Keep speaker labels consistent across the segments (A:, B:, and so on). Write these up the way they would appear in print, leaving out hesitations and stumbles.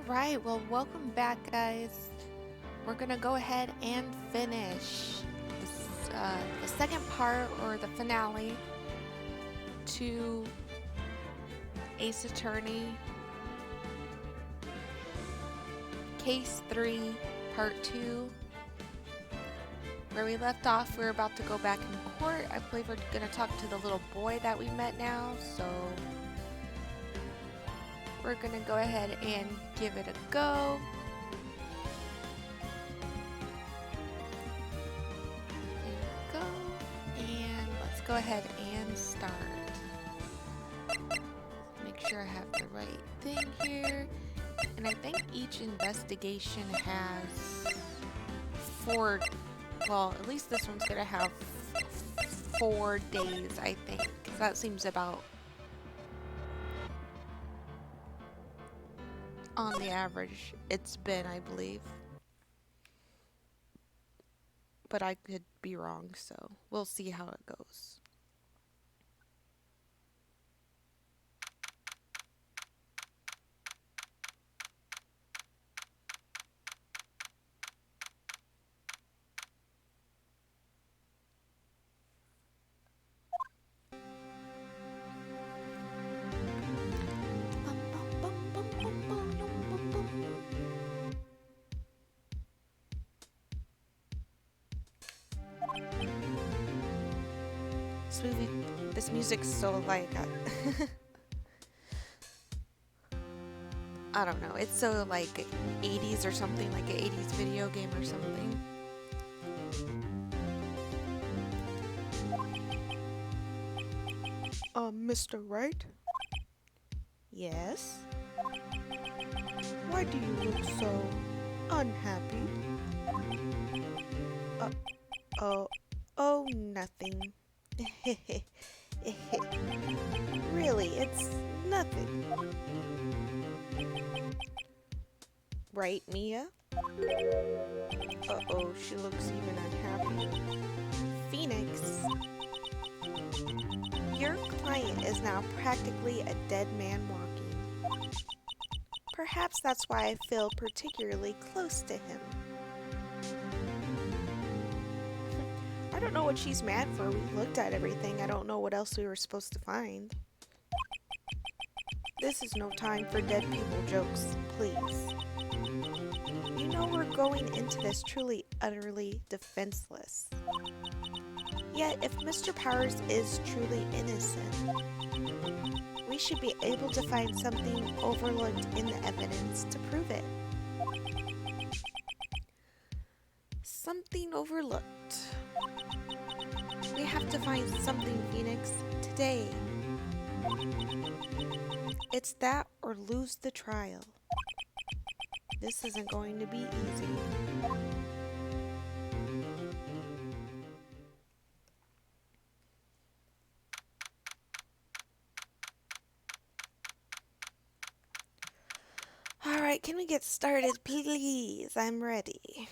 A: Alright, well, welcome back, guys. We're gonna go ahead and finish the second part, or the finale, to Ace Attorney Case 3, Part 2. Where we left off, we're about to go back in court. I believe we're gonna talk to the little boy that we met now, so we're gonna go ahead and give it a go. There we go. And let's go ahead and start. Make sure I have the right thing here. And I think each investigation has at least this one's gonna have 4 days, I think. 'Cause that seems about on the average it's been, I believe. But I could be wrong, so we'll see how it goes. This music's so like, I don't know, it's so like 80s or something, like an 80s video game or something. Mr. Wright? Yes? Why do you look so unhappy? Oh, nothing. Really, it's nothing. Right, Mia? Uh-oh, she looks even unhappy. Phoenix, your client is now practically a dead man walking. Perhaps that's why I feel particularly close to him. I don't know what she's mad for. We looked at everything. I don't know what else we were supposed to find. This is no time for dead people jokes, please. You know we're going into this truly, utterly defenseless. Yet, if Mr. Powers is truly innocent, we should be able to find something overlooked in the evidence to prove it. Something overlooked. We have to find something, Phoenix, today. It's that or lose the trial. This isn't going to be easy. Alright, can we get started, please? I'm ready.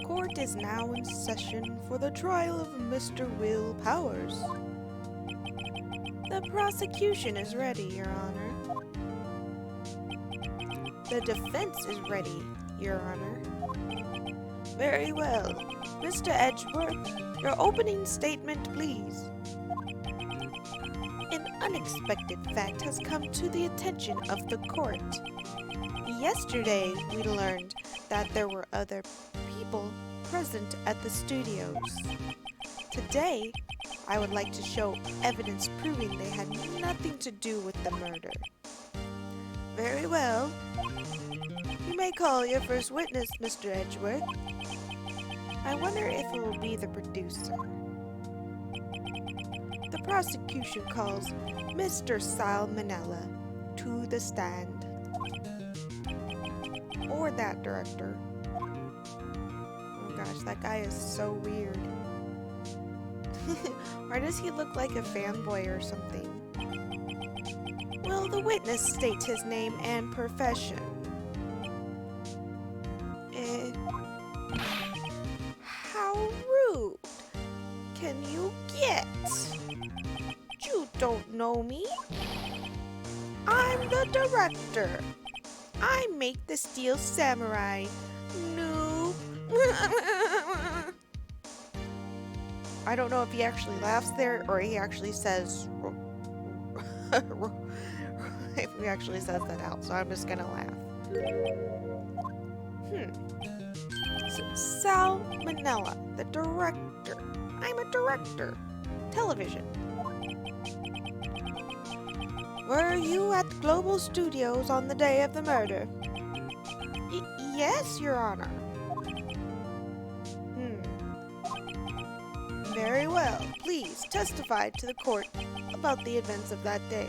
A: Court is now in session for the trial of Mr. Will Powers. The prosecution is ready, Your Honor. The defense is ready, Your Honor. Very well. Mr. Edgeworth, your opening statement, please. An unexpected fact has come to the attention of the court. Yesterday, we learned that there were other people present at the studios. Today, I would like to show evidence proving they had nothing to do with the murder. Very well. You may call your first witness, Mr. Edgeworth. I wonder if it will be the producer. The prosecution calls Mr. Salmonella to the stand. Or that director. Oh gosh, that guy is so weird. Or does he look like a fanboy or something? Will the witness state his name and profession? How rude! Can you forget. You don't know me. I'm the director. I make the Steel Samurai. Noob. I don't know if he actually laughs there or he actually says if he actually says that out, so I'm just gonna laugh. Salmonella, the director. I'm a director. Television. Were you at Global Studios on the day of the murder? Yes, Your Honor. Very well. Please testify to the court about the events of that day.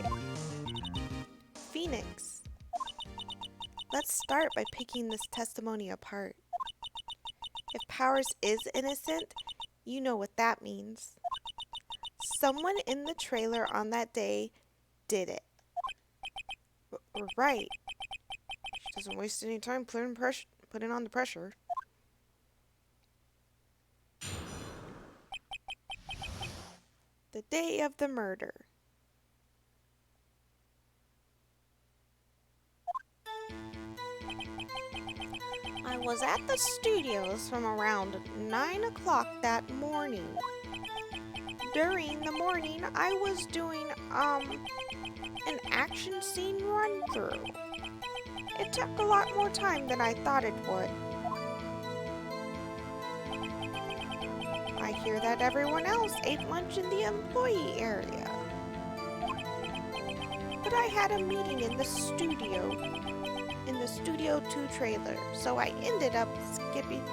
A: Phoenix. Let's start by picking this testimony apart. If Powers is innocent, you know what that means. Someone in the trailer on that day did it. Right. She doesn't waste any time putting on the pressure. The day of the murder. I was at the studios from around 9 o'clock that morning. During the morning, I was doing, an action scene run-through. It took a lot more time than I thought it would. I hear that everyone else ate lunch in the employee area. But I had a meeting in the Studio 2 trailer, so I ended up skipping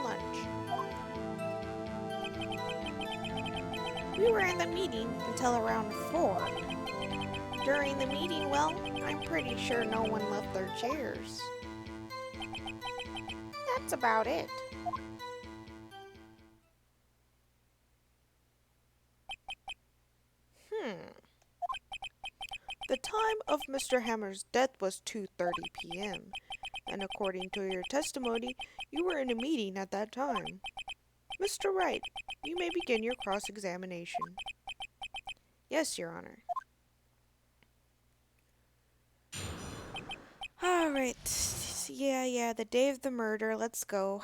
A: lunch. We were in the meeting until around 4. During the meeting, well, I'm pretty sure no one left their chairs. That's about it. The time of Mr. Hammer's death was 2:30 p.m., and according to your testimony, you were in a meeting at that time. Mr. Wright, you may begin your cross-examination. Yes, Your Honor. Alright, yeah, the day of the murder, let's go.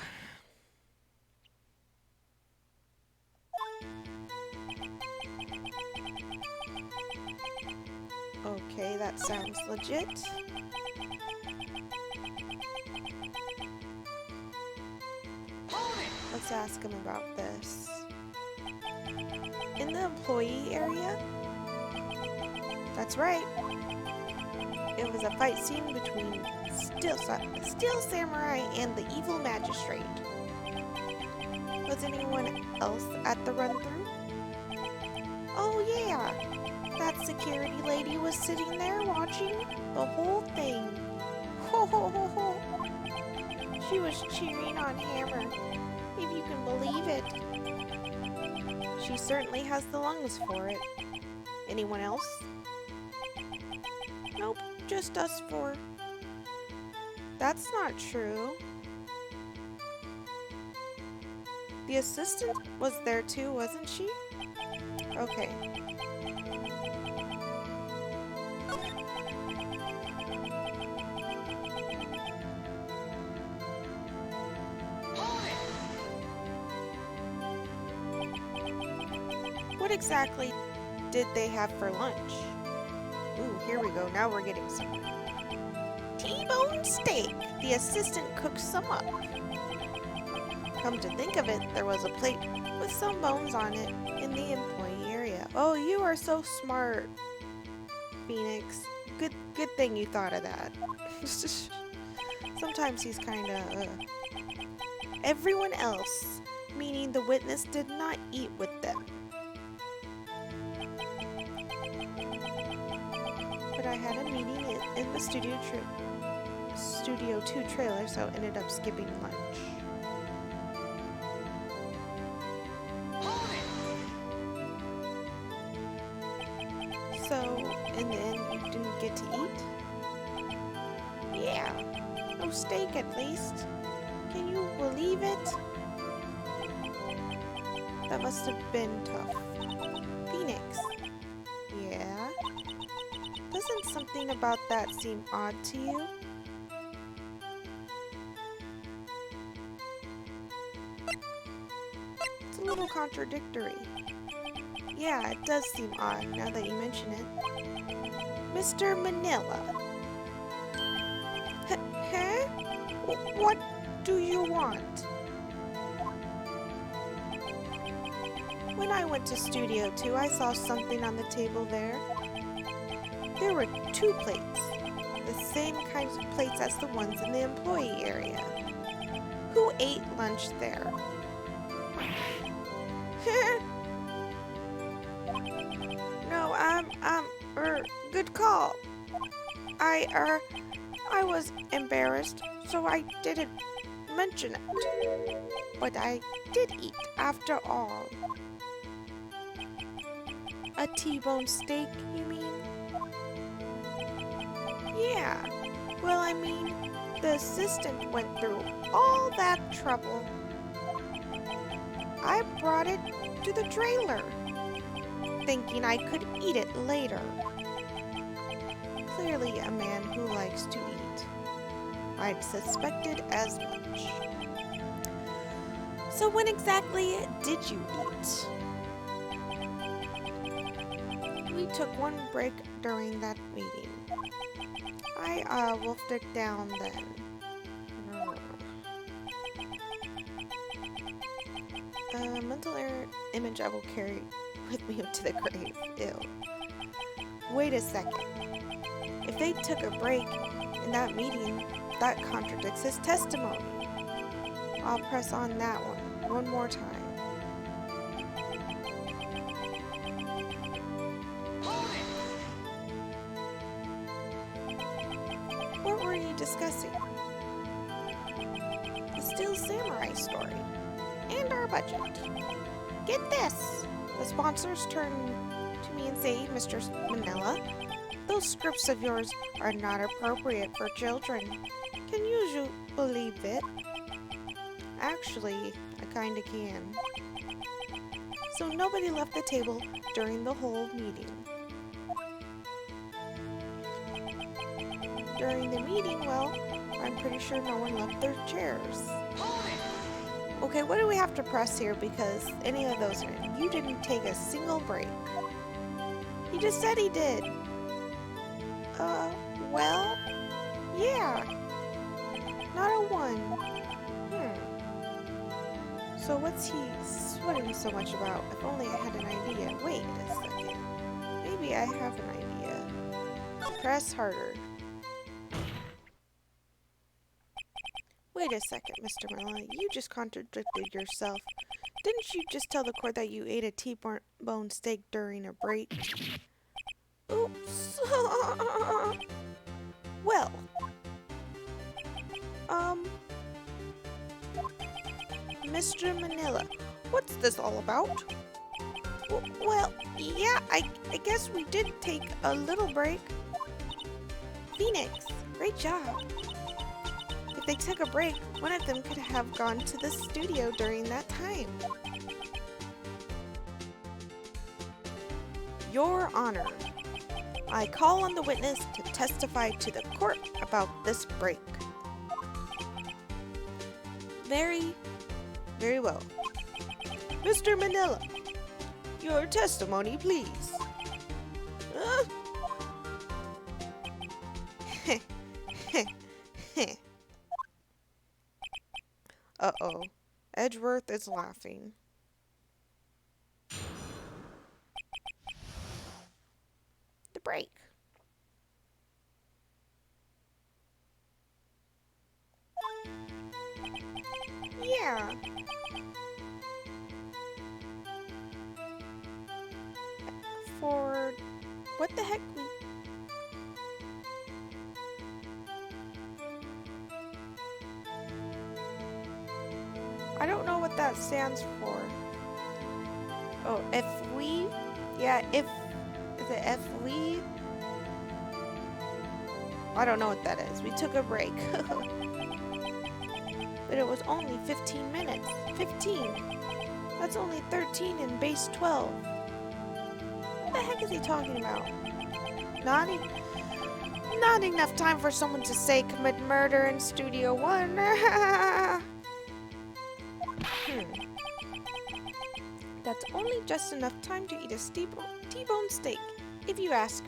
A: Okay, that sounds legit. Let's ask him about this. In the employee area? That's right. It was a fight scene between Steel Samurai and the evil magistrate. Was anyone else at the run-through? Oh yeah, that security lady was sitting there watching the whole thing. Ho ho ho ho. She was cheering on Hammer, if you can believe it. She certainly has the lungs for it. Anyone else? Nope, just us four. That's not true. The assistant was there too, wasn't she? Okay. What exactly did they have for lunch? Ooh, here we go. Now we're getting some T-bone steak. The assistant cooked some up. Come to think of it, there was a plate with some bones on it in the employee area. Oh, you are so smart, Phoenix. Good thing you thought of that. Sometimes he's kinda, Everyone else, meaning the witness, did not eat with them. But I had a meeting in the Studio 2 trailer, so ended up skipping lunch. So, in the end, you didn't get to eat? Yeah, no steak at least. Can you believe it? That must have been tough. Phoenix. Yeah? Doesn't something about that seem odd to you? It's a little contradictory. Yeah, it does seem odd now that you mention it. Mr. Manila. Huh? What do you want? When I went to Studio 2, I saw something on the table there. There were 2 plates, the same kinds of plates as the ones in the employee area. Who ate lunch there? No, good call. I was embarrassed, so I didn't mention it. But I did eat after all. A T-bone steak, you mean? Yeah. Well, I mean, the assistant went through all that trouble. I brought it to the trailer, thinking I could eat it later. Clearly a man who likes to eat. I'd suspected as much. So when exactly did you eat? We took one break during that meeting. I wolfed it down then. A mental image I will carry with me to the grave. Ew. Wait a second. If they took a break in that meeting, that contradicts his testimony. I'll press on that one more time. What were you discussing? The Steel Samurai story. And our budget. Get this! The sponsors turn to me and say, Mr. Manila, those scripts of yours are not appropriate for children. Can you believe it? Actually, I kinda can. So nobody left the table during the whole meeting. During the meeting, well, I'm pretty sure no one left their chairs. Okay, what do we have to press here because any of those are in? You didn't take a single break. He just said he did. Well, yeah. Not a one. So what's he sweating so much about? If only I had an idea. Wait a second. Maybe I have an idea. Press harder. Wait a second, Mr. Manila. You just contradicted yourself. Didn't you just tell the court that you ate a T-bone steak during a break? Oops. Well. Mr. Manila, what's this all about? Well, yeah, I guess we did take a little break. Phoenix, great job. If they took a break, one of them could have gone to the studio during that time. Your Honor, I call on the witness to testify to the court about this break. Very well. Mr. Manila, your testimony, please. Uh-oh. Edgeworth is laughing. The break. Yeah. For what the heck? I don't know what that stands for. Oh, if we? Yeah, is it if we? I don't know what that is. We took a break. But it was only 15 minutes. 15. That's only 13 in base 12. What the heck is he talking about? Not enough time for someone to say commit murder in Studio 1. That's only just enough time to eat a T-bone steak, if you ask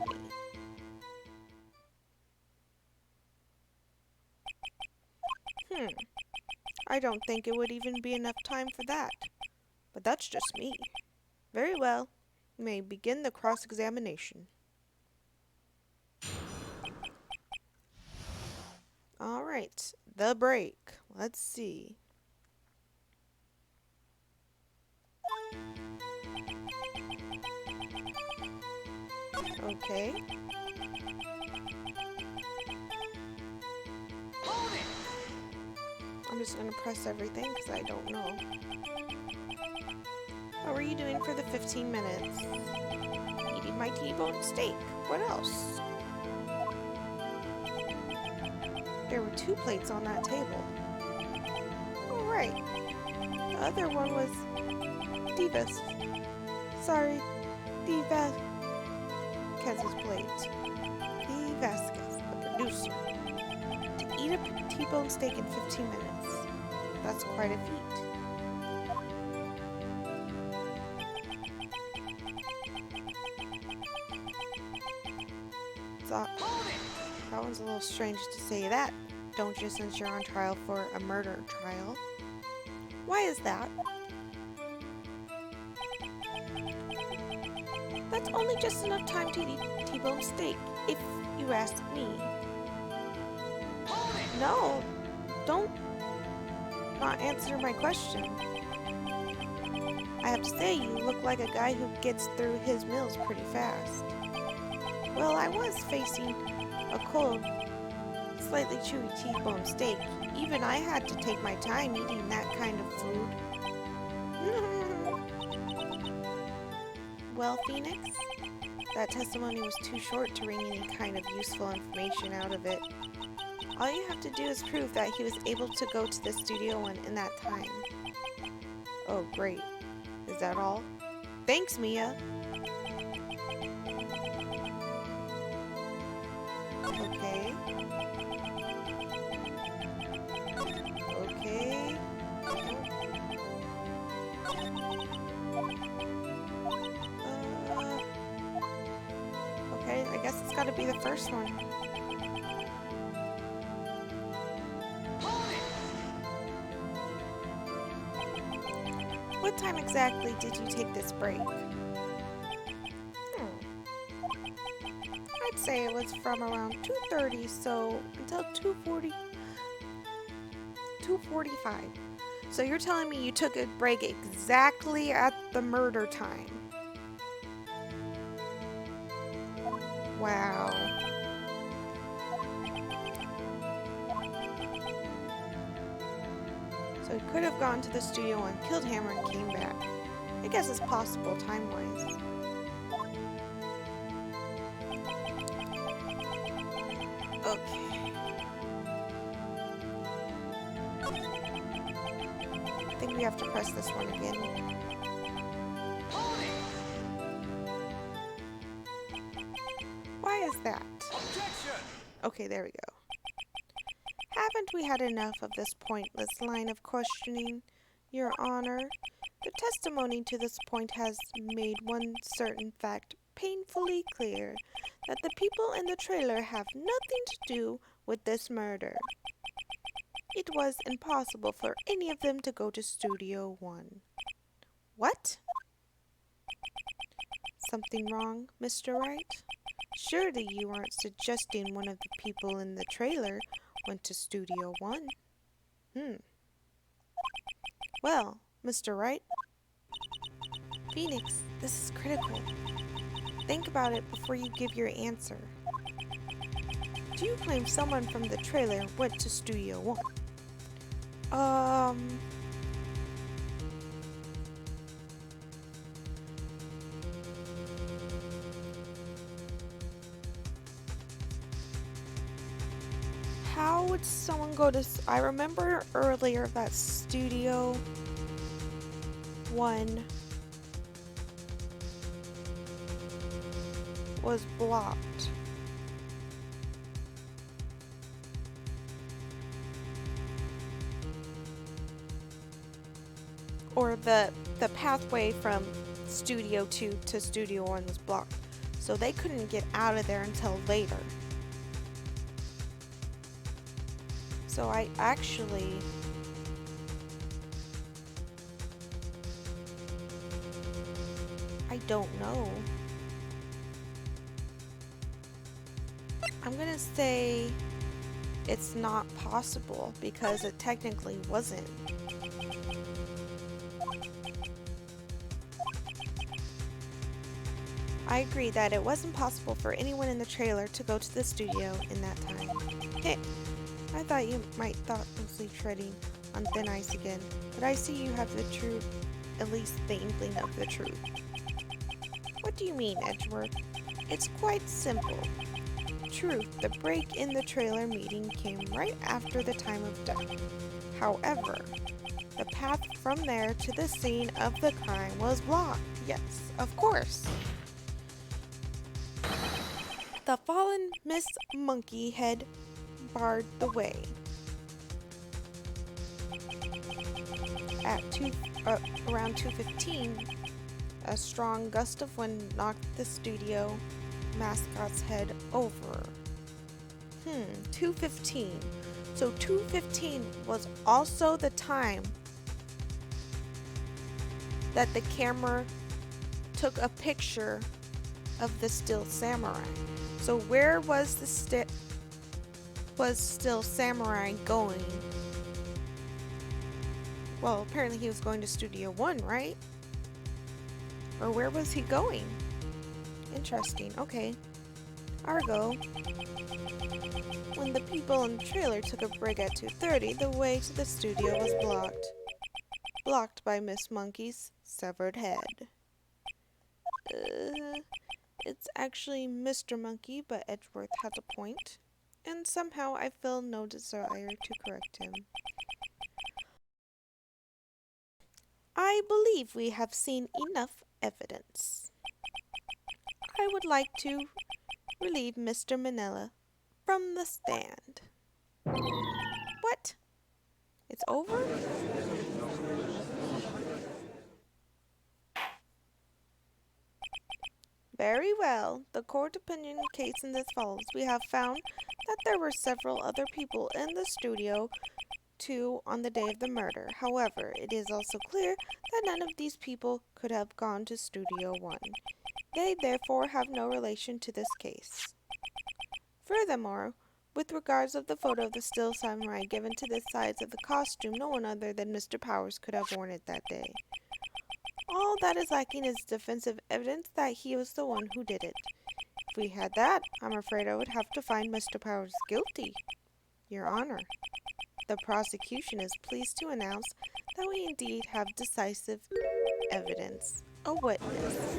A: me. I don't think it would even be enough time for that. But that's just me. Very well. You may begin the cross-examination. Alright, the break. Let's see. Okay. I'm just gonna press everything because I don't know. What were you doing for the 15 minutes? Eating my T-bone steak. What else? There were 2 plates on that table. Oh, right. The other one was Divas. Sorry, Vasquez's plate. Dee Vasquez, the producer. To eat a T-bone steak in 15 minutes. That's quite a feat. That one's a little strange to say that, don't you, since you're on trial for a murder trial. Why is that? That's only just enough time to eat T-bone steak, if you ask me. No, don't not answer my question. I have to say, you look like a guy who gets through his meals pretty fast. Well, I was facing a cold, slightly chewy T-bone steak. Even I had to take my time eating that kind of food. Well, Phoenix, that testimony was too short to wring any kind of useful information out of it. All you have to do is prove that he was able to go to the Studio 1 in that time. Oh, great. Is that all? Thanks, Mia. Okay. Okay. Okay, I guess it's gotta be the first one. What time exactly did you take this break? I'd say it was from around 2:30, so until 2:45. So you're telling me you took a break exactly at the murder time? Wow. So he could have gone to the Studio and killed Hammer and came back. I guess it's possible time-wise. Okay. I think we have to press this one again. Why is that? Okay, there we go. Haven't we had enough of this pointless line of questioning, Your Honor? The testimony to this point has made one certain fact painfully clear, that the people in the trailer have nothing to do with this murder. It was impossible for any of them to go to Studio 1. What? Something wrong, Mr. Wright? Surely you aren't suggesting one of the people in the trailer went to Studio 1? Well, Mr. Wright? Phoenix, this is critical. Think about it before you give your answer. Do you claim someone from the trailer went to Studio 1? How would someone go to... I remember earlier that Studio one was blocked. Or the pathway from Studio 2 to Studio 1 was blocked. So they couldn't get out of there until later. So I don't know. I'm gonna say it's not possible because it technically wasn't. I agree that it wasn't possible for anyone in the trailer to go to the studio in that time. Hey, I thought you might thoughtlessly treading on thin ice again, but I see you have the truth, at least the inkling of the truth. What do you mean, Edgeworth? It's quite simple. Truth, the break in the trailer meeting came right after the time of death. However, the path from there to the scene of the crime was blocked. Yes, of course. The fallen Miss Monkey had barred the way. At around 2:15, a strong gust of wind knocked the studio mascot's head over. 2:15. So 2:15 was also the time that the camera took a picture of the still samurai. So where was the still samurai going? Well, apparently he was going to Studio 1, right? Or where was he going? Interesting. Okay. Argo. When the people in the trailer took a break at 2:30, the way to the studio was blocked. Blocked by Miss Monkey's severed head. It's actually Mr. Monkey, but Edgeworth has a point, and somehow I feel no desire to correct him. I believe we have seen enough evidence. I would like to relieve Mr. Manila from the stand. What? It's over? Very well. The court opinion case in this follows. We have found that there were several other people in the studio too on the day of the murder. However, it is also clear that none of these people could have gone to Studio 1. They therefore have no relation to this case. Furthermore, with regards of the photo of the still samurai given to the sides of the costume, no one other than Mr. Powers could have worn it that day. All that is lacking is defensive evidence that he was the one who did it. If we had that, I'm afraid I would have to find Mr. Powers guilty. Your Honor, the prosecution is pleased to announce that we indeed have decisive evidence. A witness.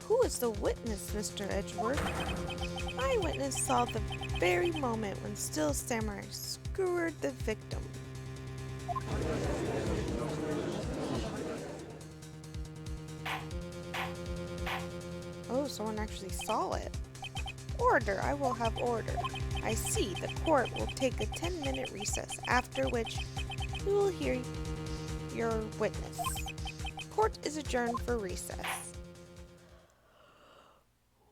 A: Who is the witness, Mr. Edgeworth? My witness saw the very moment when Still Samurai skewered the victim. Oh, someone actually saw it. Order, I will have order. I see, the court will take a 10-minute recess, after which we will hear your witness. Court is adjourned for recess.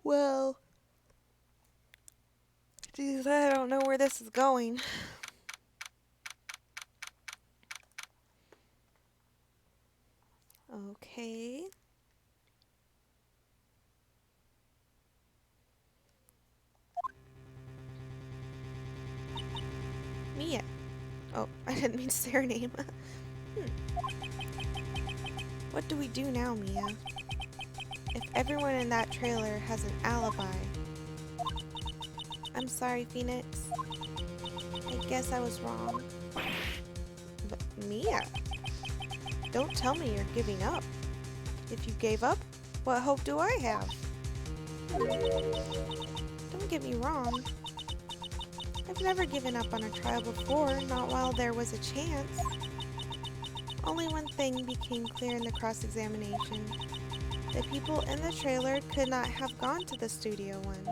A: Well, geez, I don't know where this is going. Okay. Mia. Oh, I didn't mean to say her name. What do we do now, Mia? If everyone in that trailer has an alibi. I'm sorry, Phoenix. I guess I was wrong. But Mia, don't tell me you're giving up. If you gave up, what hope do I have? Don't get me wrong. I've never given up on a trial before, not while there was a chance. Only one thing became clear in the cross-examination. The people in the trailer could not have gone to the studio one.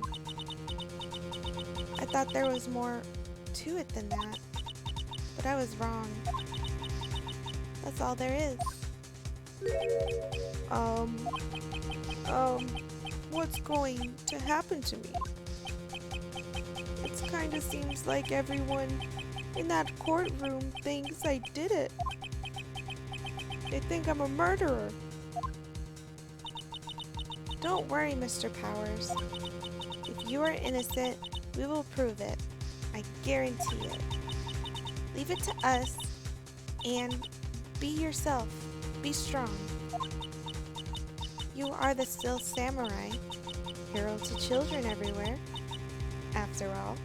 A: I thought there was more to it than that, but I was wrong. That's all there is. What's going to happen to me? It kinda seems like everyone in that courtroom thinks I did it. They think I'm a murderer. Don't worry, Mr. Powers. If you are innocent, we will prove it. I guarantee it. Leave it to us and be yourself. Be strong. You are the still samurai, hero to children everywhere, after all.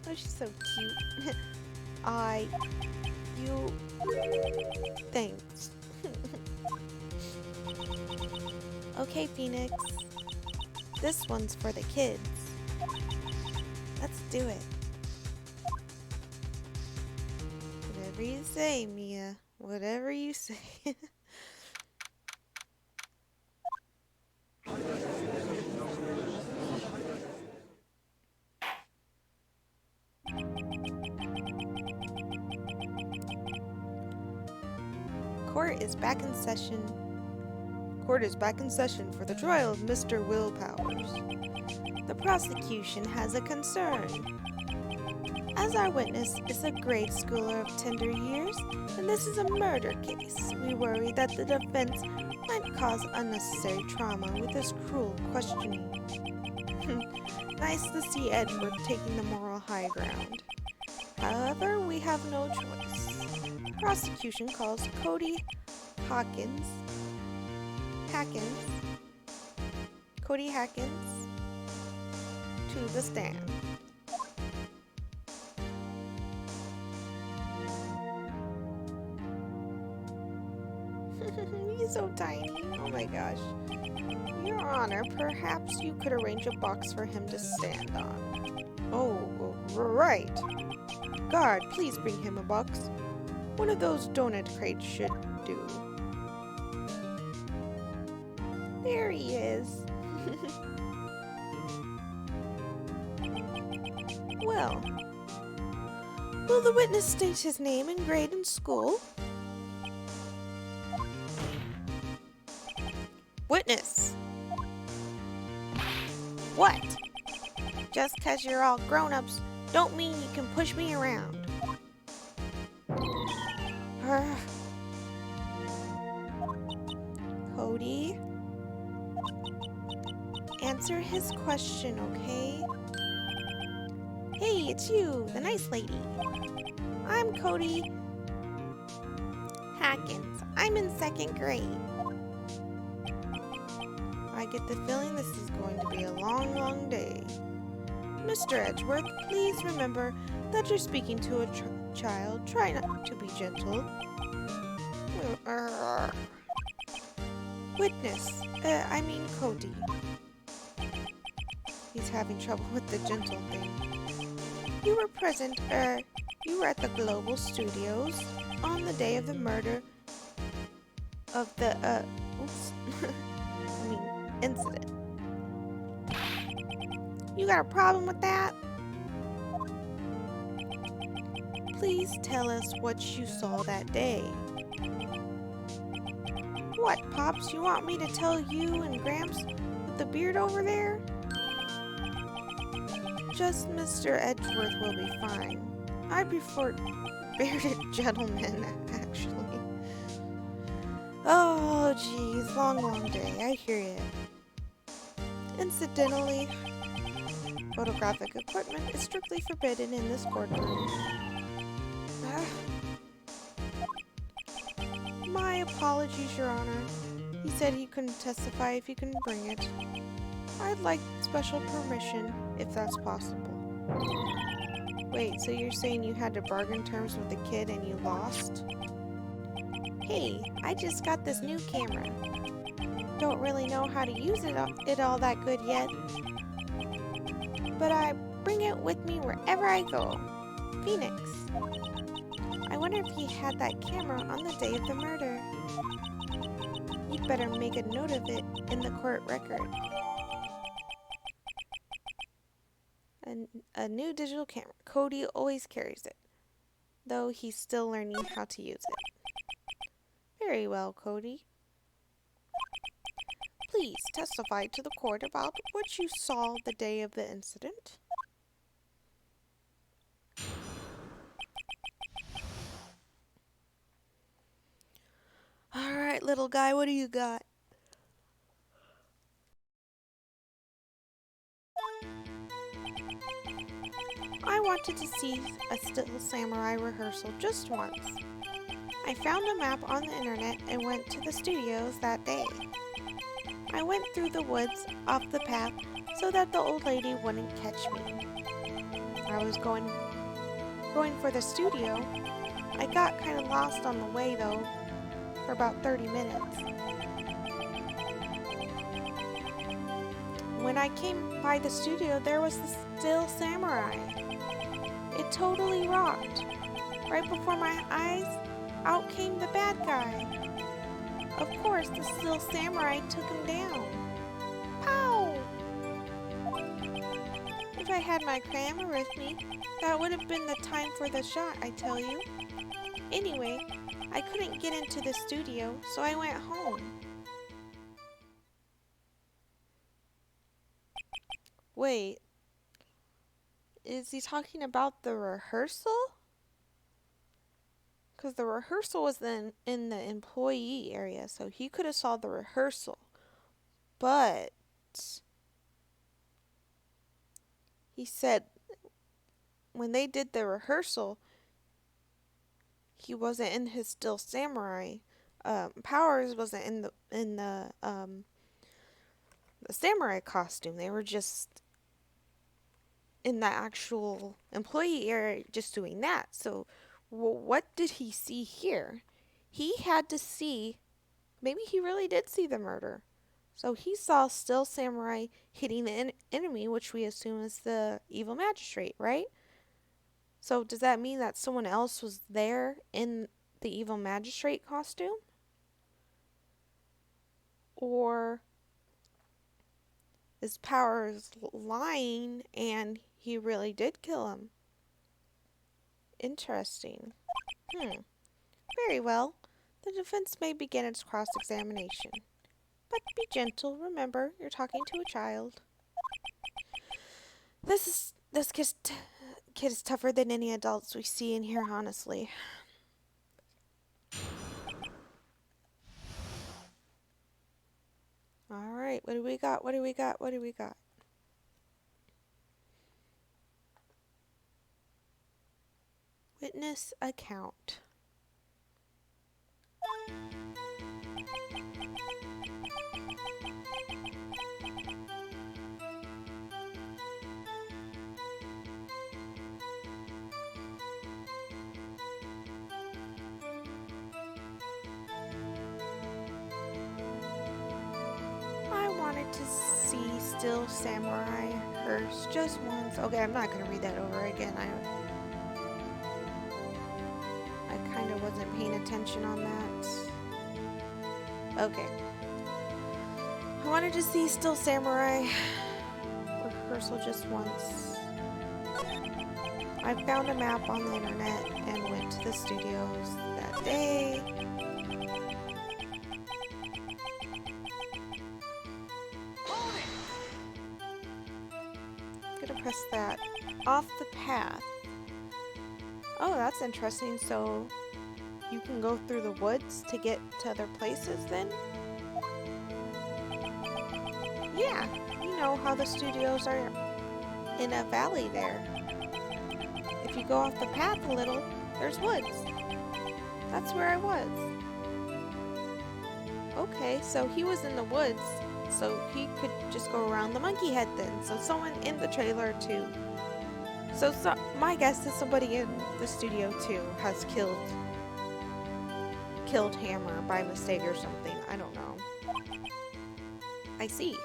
A: Oh, she's so cute. Thanks. Okay, Phoenix. This one's for the kids. Let's do it. Whatever you say, Mia. Whatever you say. Court is back in session. Court is back in session for the trial of Mr. Will Powers. The prosecution has a concern. As our witness is a grade schooler of tender years, and this is a murder case, we worry that the defense might cause unnecessary trauma with this cruel questioning. Nice to see Edward taking the moral high ground. However, we have no choice. Prosecution calls Cody Cody Hackins to the stand. He's so tiny. Oh my gosh. Your Honor, perhaps you could arrange a box for him to stand on. Oh, right. Guard, please bring him a box. One of those donut crates should do. There he is. Well, will the witness state his name and grade in school? Witness! What? Just 'cause you're all grown-ups don't mean you can push me around. Cody? Answer his question, okay? Hey, it's you, the nice lady. I'm Cody Hackins. I'm in 2nd grade. I get the feeling this is going to be a long, long day. Mr. Edgeworth, please remember that you're speaking to a child. Try not to be gentle. Witness, Cody. He's having trouble with the gentle thing. You were present, you were at the Global Studios on the day of the murder of the, incident. You got a problem with that? Please tell us what you saw that day. What, Pops? You want me to tell you and Gramps with the beard over there? Just Mr. Edgeworth will be fine. I prefer bearded gentlemen, actually. Oh, geez, long, long day. I hear you. Incidentally, photographic equipment is strictly forbidden in this courtroom. My apologies, Your Honor. He said he couldn't testify if he couldn't bring it. I'd like special permission, if that's possible. Wait, so you're saying you had to bargain terms with the kid and you lost? Hey, I just got this new camera. Don't really know how to use it all that good yet. But I bring it with me wherever I go. Phoenix. I wonder if he had that camera on the day of the murder. You'd better make a note of it in the court record. A new digital camera. Cody always carries it, though he's still learning how to use it. Very well, Cody. Please testify to the court about what you saw the day of the incident. Alright, little guy, what do you got? I wanted to see a Still Samurai rehearsal just once. I found a map on the internet and went to the studios that day. I went through the woods off the path so that the old lady wouldn't catch me. I was going for the studio. I got kind of lost on the way though, for about 30 minutes. When I came by the studio, there was the Still Samurai. It totally rocked. Right before my eyes, out came the bad guy. Of course, the Still Samurai took him down. Pow! If I had my camera with me, that would have been the time for the shot, I tell you. Anyway, I couldn't get into the studio, so I went home. Wait, is he talking about the rehearsal? Because the rehearsal was in the employee area, so he could have saw the rehearsal. But he said when they did the rehearsal, he wasn't in his Still Samurai. Powers wasn't in the samurai costume. They were just in the actual employee area, just doing that. So, what did he see here? He had to see. Maybe he really did see the murder. So he saw Still Samurai hitting the enemy, which we assume is the evil magistrate, right? So does that mean that someone else was there in the evil magistrate costume? Or is Powers lying and he really did kill him? Interesting. Very well. The defense may begin its cross-examination. But be gentle. Remember, you're talking to a child. This kid is tougher than any adults we see in here, honestly. Alright, what do we got? What do we got? What do we got? Witness account. I wanted to see Still Samurai hers just once. Okay, I'm not gonna read that over again. I kind of wasn't paying attention on that. Okay. I wanted to see Still Samurai rehearsal just once. I found a map on the internet and went to the studios that day. Gonna press that. Off the path. Oh, that's interesting. So you can go through the woods to get to other places then? Yeah, you know how the studios are in a valley there. If you go off the path a little, there's woods. That's where I was. Okay, so he was in the woods, so he could just go around the monkey head then. So someone in the trailer too. So my guess is somebody in the studio too has killed Hammer by mistake or something. I don't know. I see.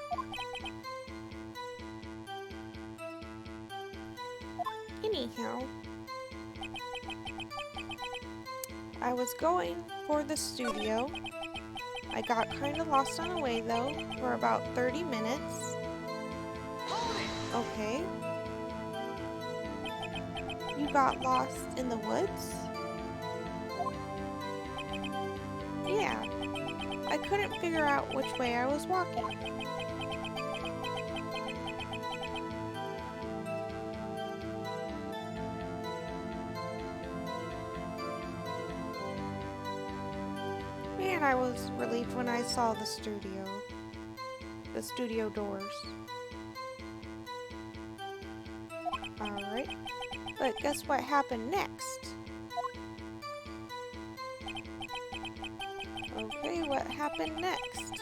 A: Anyhow, I was going for the studio. I got kind of lost on the way though for about 30 minutes. Okay. You got lost in the woods? Yeah. I couldn't figure out which way I was walking. Man, I was relieved when I saw the studio doors. Alright, but guess what happened next? Okay, what happened next?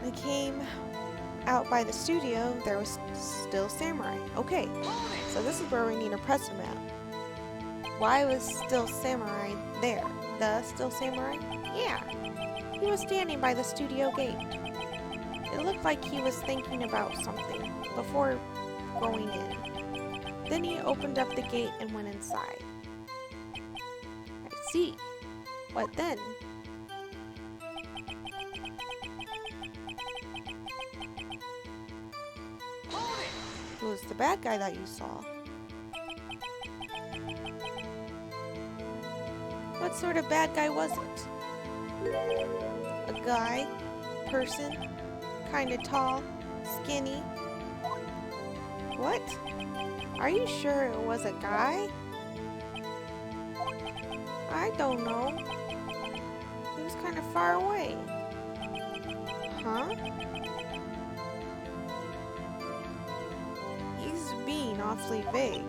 A: I came out by the studio, there was still Samurai. Okay, so this is where we need to press him at. Why was still Samurai there? The still Samurai? Yeah, he was standing by the studio gate. It looked like he was thinking about something before going in. Then he opened up the gate and went inside. I see. What then? Who was the bad guy that you saw? What sort of bad guy was it? A guy? Person? Kinda tall? Skinny? What? Are you sure it was a guy? I don't know. He was kind of far away. Huh? He's being awfully vague.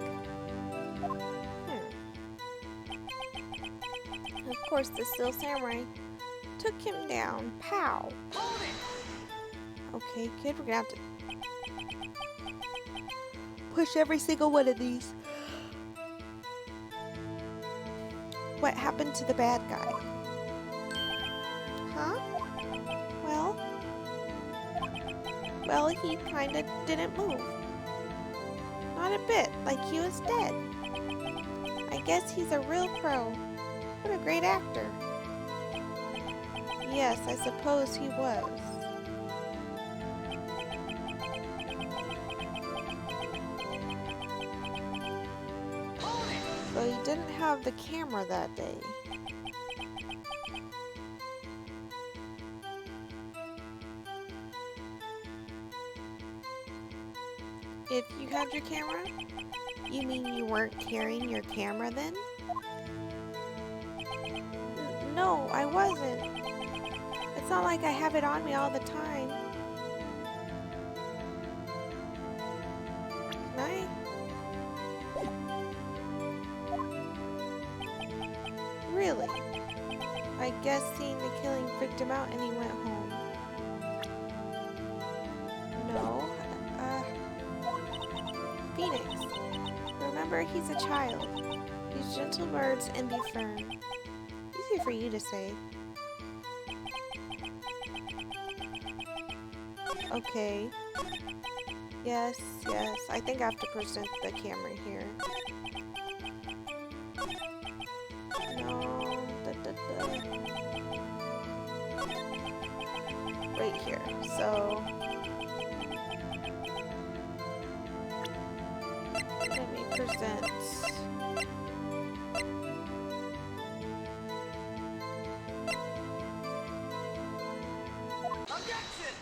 A: Of course, the still Samurai took him down. Pow! Okay, kid, we're gonna have to push every single one of these. What happened to the bad guy? Huh? Well, he kinda didn't move. Not a bit, like he was dead. I guess he's a real pro. What a great actor. Yes, I suppose he was. So he didn't have the camera that day. If you had your camera, you mean you weren't carrying your camera then? No, I wasn't. It's not like I have it on me all the time. Can I? Really? I guess seeing the killing freaked him out and he went home. No. Phoenix. Remember, he's a child. Use gentle words and be firm. Easy for you to say. Okay. Yes. I think I have to present the camera here. No. Right here. So let me present.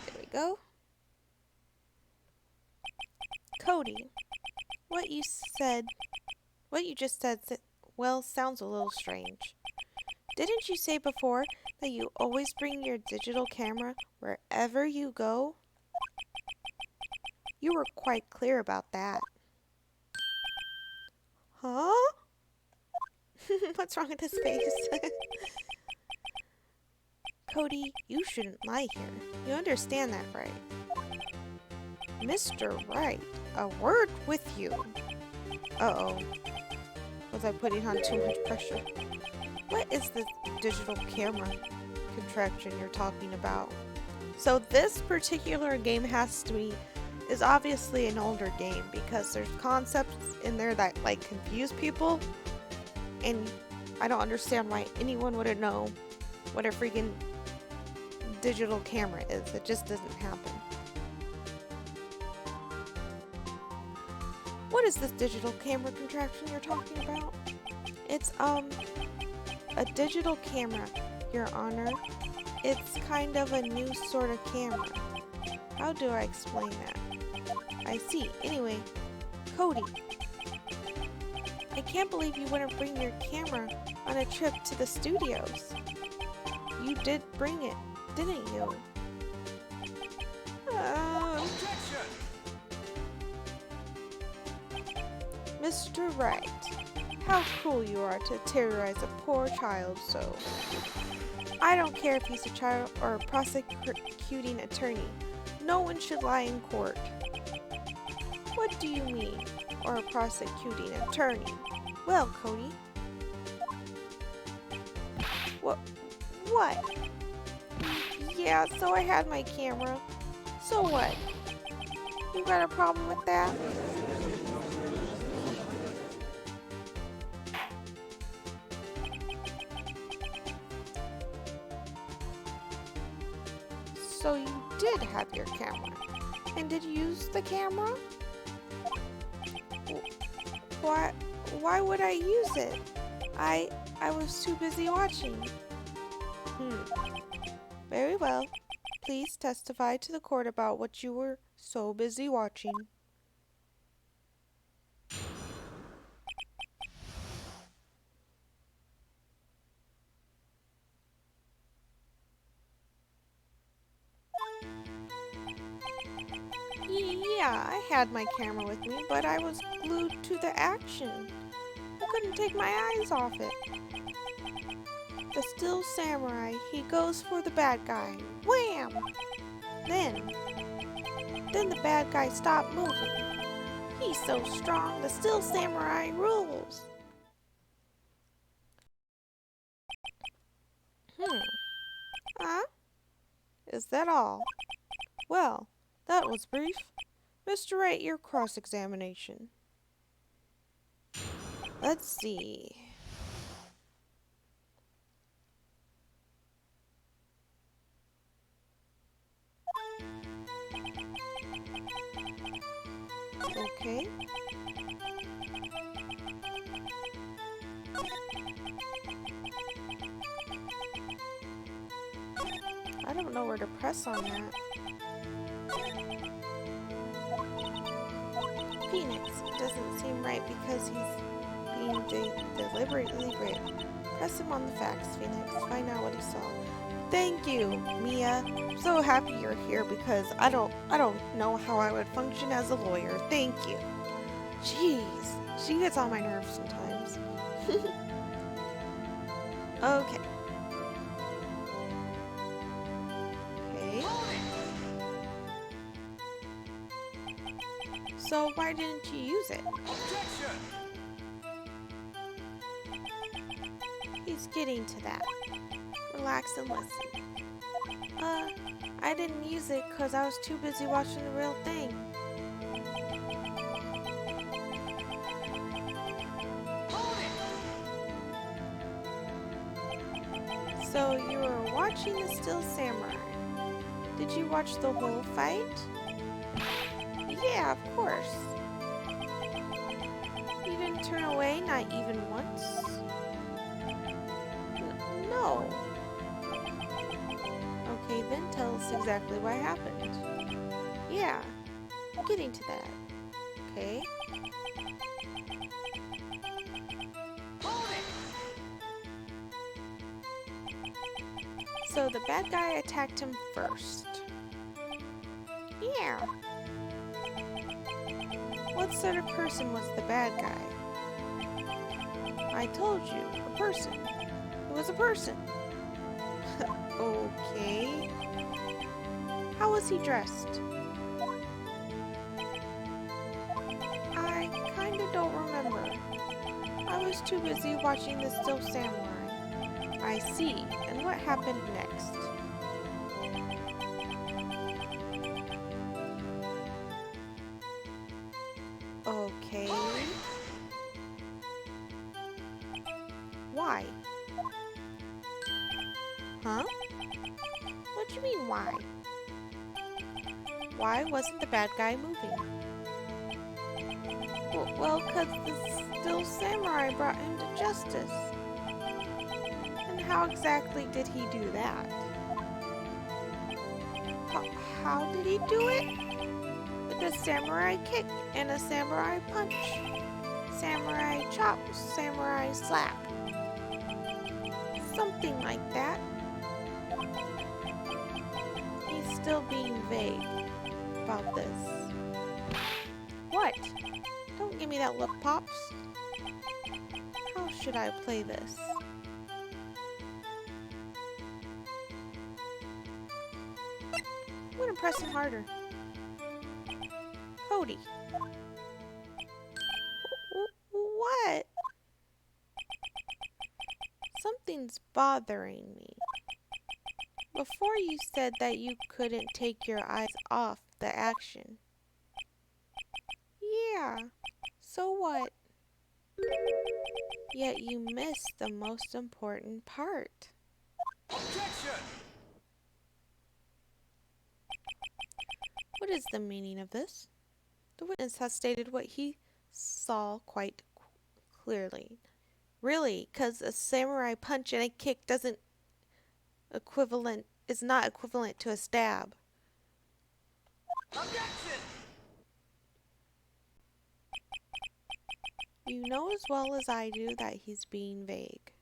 A: There we go. Cody, what you just said, well, sounds a little strange. Didn't you say before that you always bring your digital camera wherever you go? You were quite clear about that. Huh? What's wrong with his face? Cody, you shouldn't lie here. You understand that, right? Mr. Wright, a word with you. Uh-oh. Was I putting on too much pressure? What is this digital camera contraption you're talking about. So this particular game is obviously an older game because there's concepts in there that like confuse people, and I don't understand why anyone wouldn't know what a freaking digital camera is. It just doesn't happen. What is this digital camera contraption you're talking about? It's a digital camera, Your Honor. It's kind of a new sort of camera. How do I explain that? I see. Anyway, Cody, I can't believe you wouldn't bring your camera on a trip to the studios. You did bring it, didn't you? Mr. Wright, how cruel you are to terrorize a poor child so. I don't care if he's a child or a prosecuting attorney. No one should lie in court. What do you mean, or a prosecuting attorney? Well, Cody. What? Yeah, so I had my camera. So what? You got a problem with that? So you did have your camera. And did you use the camera? Why would I use it? I was too busy watching. Very well. Please testify to the court about what you were so busy watching. Yeah, I had my camera with me, but I was glued to the action. I couldn't take my eyes off it. The still samurai, he goes for the bad guy. Wham! Then the bad guy stopped moving. He's so strong, the still samurai rules. Huh? Is that all? Well, that was brief. Mr. Wright, your cross-examination. Let's see. Okay. I don't know where to press on that. Phoenix, it doesn't seem right because he's being deliberately brave. Press him on the facts, Phoenix. Find out what he saw. Thank you, Mia. I'm so happy you're here because I don't know how I would function as a lawyer. Thank you. Jeez, she gets on my nerves sometimes. Okay. So why didn't you use it?
B: Objection!
A: He's getting to that. Relax and listen. I didn't use it because I was too busy watching the real thing. So you were watching the Still Samurai. Did you watch the whole fight? Yeah, of course. You didn't turn away, not even once? No. Okay, then tell us exactly what happened. Yeah, I'm getting to that. Okay. So the bad guy attacked him first. Yeah. What sort of person was the bad guy? I told you, a person. It was a person. Okay. How was he dressed? I kinda don't remember. I was too busy watching the Still Samurai. I see. And what happened next? why? Huh? What do you mean, why? Why wasn't the bad guy moving? Well, 'cause the still samurai brought him to justice. And how exactly did he do that? How did he do it? With a samurai kick and a samurai punch. Samurai chop, samurai slap. Something like that. He's still being vague about this. What? Don't give me that look, Pops. How should I play this? I'm gonna press him harder. Cody. What? Something's bothering me. Before you said that you couldn't take your eyes off the action. Yeah, so what? Yet you missed the most important part.
B: Objection!
A: What is the meaning of this? The witness has stated what he saw quite clearly. Really, because a samurai punch and a kick is not equivalent to a stab.
B: Objection!
A: You know as well as I do that he's being vague.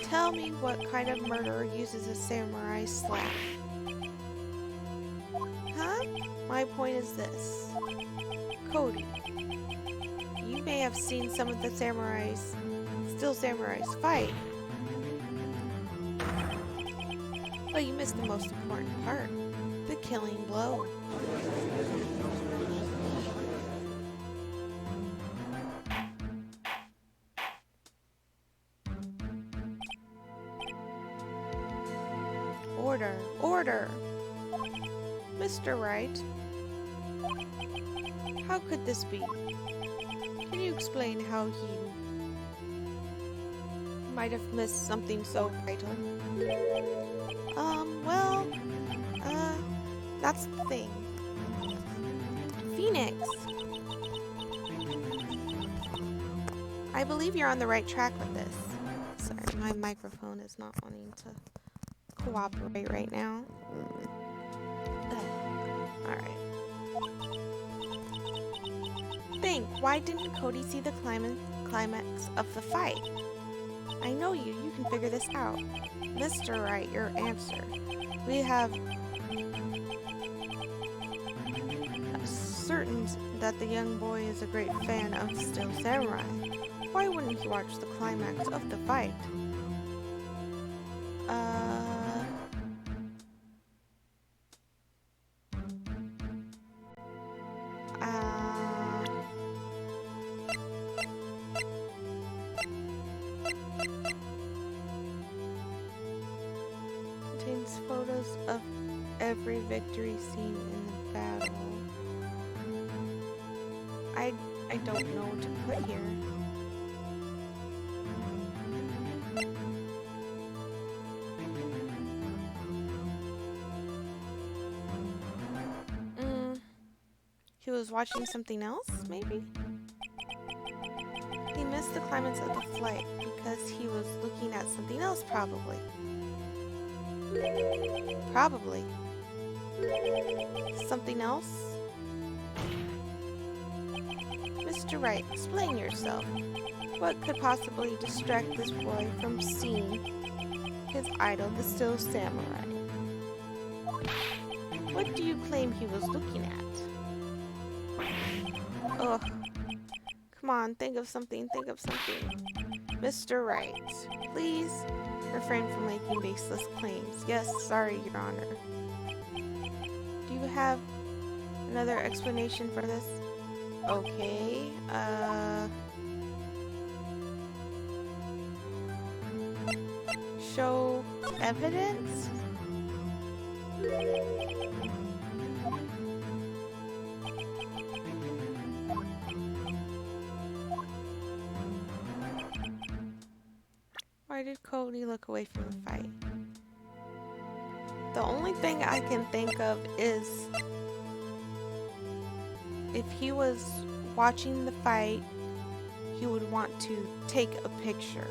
A: Tell me what kind of murderer uses a samurai slap. Huh? My point is this. Cody, you may have seen some of the still samurais fight, but you missed the most important part, the killing blow. Order, order! Mr. Wright, how could this be? Can you explain how he might have missed something so vital? That's the thing. Phoenix! I believe you're on the right track with this. Sorry, my microphone is not wanting to cooperate right now. Alright. Think, why didn't Cody see the climax of the fight? I know you can figure this out. Mr. Wright, your answer. We have certain that the young boy is a great fan of Still Samurai. Why wouldn't he watch the climax of the fight? Contains photos of every victory scene in the battle. I don't know what to put here. He was watching something else, maybe? He missed the climax of the flight because he was looking at something else, probably. Probably. Something else? Mr. Wright, explain yourself. What could possibly distract this boy from seeing his idol, the Still Samurai? What do you claim he was looking at? Ugh. Come on, think of something. Mr. Wright, please refrain from making baseless claims. Yes, sorry, Your Honor. Do you have another explanation for this? Okay, show evidence? Why did Cody look away from the fight? The only thing I can think of is if he was watching the fight, he would want to take a picture.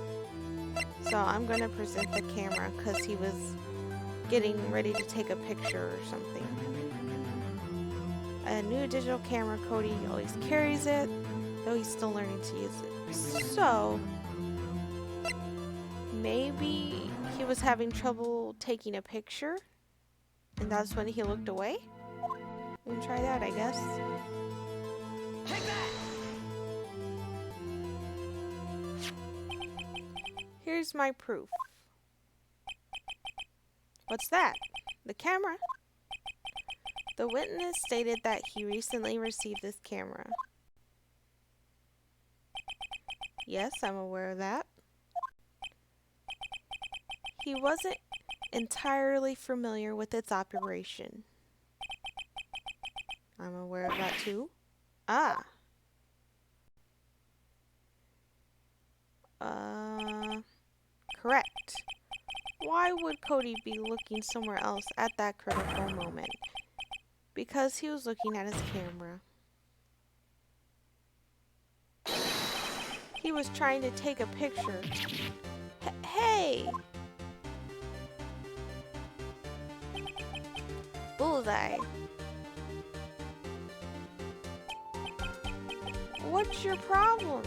A: So I'm going to present the camera because he was getting ready to take a picture or something. A new digital camera, Cody always carries it, though he's still learning to use it. So maybe he was having trouble taking a picture, and that's when he looked away? We can try that, I guess.
B: Take that!
A: Here's my proof. What's that? The camera. The witness stated that he recently received this camera. Yes, I'm aware of that. He wasn't entirely familiar with its operation. I'm aware of that too. Ah. Correct. Why would Cody be looking somewhere else at that critical moment? Because he was looking at his camera. He was trying to take a picture. Hey! Bullseye. What's your problem,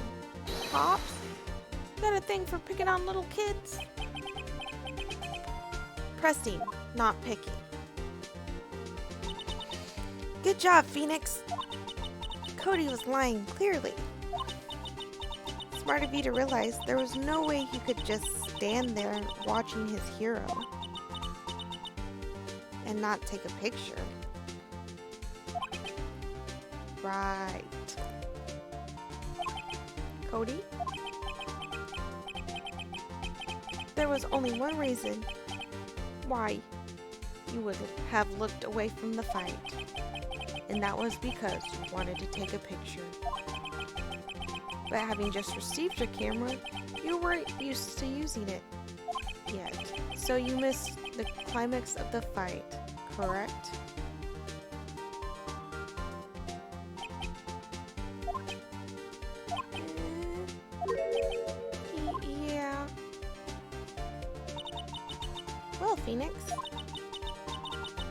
A: Pops? Got a thing for picking on little kids? Pressing, not picking. Good job, Phoenix. Cody was lying, clearly. Smart of you to realize there was no way he could just stand there watching his hero and not take a picture. Right. Cody? There was only one reason why you would have looked away from the fight, and that was because you wanted to take a picture. But having just received your camera, you weren't used to using it yet, so you missed the climax of the fight, correct? Yeah. Well, Phoenix,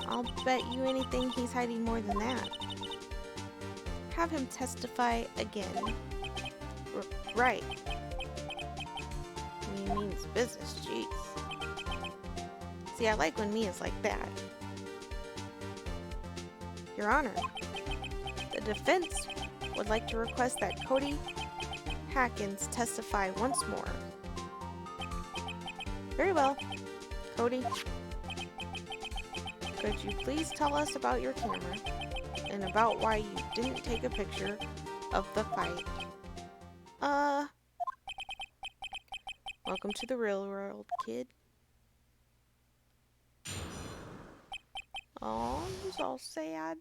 A: I'll bet you anything he's hiding more than that. Have him testify again. Right. He means business, jeez. See, I like when Mia's like that. Your Honor, the defense would like to request that Cody Hackins testify once more. Very well. Cody, could you please tell us about your camera and about why you didn't take a picture of the fight? Welcome to the real world, kid. Oh, he's all sad.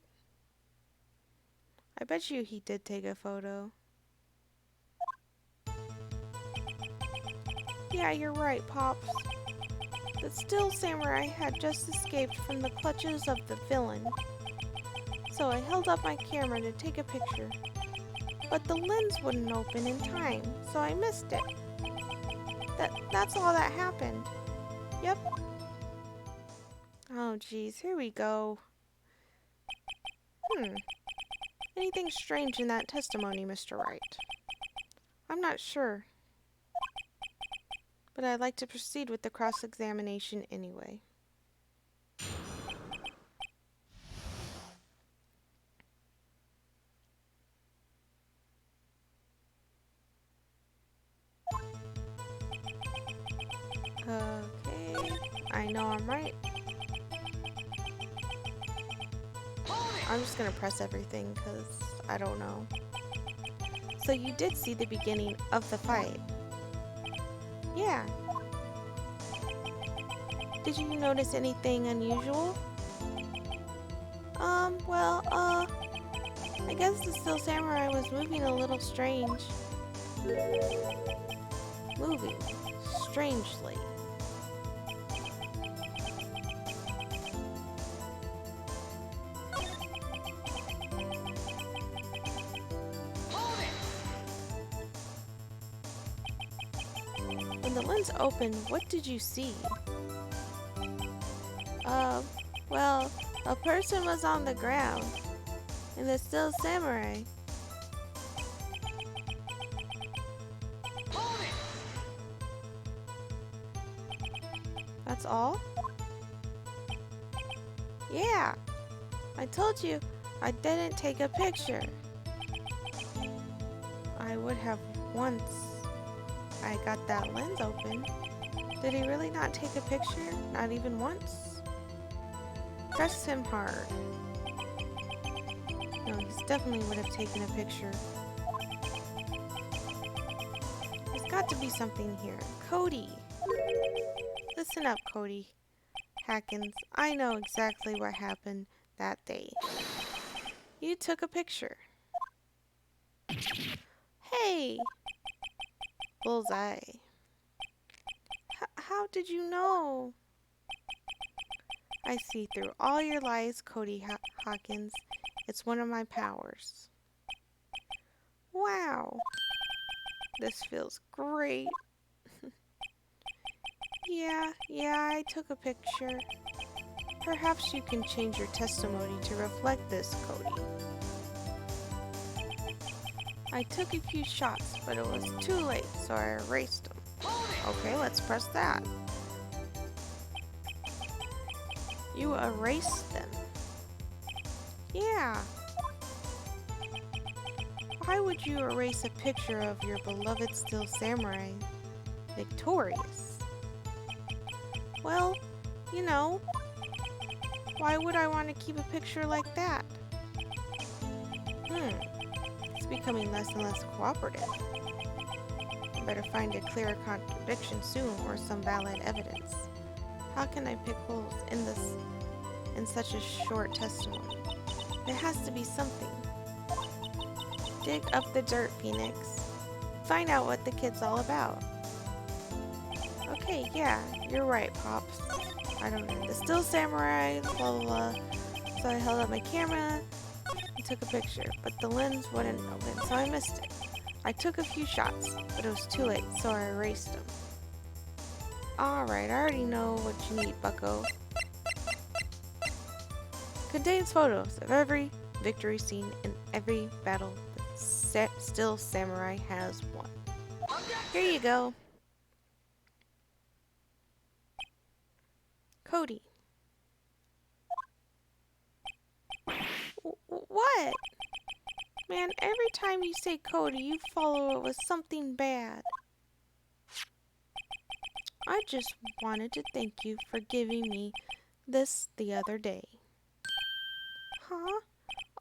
A: I bet you he did take a photo. Yeah, you're right, Pops. The still samurai had just escaped from the clutches of the villain. So I held up my camera to take a picture. But the lens wouldn't open in time, so I missed it. That's all that happened. Yep. Oh geez, here we go. Anything strange in that testimony, Mr. Wright? I'm not sure. But I'd like to proceed with the cross-examination anyway. Okay, I know I'm right. I'm just gonna press everything because I don't know. So you did see the beginning of the fight? Yeah. Did you notice anything unusual? I guess the still samurai was moving a little strange. Moving strangely.
B: Hold it!
A: When the lens opened, what did you see? Well, a person was on the ground, and the still samurai.
B: Hold it!
A: That's all? Yeah, I told you I didn't take a picture. I would have once I got that lens open. Did he really not take a picture? Not even once? Press him hard. No, he definitely would have taken a picture. There's got to be something here. Cody! Listen up, Cody. Hackins, I know exactly what happened that day. You took a picture. Hey! Bullseye. How did you know? I see through all your lies, Cody Hawkins. It's one of my powers. Wow. This feels great. Yeah, I took a picture. Perhaps you can change your testimony to reflect this, Cody. I took a few shots, but it was too late, so I erased them. Okay, let's press that. You erased them. Yeah. Why would you erase a picture of your beloved still samurai victorious? Well, you know, why would I want to keep a picture like that? It's becoming less and less cooperative. I better find a clearer contradiction soon or some valid evidence. How can I pick holes in such a short testimony? There has to be something. Dig up the dirt, Phoenix. Find out what the kid's all about. Okay, yeah, you're right, Pops. I don't know. The still samurai, blah blah blah. So I held up my camera and took a picture, but the lens wouldn't open, so I missed it. I took a few shots, but it was too late, so I erased them. Alright, I already know what you need, bucko. Contains photos of every victory scene in every battle the still samurai has won. Here you go. Cody. What? Man, every time you say Cody, you follow it with something bad. I just wanted to thank you for giving me this the other day. Huh?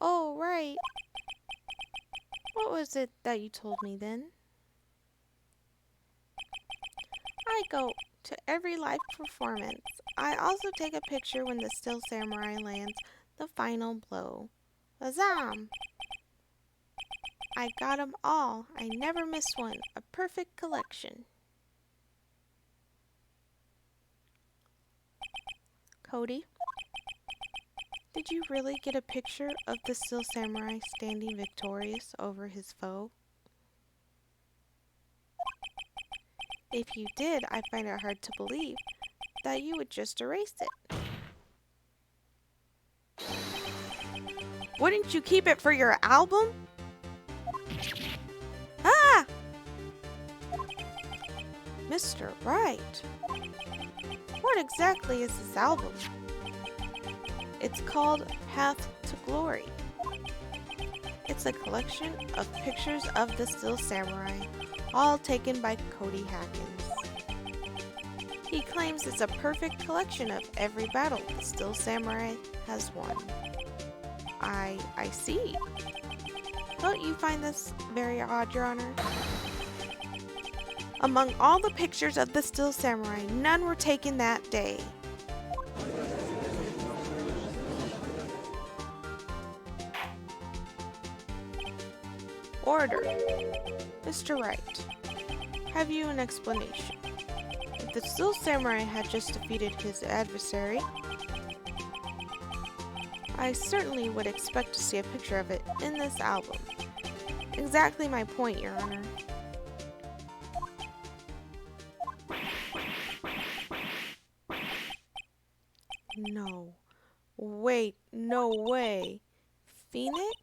A: Oh, right. What was it that you told me then? I go to every live performance. I also take a picture when the still samurai lands the final blow. Azam! I got 'em all. I never miss one. A perfect collection. Cody, did you really get a picture of the still samurai standing victorious over his foe? If you did, I find it hard to believe that you would just erase it. Wouldn't you keep it for your album? Ah! Mr. Wright, what exactly is this album? It's called Path to Glory. It's a collection of pictures of the still samurai, all taken by Cody Hackins. He claims it's a perfect collection of every battle the still samurai has won. I see. Don't you find this very odd, Your Honor? Among all the pictures of the still samurai, none were taken that day. Order. Mr. Wright, have you an explanation? the Still Samurai had just defeated his adversary, I certainly would expect to see a picture of it in this album. Exactly my point, Your Honor. No. Wait, no way. Phoenix?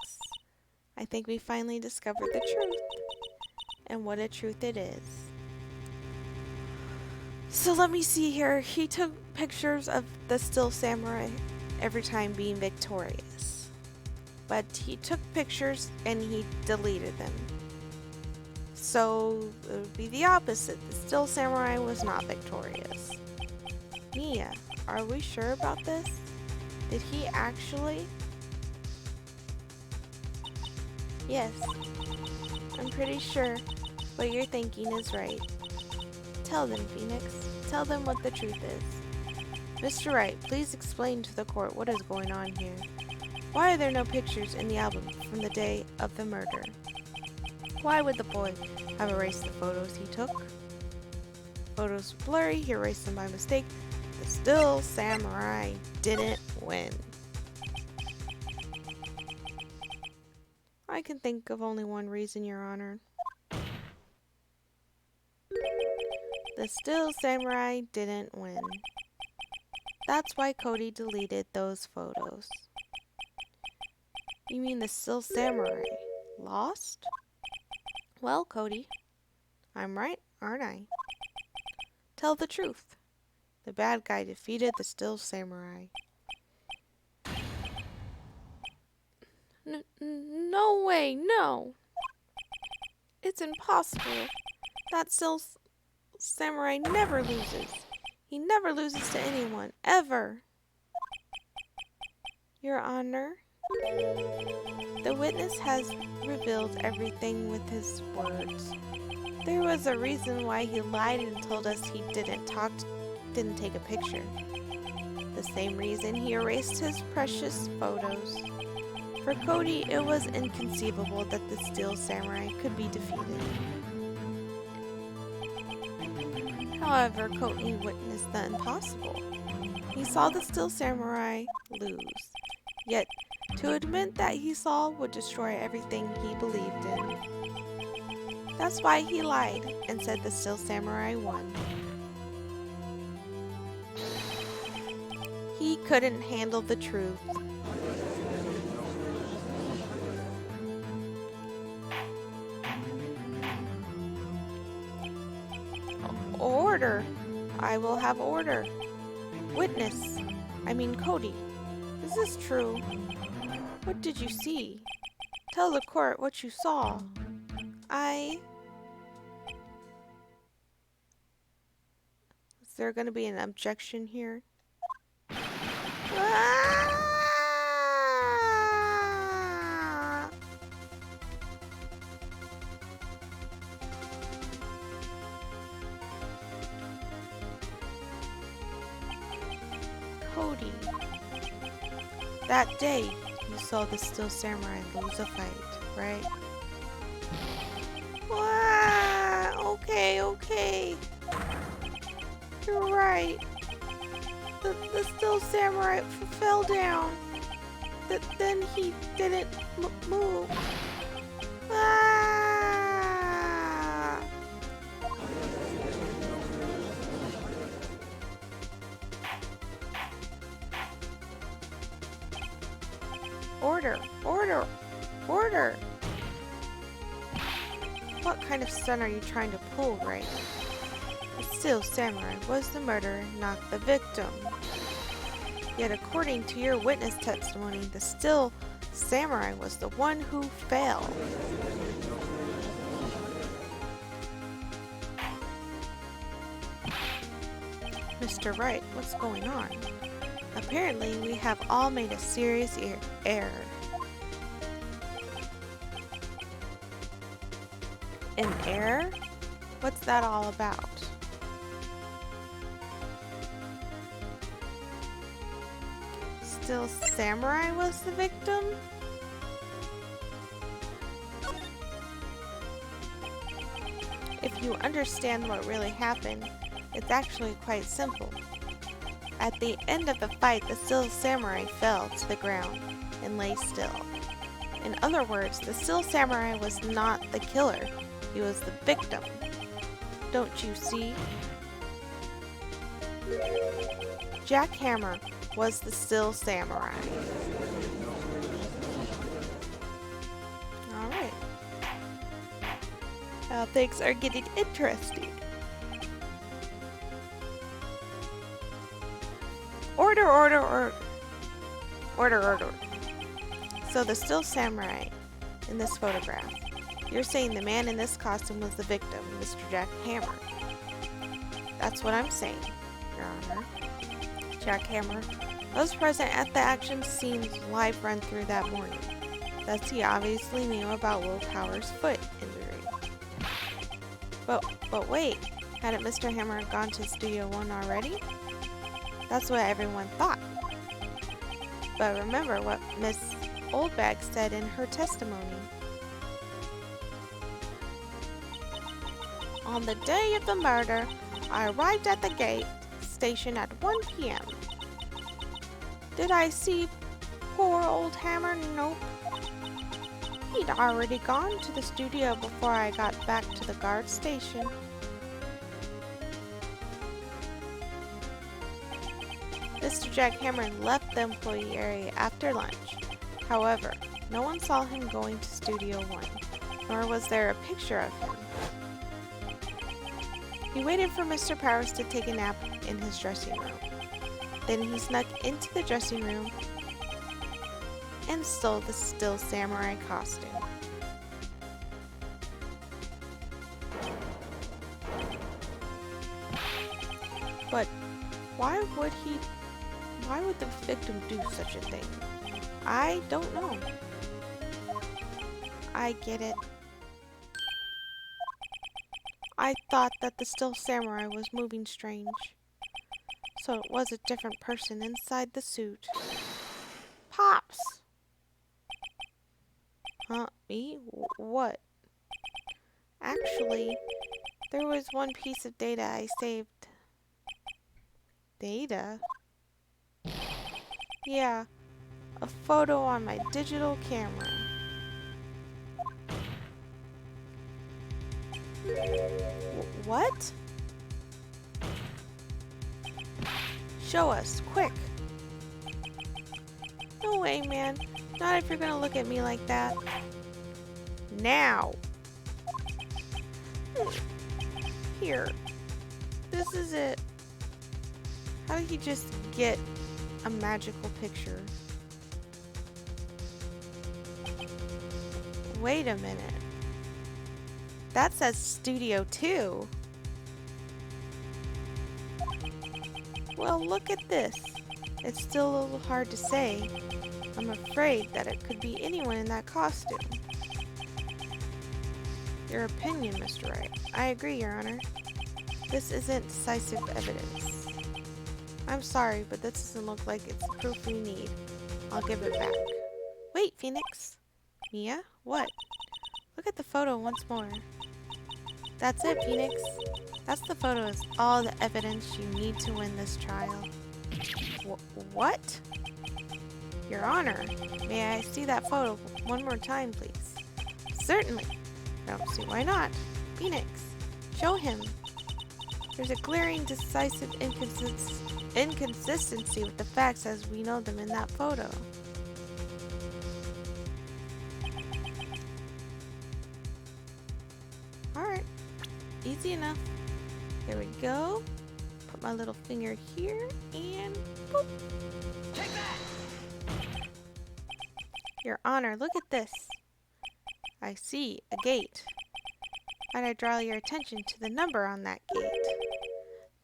A: I think we finally discovered the truth. And what a truth it is. So let me see here. He took pictures of the Still Samurai every time being victorious. But he took pictures and he deleted them. So it would be the opposite. The Still Samurai was not victorious. Mia, are we sure about this? Did he actually? Yes, I'm pretty sure what you're thinking is right. Tell them, Phoenix. Tell them what the truth is. Mr. Wright, please explain to the court what is going on here. Why are there no pictures in the album from the day of the murder? Why would the boy have erased the photos he took? Photos were blurry, he erased them by mistake. The Still Samurai didn't win. I can think of only one reason, Your Honor. The Still Samurai didn't win. That's why Cody deleted those photos. You mean the Still Samurai lost? Well, Cody, I'm right, aren't I? Tell the truth. The bad guy defeated the Still Samurai. No way, no! It's impossible. That Still Samurai never loses. He never loses to anyone, ever. Your Honor, the witness has revealed everything with his words. There was a reason why he lied and told us he didn't take a picture. The same reason he erased his precious photos. For Cody, it was inconceivable that the Still Samurai could be defeated. However, Cody witnessed the impossible. He saw the Still Samurai lose. Yet, to admit that he saw would destroy everything he believed in. That's why he lied and said the Still Samurai won. He couldn't handle the truth. Order! I will have order. Witness! Cody. Is this true? What did you see? Tell the court what you saw. Is there going to be an objection here? Ah! Cody. That day, you saw the Still Samurai lose a fight, right? Wow, okay. You're right. The Still Samurai fell down. Then he didn't move. Ah! Order! What kind of stunt are you trying to pull, Wright? The Still Samurai was the murderer, not the victim. Yet according to your witness testimony, the Still Samurai was the one who fell. Mr. Wright, what's going on? Apparently, we have all made a serious error. An error? What's that all about? Still Samurai was the victim? If you understand what really happened, It's actually quite simple. At the end of the fight, the Steel Samurai fell to the ground and lay still. In other words, the Steel Samurai was not the killer. He was the victim. Don't you see? Jack Hammer was the Steel Samurai. Alright. Now things are getting interesting. Order. So the Steel Samurai in this photograph. You're saying the man in this costume was the victim, Mr. Jack Hammer. That's what I'm saying, Your Honor. Jack Hammer was present at the action scene's live run through that morning. Thus he obviously knew about Will Power's foot injury. But wait, hadn't Mr. Hammer gone to Studio 1 already? That's what everyone thought. But remember what Miss Oldbag said in her testimony. On the day of the murder, I arrived at the gate station at 1 p.m. Did I see poor old Hammer? Nope. He'd already gone to the studio before I got back to the guard station. Mr. Jack Hammer left the employee area after lunch. However, no one saw him going to Studio 1, nor was there a picture of him. He waited for Mr. Powers to take a nap in his dressing room. Then he snuck into the dressing room and stole the Steel Samurai costume. But why would the victim do such a thing? I don't know. I get it. I thought that the Steel Samurai was moving strange. So it was a different person inside the suit. Pops! Huh? Me? What? Actually, there was one piece of data I saved. Data? Yeah, a photo on my digital camera. What? Show us, quick. No way, man. Not if you're gonna look at me like that. Now. Here. This is it. How did he just get a magical picture? Wait a minute. That says Studio 2. Well, look at this. It's still a little hard to say. I'm afraid that it could be anyone in that costume. Your opinion, Mr. Wright. I agree, Your Honor. This isn't decisive evidence. I'm sorry, but this doesn't look like it's the proof we need. I'll give it back. Wait, Phoenix. Mia? What? Look at the photo once more. That's it, Phoenix. That's the photo is all the evidence you need to win this trial. What? Your Honor, may I see that photo one more time, please? Certainly. I don't see why not. Phoenix, show him. There's a glaring, decisive inconsistency with the facts as we know them in that photo. Alright, easy enough. Here we go. Put my little finger here and boop.
B: Take that!
A: Your Honor, look at this. I see a gate. Might I draw your attention to the number on that gate?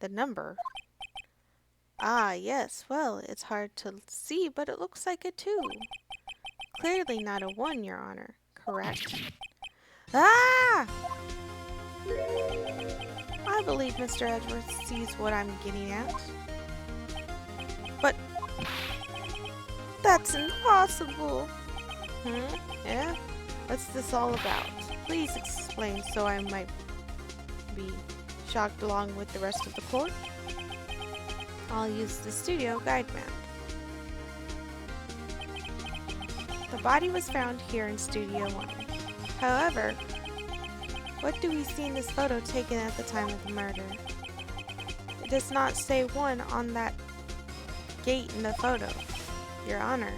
A: The number? Ah, yes. Well, it's hard to see, but it looks like a 2. Clearly not a 1, Your Honor. Correct? Ah! I believe Mr. Edwards sees what I'm getting at. But that's impossible. Yeah? What's this all about? Please explain so I might be jogged along with the rest of the court. I'll use the studio guide map. The body was found here in Studio 1. However, what do we see in this photo taken at the time of the murder? It does not say 1 on that gate in the photo, Your Honor.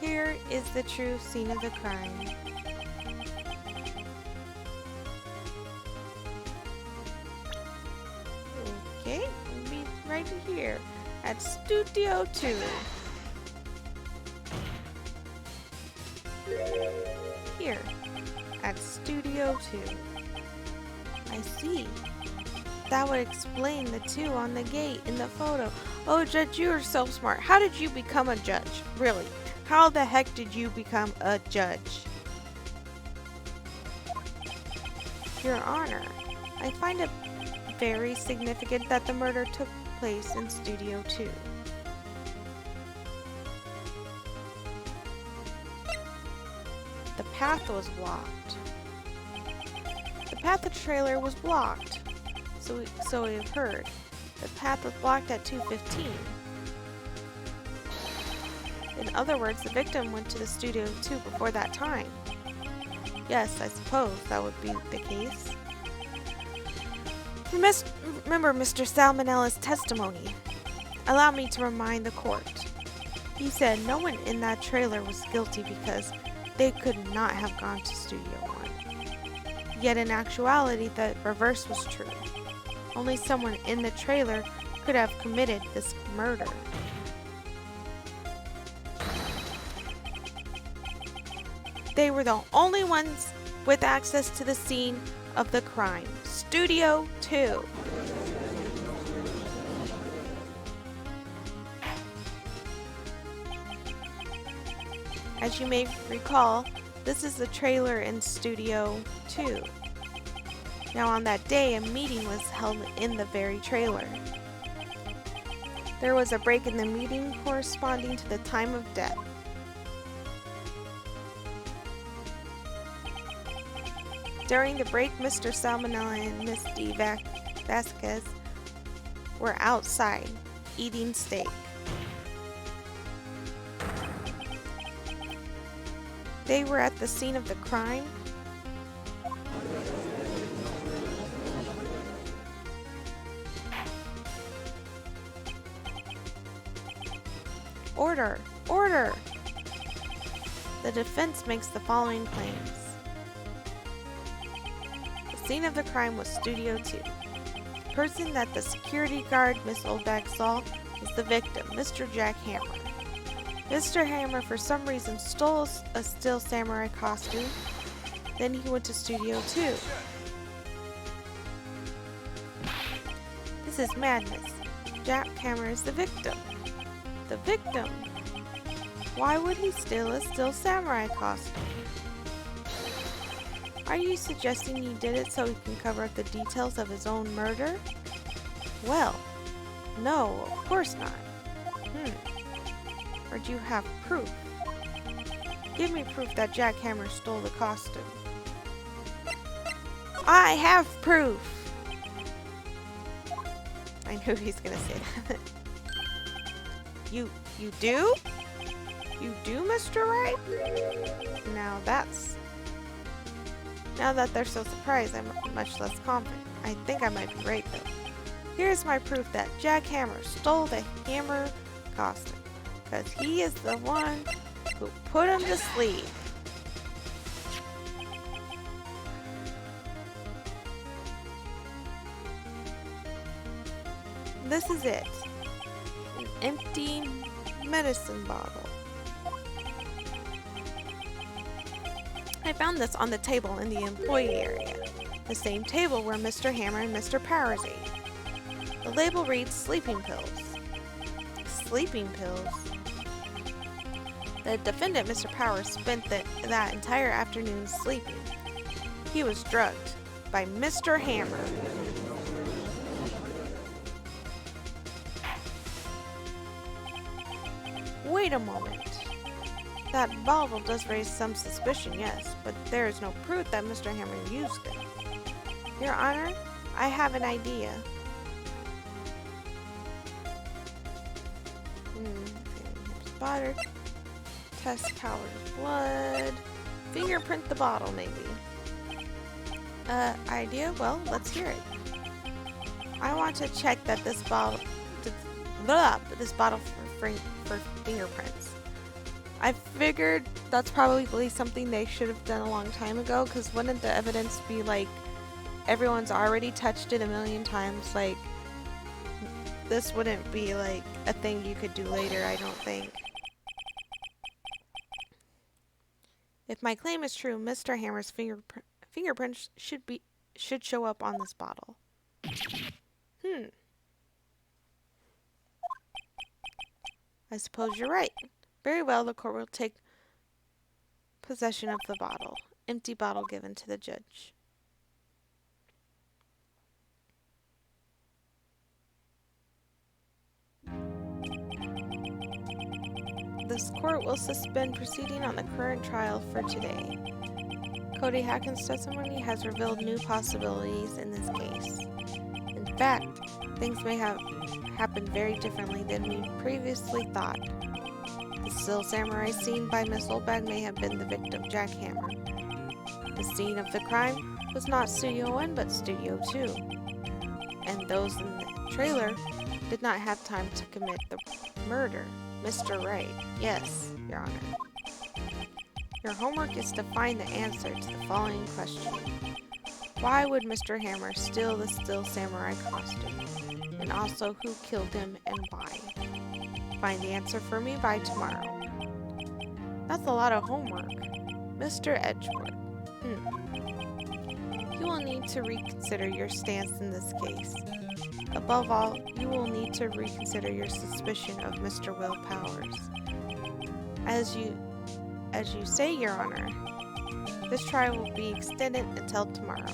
A: Here is the true scene of the crime. Okay, we'll be right here at Studio 2. Here at Studio 2. I see. That would explain the 2 on the gate in the photo. Oh, Judge, you are so smart. How did you become a judge? Really? How the heck did you become a judge? Your Honor, I find it very significant that the murder took place in Studio 2. The path was blocked. The path of the trailer was blocked. So we've heard. The path was blocked at 2:15. In other words, the victim went to the Studio 2 before that time. Yes, I suppose that would be the case. Remember Mr. Salmonella's testimony. Allow me to remind the court. He said no one in that trailer was guilty because they could not have gone to Studio 1. Yet in actuality, the reverse was true. Only someone in the trailer could have committed this murder. They were the only ones with access to the scene of the crime. Studio 2. As you may recall, this is the trailer in Studio 2. Now on that day, a meeting was held in the very trailer. There was a break in the meeting corresponding to the time of death. During the break, Mr. Salmonella and Miss D. Vasquez were outside eating steak. They were at the scene of the crime. Order! Order! The defense makes the following claims. The scene of the crime was Studio 2. The person that the security guard, Miss Oldbag, saw was the victim, Mr. Jack Hammer. Mr. Hammer, for some reason, stole a Still Samurai costume. Then he went to Studio 2. This is madness. Jack Hammer is the victim. The victim? Why would he steal a Still Samurai costume? Are you suggesting he did it so he can cover up the details of his own murder? Well, no, of course not. Or do you have proof? Give me proof that Jack Hammer stole the costume. I have proof! I knew he's gonna say that. You do? You do, Mr. Wright? Now that they're so surprised, I'm much less confident. I think I might be right though. Here's my proof that Jack Hammer stole the Hammer costume. Because he is the one who put him to sleep. This is it. An empty medicine bottle. I found this on the table in the employee area. The same table where Mr. Hammer and Mr. Powers ate. The label reads sleeping pills. Sleeping pills? The defendant, Mr. Powers, spent that entire afternoon sleeping. He was drugged by Mr. Hammer. Wait a moment. That bottle does raise some suspicion, yes, but there is no proof that Mr. Hammer used it. Your Honor, I have an idea. Spotter. Test powdered blood. Fingerprint the bottle, maybe. Idea? Well, let's hear it. I want to check that this bottle for fingerprints. I figured that's probably something they should have done a long time ago, because wouldn't the evidence be like everyone's already touched it a million times? Like, this wouldn't be like a thing you could do later, I don't think. If my claim is true, Mr. Hammer's fingerprints should show up on this bottle. I suppose you're right. Very well, the court will take possession of the bottle. Empty bottle given to the judge. This court will suspend proceeding on the current trial for today. Cody Hacken's testimony has revealed new possibilities in this case. In fact, things may have happened very differently than we previously thought. The still samurai seen by Miss Oldbag may have been the victim, Jack Hammer. The scene of the crime was not Studio 1 but Studio 2. And those in the trailer did not have time to commit the murder. Mr. Wright. Yes, Your Honor. Your homework is to find the answer to the following question. Why would Mr. Hammer steal the still samurai costume? And also, who killed him and why? Find the answer for me by tomorrow. That's a lot of homework. Mr. Edgeworth. You will need to reconsider your stance in this case. Above all, you will need to reconsider your suspicion of Mr. Will Powers. As you say, Your Honor, this trial will be extended until tomorrow.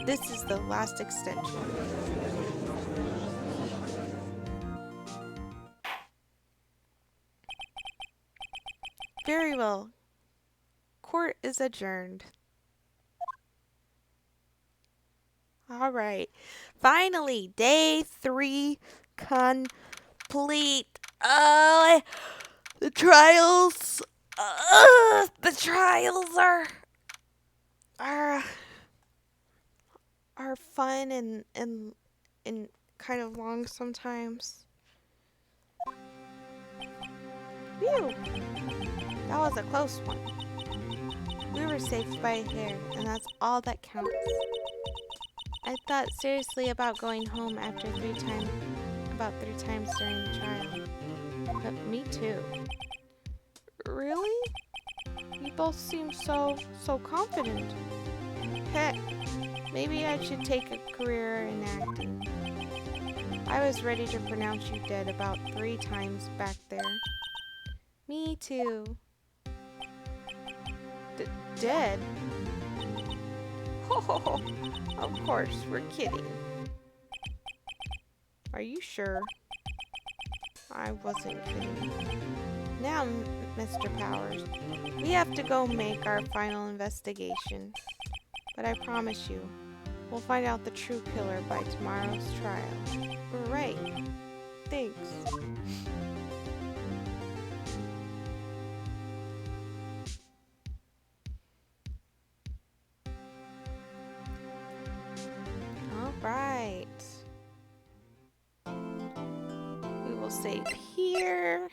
A: This is the last extension. Very well. Court is adjourned. Alright. Finally, day 3 complete. The trials are fun and kind of long sometimes. Phew! That was a close one. We were saved by a hair, and that's all that counts. I thought seriously about going home after about three times during the trial. But me too. Really? You both seem so confident. Heck, maybe I should take a career in acting. I was ready to pronounce you dead about 3 times back there. Me too. Dead? Oh, of course, we're kidding. Are you sure? I wasn't kidding. Now, Mr. Powers, we have to go make our final investigation. But I promise you, we'll find out the true killer by tomorrow's trial. Right. Thanks. Alright. We will save here.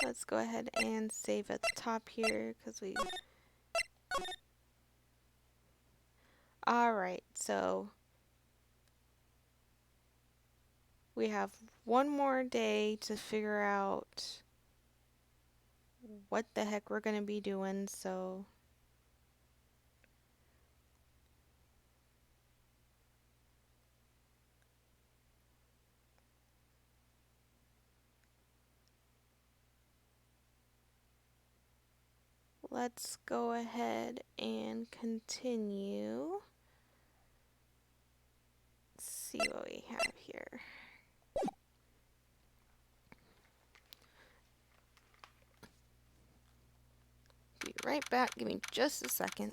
A: Let's go ahead and save at the top here because we... Alright, so we have one more day to figure out what the heck we're going to be doing, so... Let's go ahead and continue. Let's see what we have here. Be right right back. Give me just a second.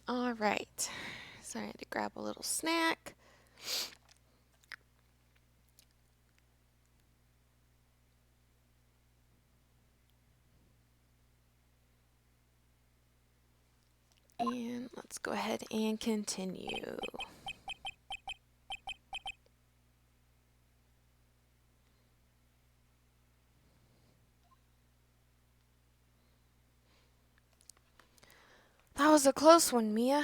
A: All right. So I had to grab a little snack. And let's go ahead and continue. That was a close one, Mia.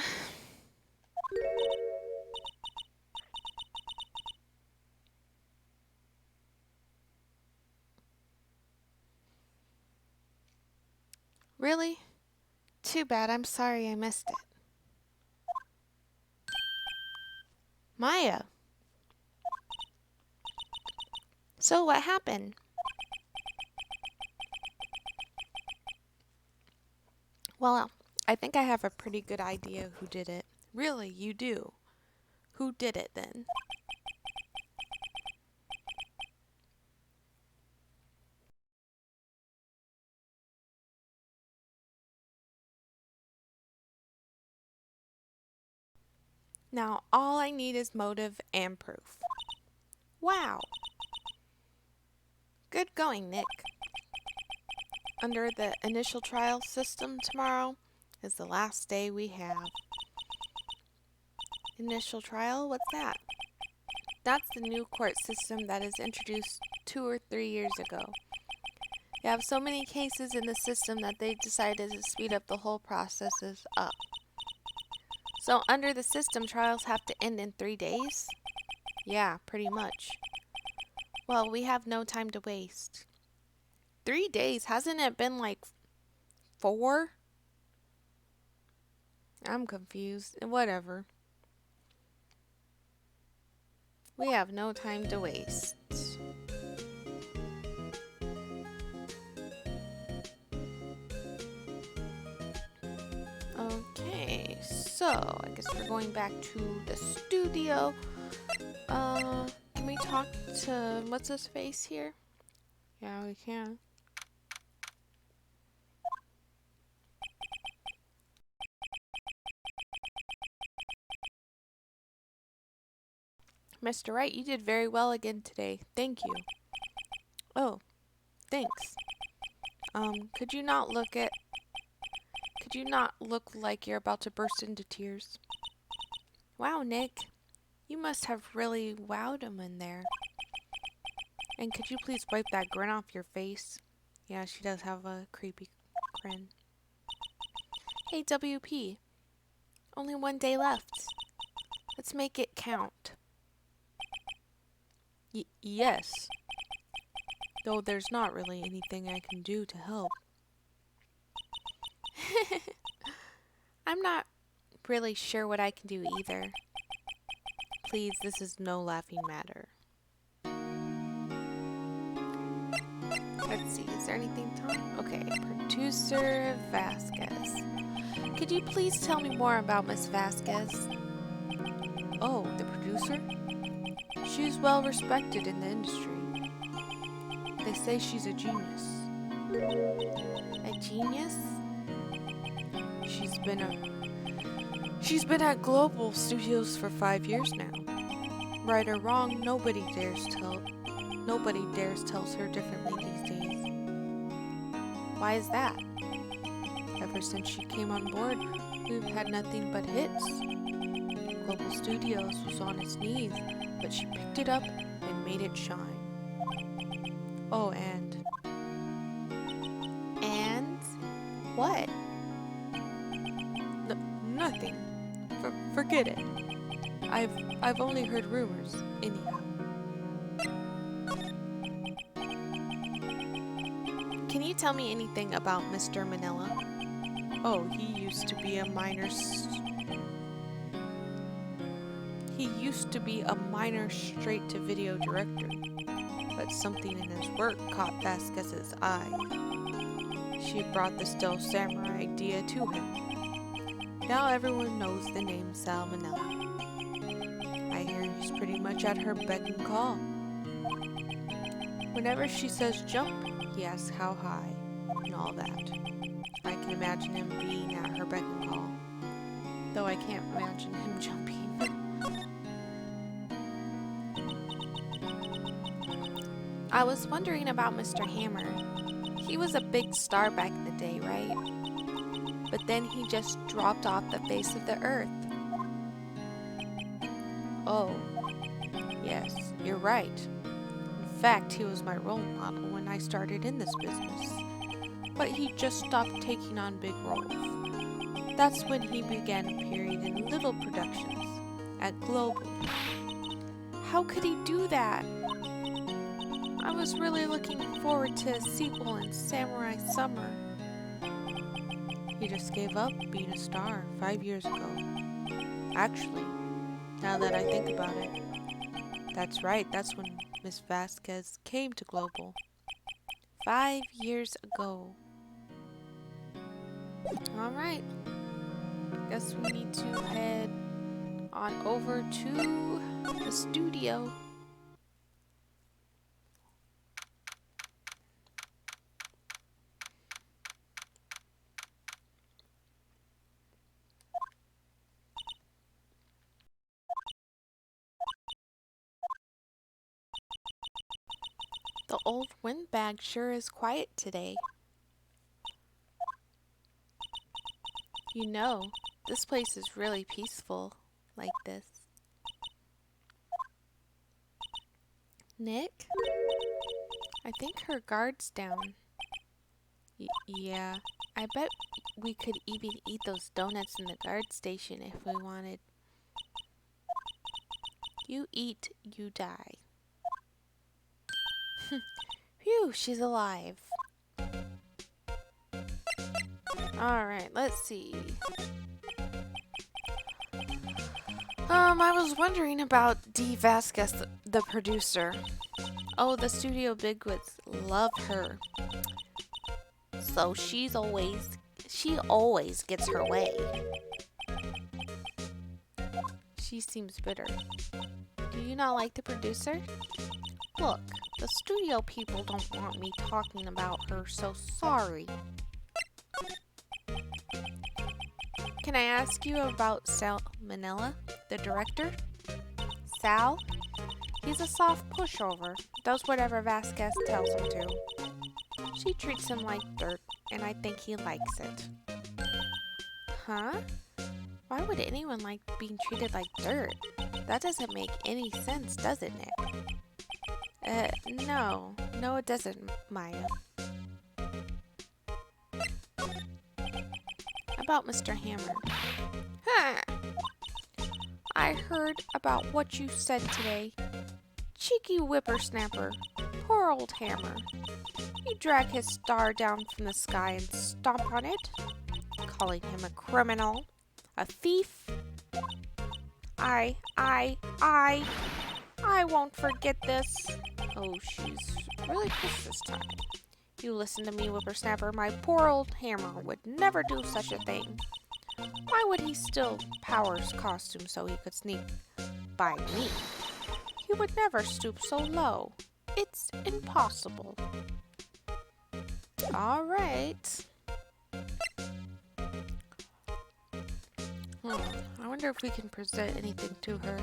A: Really? Too bad. I'm sorry I missed it. Maya. So what happened? Well, I think I have a pretty good idea who did it. Really, you do. Who did it then? Now, all I need is motive and proof. Wow. Good going, Nick. Under the initial trial system, tomorrow is the last day we have. Initial trial? What's that? That's the new court system that is introduced 2 or 3 years ago. You have so many cases in the system that they decided to speed up the whole processes up. So under the system, trials have to end in 3 days? Yeah, pretty much. Well, we have no time to waste. 3 days? Hasn't it been like 4? I'm confused. Whatever. We have no time to waste. Okay, so I guess we're going back to the studio. Can we talk to what's his face here? Yeah, we can. Mr. Wright, you did very well again today. Thank you. Oh, thanks. Could you not look like you're about to burst into tears? Wow, Nick. You must have really wowed him in there. And could you please wipe that grin off your face? Yeah, she does have a creepy grin. Hey, WP. Only 1 day left. Let's make it count. Yes. Though there's not really anything I can do to help. I'm not really sure what I can do either. Please, this is no laughing matter. Let's see, is there anything to talk? Okay, Producer Vasquez. Could you please tell me more about Miss Vasquez? Oh, the producer? She's well respected in the industry. They say she's a genius. A genius? She's been at Global Studios for 5 years now. Right or wrong, nobody dares tells her differently these days. Why is that? Ever since she came on board, we've had nothing but hits. Global Studios was on its knees, but she picked it up and made it shine. Oh, and what? Nothing. Forget it. I've only heard rumors, anyhow. Can you tell me anything about Mr. Manila? Oh, he used to be a minor straight-to-video director, but something in his work caught Vasquez's eye. She brought the stealth samurai idea to him. Now everyone knows the name Sal Manila. I hear he's pretty much at her beck and call. Whenever she says jump, he asks how high, and all that. I can imagine him being at her beck and call, though I can't imagine him jumping. I was wondering about Mr. Hammer. He was a big star back in the day, right? But then he just dropped off the face of the earth. Oh, yes, you're right. In fact, he was my role model when I started in this business. But he just stopped taking on big roles. That's when he began appearing in little productions at Global. How could he do that? I was really looking forward to a sequel in Samurai Summer. He just gave up being a star 5 years ago. Actually, now that I think about it, that's right, that's when Miss Vasquez came to Global. 5 years ago. Alright, guess we need to head on over to the studio. The old windbag sure is quiet today. You know, this place is really peaceful like this. Nick? I think her guard's down. Yeah, I bet we could even eat those donuts in the guard station if we wanted. You eat, you die. Phew, she's alive. Alright, let's see. I was wondering about Dee Vasquez, the producer. Oh, the studio bigwigs love her. So she always gets her way. She seems bitter. Do you not like the producer? Look, the studio people don't want me talking about her, so sorry. Can I ask you about Sal Manila, the director? Sal? He's a soft pushover, does whatever Vasquez tells him to. She treats him like dirt, and I think he likes it. Huh? Why would anyone like being treated like dirt? That doesn't make any sense, does it, Nick? No, it doesn't, Maya. About Mr. Hammer. Huh! I heard about what you said today. Cheeky whippersnapper. Poor old Hammer. You drag his star down from the sky and stomp on it? Calling him a criminal? A thief? I won't forget this. Oh, she's really pissed this time. You listen to me, whippersnapper. My poor old Hammer would never do such a thing. Why would he steal Power's costume so he could sneak by me? He would never stoop so low. It's impossible. All right. I wonder if we can present anything to her.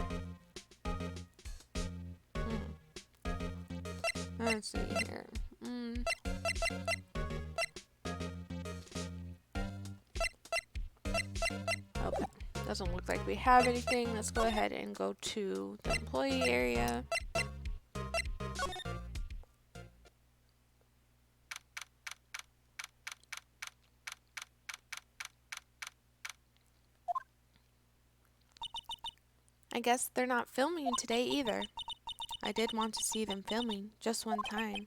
A: Let's see here.
C: Doesn't look like we have anything. Let's go ahead and go to the employee area. I guess they're not filming today either. I did want to see them filming just one time.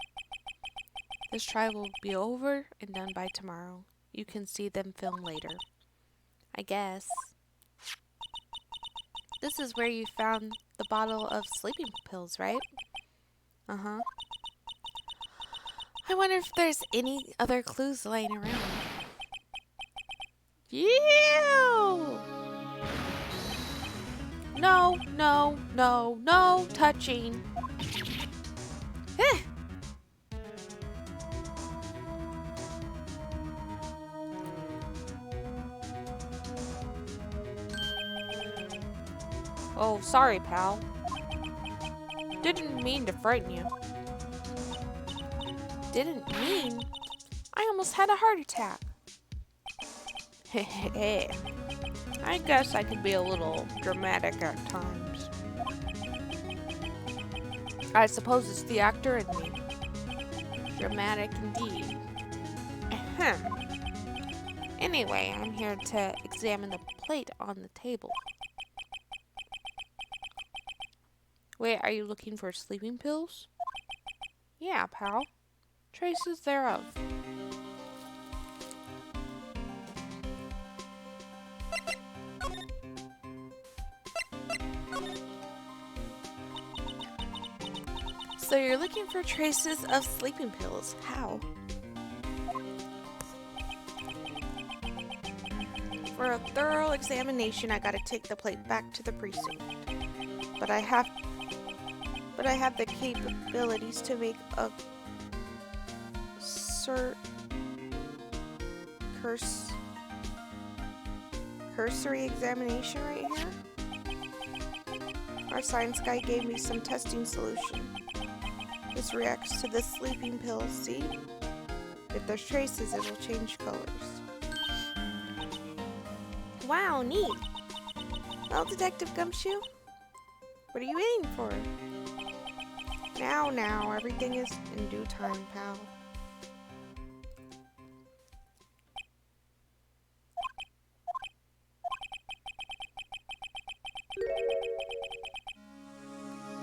C: This trial will be over and done by tomorrow. You can see them film later. I guess. This is where you found the bottle of sleeping pills, right? Uh-huh. I wonder if there's any other clues laying around. Ew! No, no, no, no touching. Eh. Oh, sorry, pal. Didn't mean to frighten you. Didn't mean? I almost had a heart attack. Hehehe. I guess I can be a little dramatic at times. I suppose it's the actor in me. Dramatic indeed. Ahem. Anyway, I'm here to examine the plate on the table. Wait, are you looking for sleeping pills? Yeah, pal. Traces thereof. So you're looking for traces of sleeping pills. How?
A: For a thorough examination, I gotta take the plate back to the precinct. But I have the capabilities to make a cursory examination right here. Our science guy gave me some testing solution. This reacts to the sleeping pills, see? If there's traces, it will change colors. Wow, neat! Well, Detective Gumshoe, what are you waiting for? Now, everything is in due time, pal.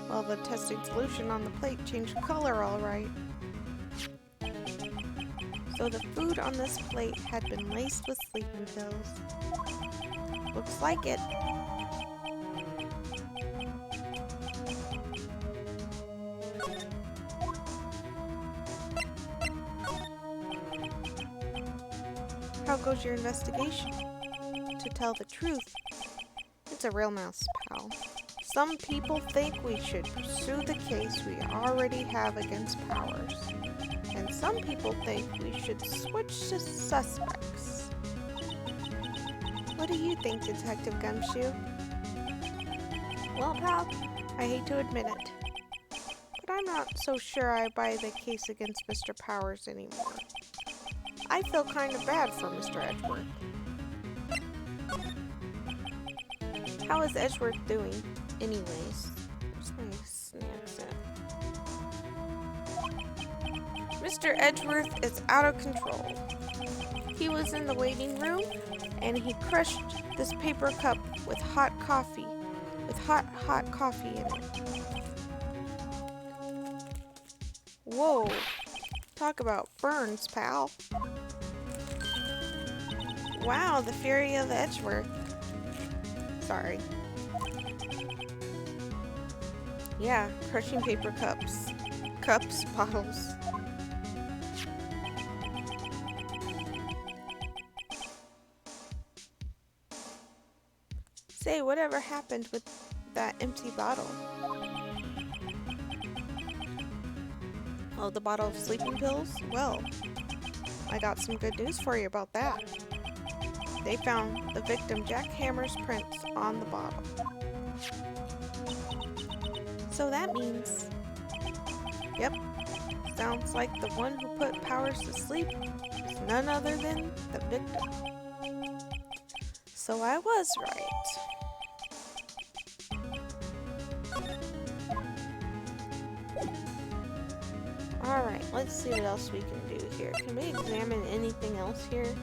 A: Well, the testing solution on the plate changed color all right. So the food on this plate had been laced with sleeping pills. Looks like it. How goes your investigation? To tell the truth, it's a real mess, pal. Some people think we should pursue the case we already have against Powers. And some people think we should switch to suspects. What do you think, Detective Gumshoe? Well, pal, I hate to admit it, but I'm not so sure I buy the case against Mr. Powers anymore. I feel kind of bad for Mr. Edgeworth. How is Edgeworth doing, anyways? Where's my snacks at? Mr. Edgeworth is out of control. He was in the waiting room, and he crushed this paper cup with hot coffee, hot coffee in it. Whoa, talk about burns, pal. Wow, the fury of Edgeworth. Sorry. Yeah, crushing paper cups. Bottles. Say, whatever happened with that empty bottle? Oh, the bottle of sleeping pills? Well, I got some good news for you about that. They found the victim Jack Hammer's prints on the bottle. So that means... Yep, sounds like the one who put Powers to sleep is none other than the victim. So I was right. Alright, let's see what else we can do here. Can we examine anything else here?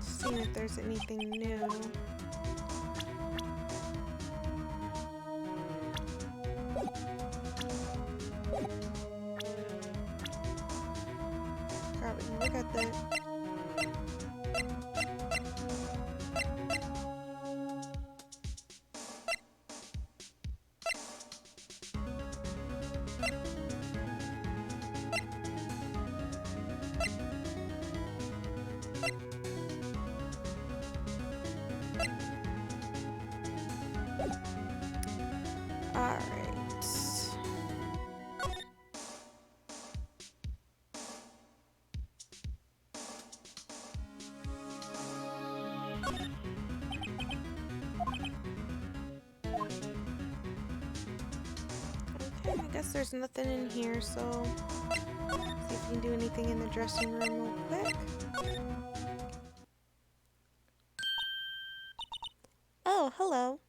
A: Seeing if there's anything new. God, we can look at the... Alright. Okay, I guess there's nothing in here, so see if we can do anything in the dressing room real quick. Oh, hello.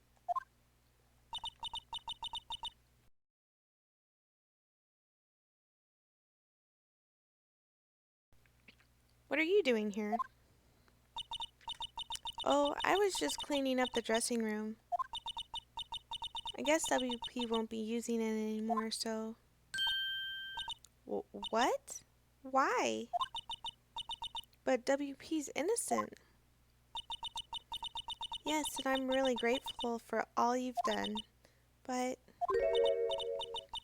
A: What are you doing here? Oh, I was just cleaning up the dressing room. I guess WP won't be using it anymore, so... What? Why? But WP's innocent. Yes, and I'm really grateful for all you've done. But...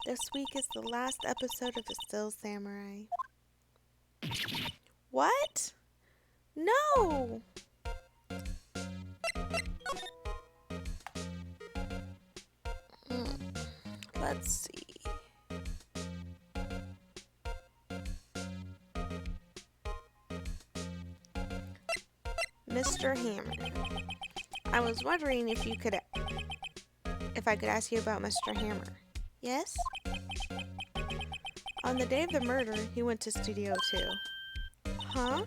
A: this week is the last episode of The Still Samurai. What? No! Let's see. Mr. Hammer. I was wondering if I could ask you about Mr. Hammer. Yes? On the day of the murder, he went to Studio 2. Huh?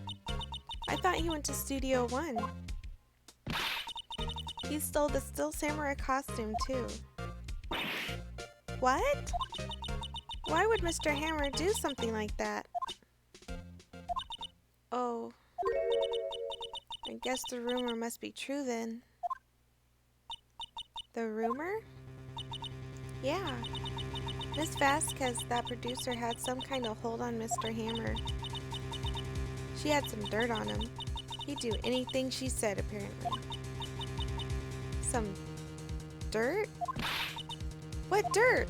A: I thought he went to Studio 1. He stole the Still Samurai costume, too. What? Why would Mr. Hammer do something like that? Oh. I guess the rumor must be true then. The rumor? Yeah. Miss Vasquez, that producer, had some kind of hold on Mr. Hammer. She had some dirt on him. He'd do anything she said, apparently. Some dirt? What dirt?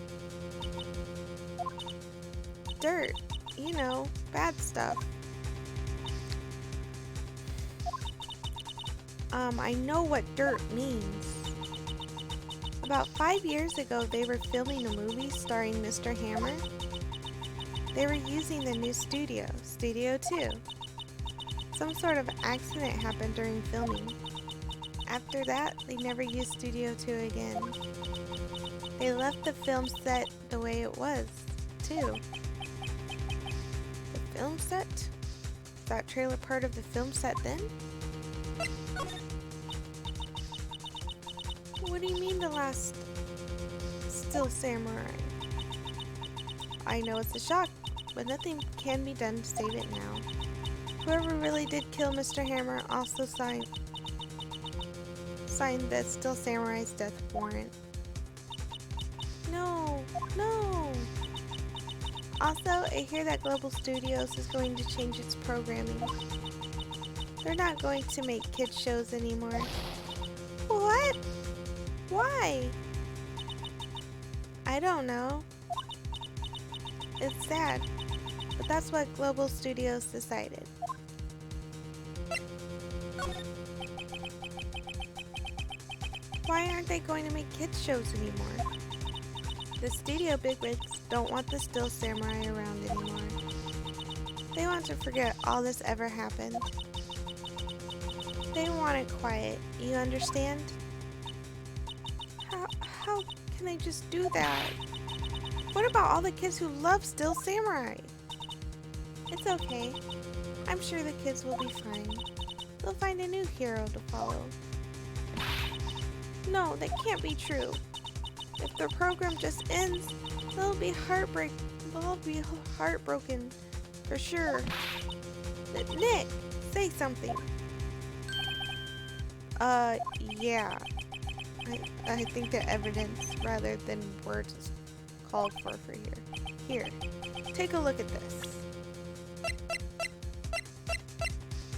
A: Dirt. You know, bad stuff. I know what dirt means. About 5 years ago, they were filming a movie starring Mr. Hammer. They were using the new studio, Studio 2. Some sort of accident happened during filming. After that, they never used Studio 2 again. They left the film set the way it was, too. The film set? Is that trailer part of the film set then? What do you mean the last Still Samurai? I know it's a shock, but nothing can be done to save it now. Whoever really did kill Mr. Hammer also signed the Still Samurai's death warrant. No, no! Also, I hear that Global Studios is going to change its programming. They're not going to make kids shows anymore. What? Why? I don't know. It's sad, but that's what Global Studios decided. Why aren't they going to make kids shows anymore? The studio bigwigs don't want the Still Samurai around anymore. They want to forget all this ever happened. They want it quiet, you understand? How can they just do that? What about all the kids who love Still Samurai? It's okay. I'm sure the kids will be fine. They'll find a new hero to follow. No, that can't be true. If the program just ends, they'll be heartbroken for sure. Nick, say something. Yeah. I think that evidence rather than words is called for here. Here, take a look at this.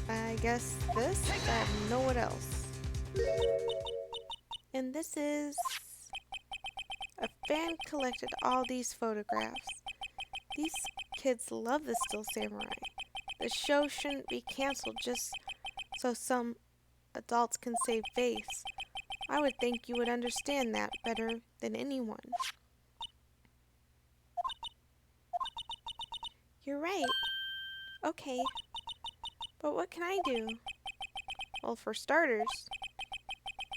A: I guess this? I have no one else. And this is... A fan collected all these photographs. These kids love the Still Samurai. The show shouldn't be canceled just so some adults can save face. I would think you would understand that better than anyone. You're right. Okay. But what can I do? Well, for starters,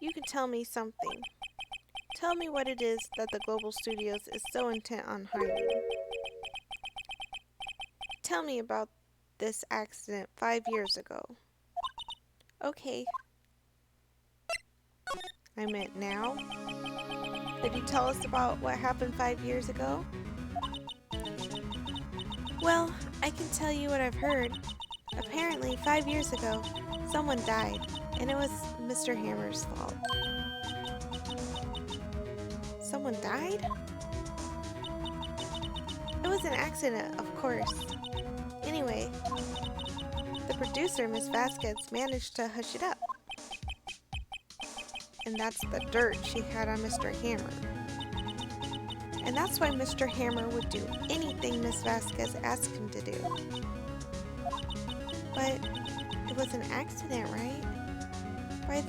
A: you can tell me something. Tell me what it is that the Global Studios is so intent on hiding. Tell me about this accident 5 years ago. Okay. I meant now. Could you tell us about what happened 5 years ago? Well, I can tell you what I've heard. Apparently, 5 years ago, someone died, and it was Mr. Hammer's fault. Someone died? It was an accident, of course. Anyway, the producer, Miss Vasquez, managed to hush it up. And that's the dirt she had on Mr. Hammer. And that's why Mr. Hammer would do anything Miss Vasquez asked him to do. But it was an accident, right? Why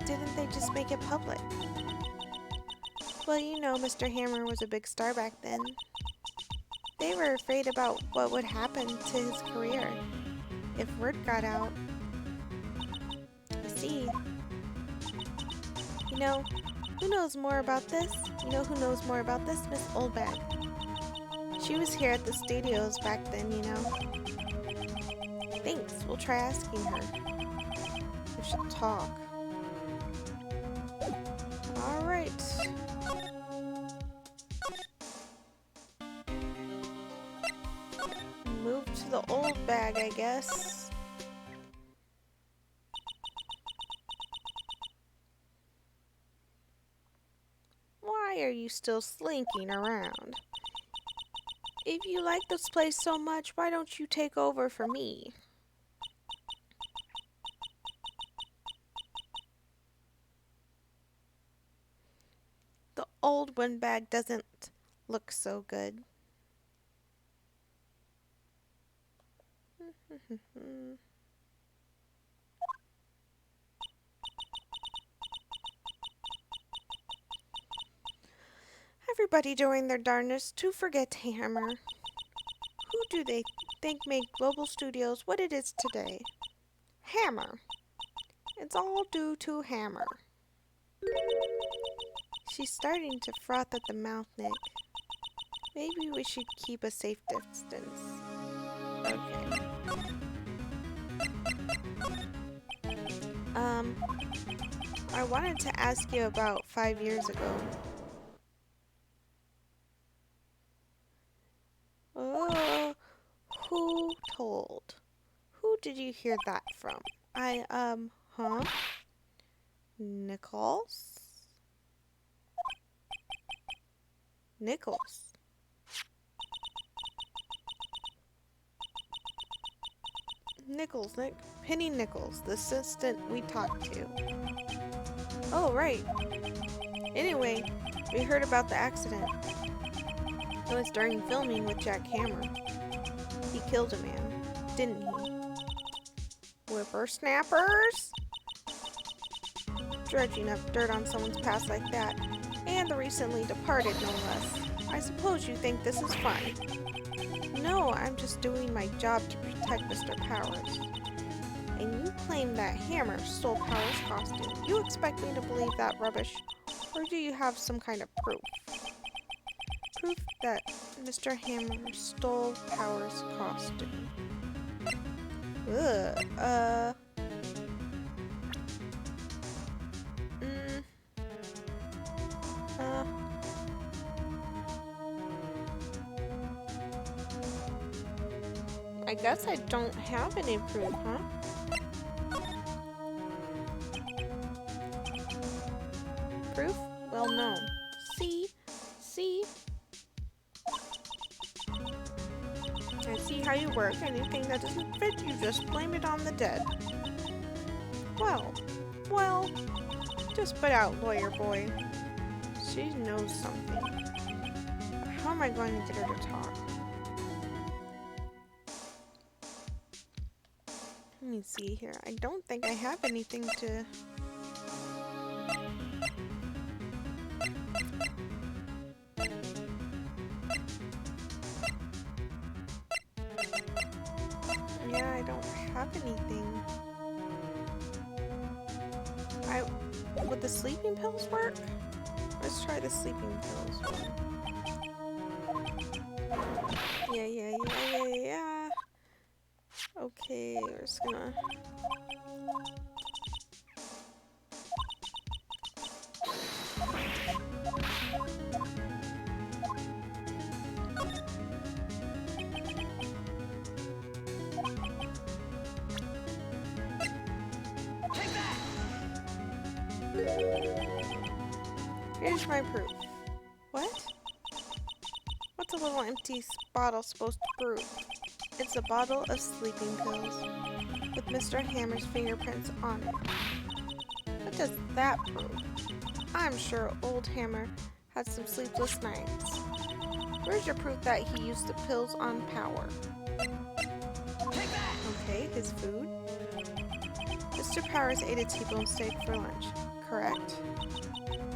A: didn't they just make it public? Well, you know, Mr. Hammer was a big star back then. They were afraid about what would happen to his career if word got out. You see, you know, who knows more about this? You know who knows more about this? Miss Oldbag. She was here at the studios back then, you know. Thanks, we'll try asking her if she'll talk. Alright. Move to the old bag, I guess. Why are you still slinking around? If you like this place so much, why don't you take over for me? The old one bag doesn't look so good. Everybody doing their darndest to forget Hammer. Who do they think made Global Studios what it is today? Hammer. It's all due to Hammer. She's starting to froth at the mouth, Nick. Maybe we should keep a safe distance. Okay. I wanted to ask you about 5 years ago. Oh, who told? Who did you hear that from? Huh? Nichols? Nichols. Penny Nichols, the assistant we talked to. Oh, right. Anyway, we heard about the accident. It was during filming with Jack Hammer. He killed a man, didn't he? Whippersnappers? Dredging up dirt on someone's past like that, and the recently departed, no less. I suppose you think this is fun. no, I'm just doing my job to protect Mr. Powers. And you claim that Hammer stole Powers' costume. You expect me to believe that rubbish? Or do you have some kind of proof? Proof that Mr. Hammer stole Powers' costume. Ugh, I guess I don't have any proof, huh? Proof? Well, no. See? I see how you work. Anything that doesn't fit, you just blame it on the dead. Well, just put out, lawyer boy. She knows something. How am I going to get her to talk? Let me see here. I don't think I have anything to... Yeah, I don't have anything. Would the sleeping pills work? Let's try the sleeping pills one. Yeah. Okay, we're just gonna...
B: Take that!
A: Here's my proof. What? What's a little empty bottle supposed to prove? It's a bottle of sleeping pills with Mr. Hammer's fingerprints on it. What does that prove? I'm sure old Hammer had some sleepless nights. Where's your proof that he used the pills on Power?
B: Take that!
A: Okay, his food. Mr. Powers ate a T-bone steak for lunch, correct?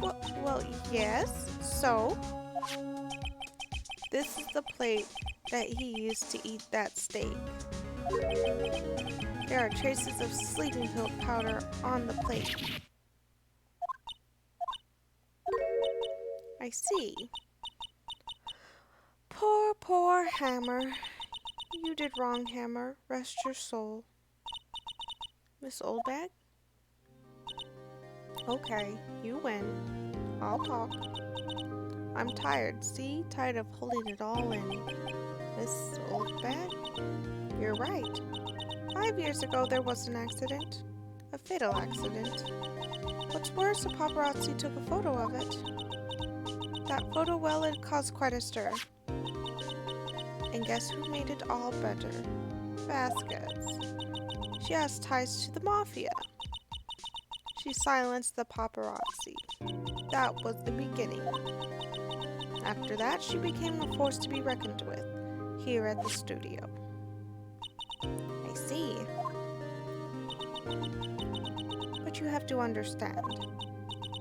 A: Well, yes. So, this is the plate that he used to eat that steak. There are traces of sleeping pill powder on the plate. I see. Poor Hammer. You did wrong, Hammer. Rest your soul. Miss Oldbag? Okay, you win. I'll talk. I'm tired, see? Tired of holding it all in. Miss Oldbag? You're right. 5 years ago there was an accident. A fatal accident. What's worse, a paparazzi took a photo of it. That photo, well, it caused quite a stir. And guess who made it all better? Vasquez. She has ties to the mafia. She silenced the paparazzi. That was the beginning. After that, she became a force to be reckoned with here at the studio. I see. But you have to understand,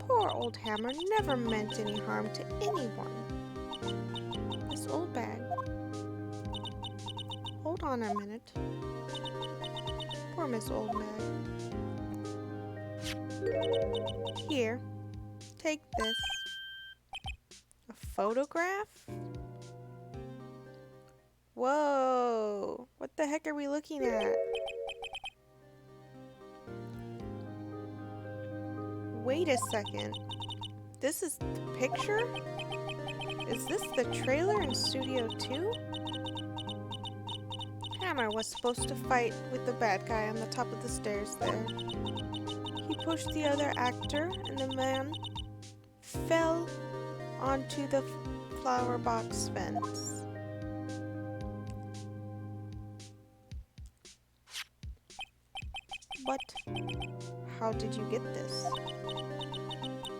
A: poor old Hammer never meant any harm to anyone. Miss Oldbag. Hold on a minute. Poor Miss Oldbag. Here, take this. A photograph? Whoa! What the heck are we looking at? Wait a second. This is the picture? Is this the trailer in Studio 2? Hammer was supposed to fight with the bad guy on the top of the stairs there. He pushed the other actor, and the man fell onto the flower box fence. But how did you get this?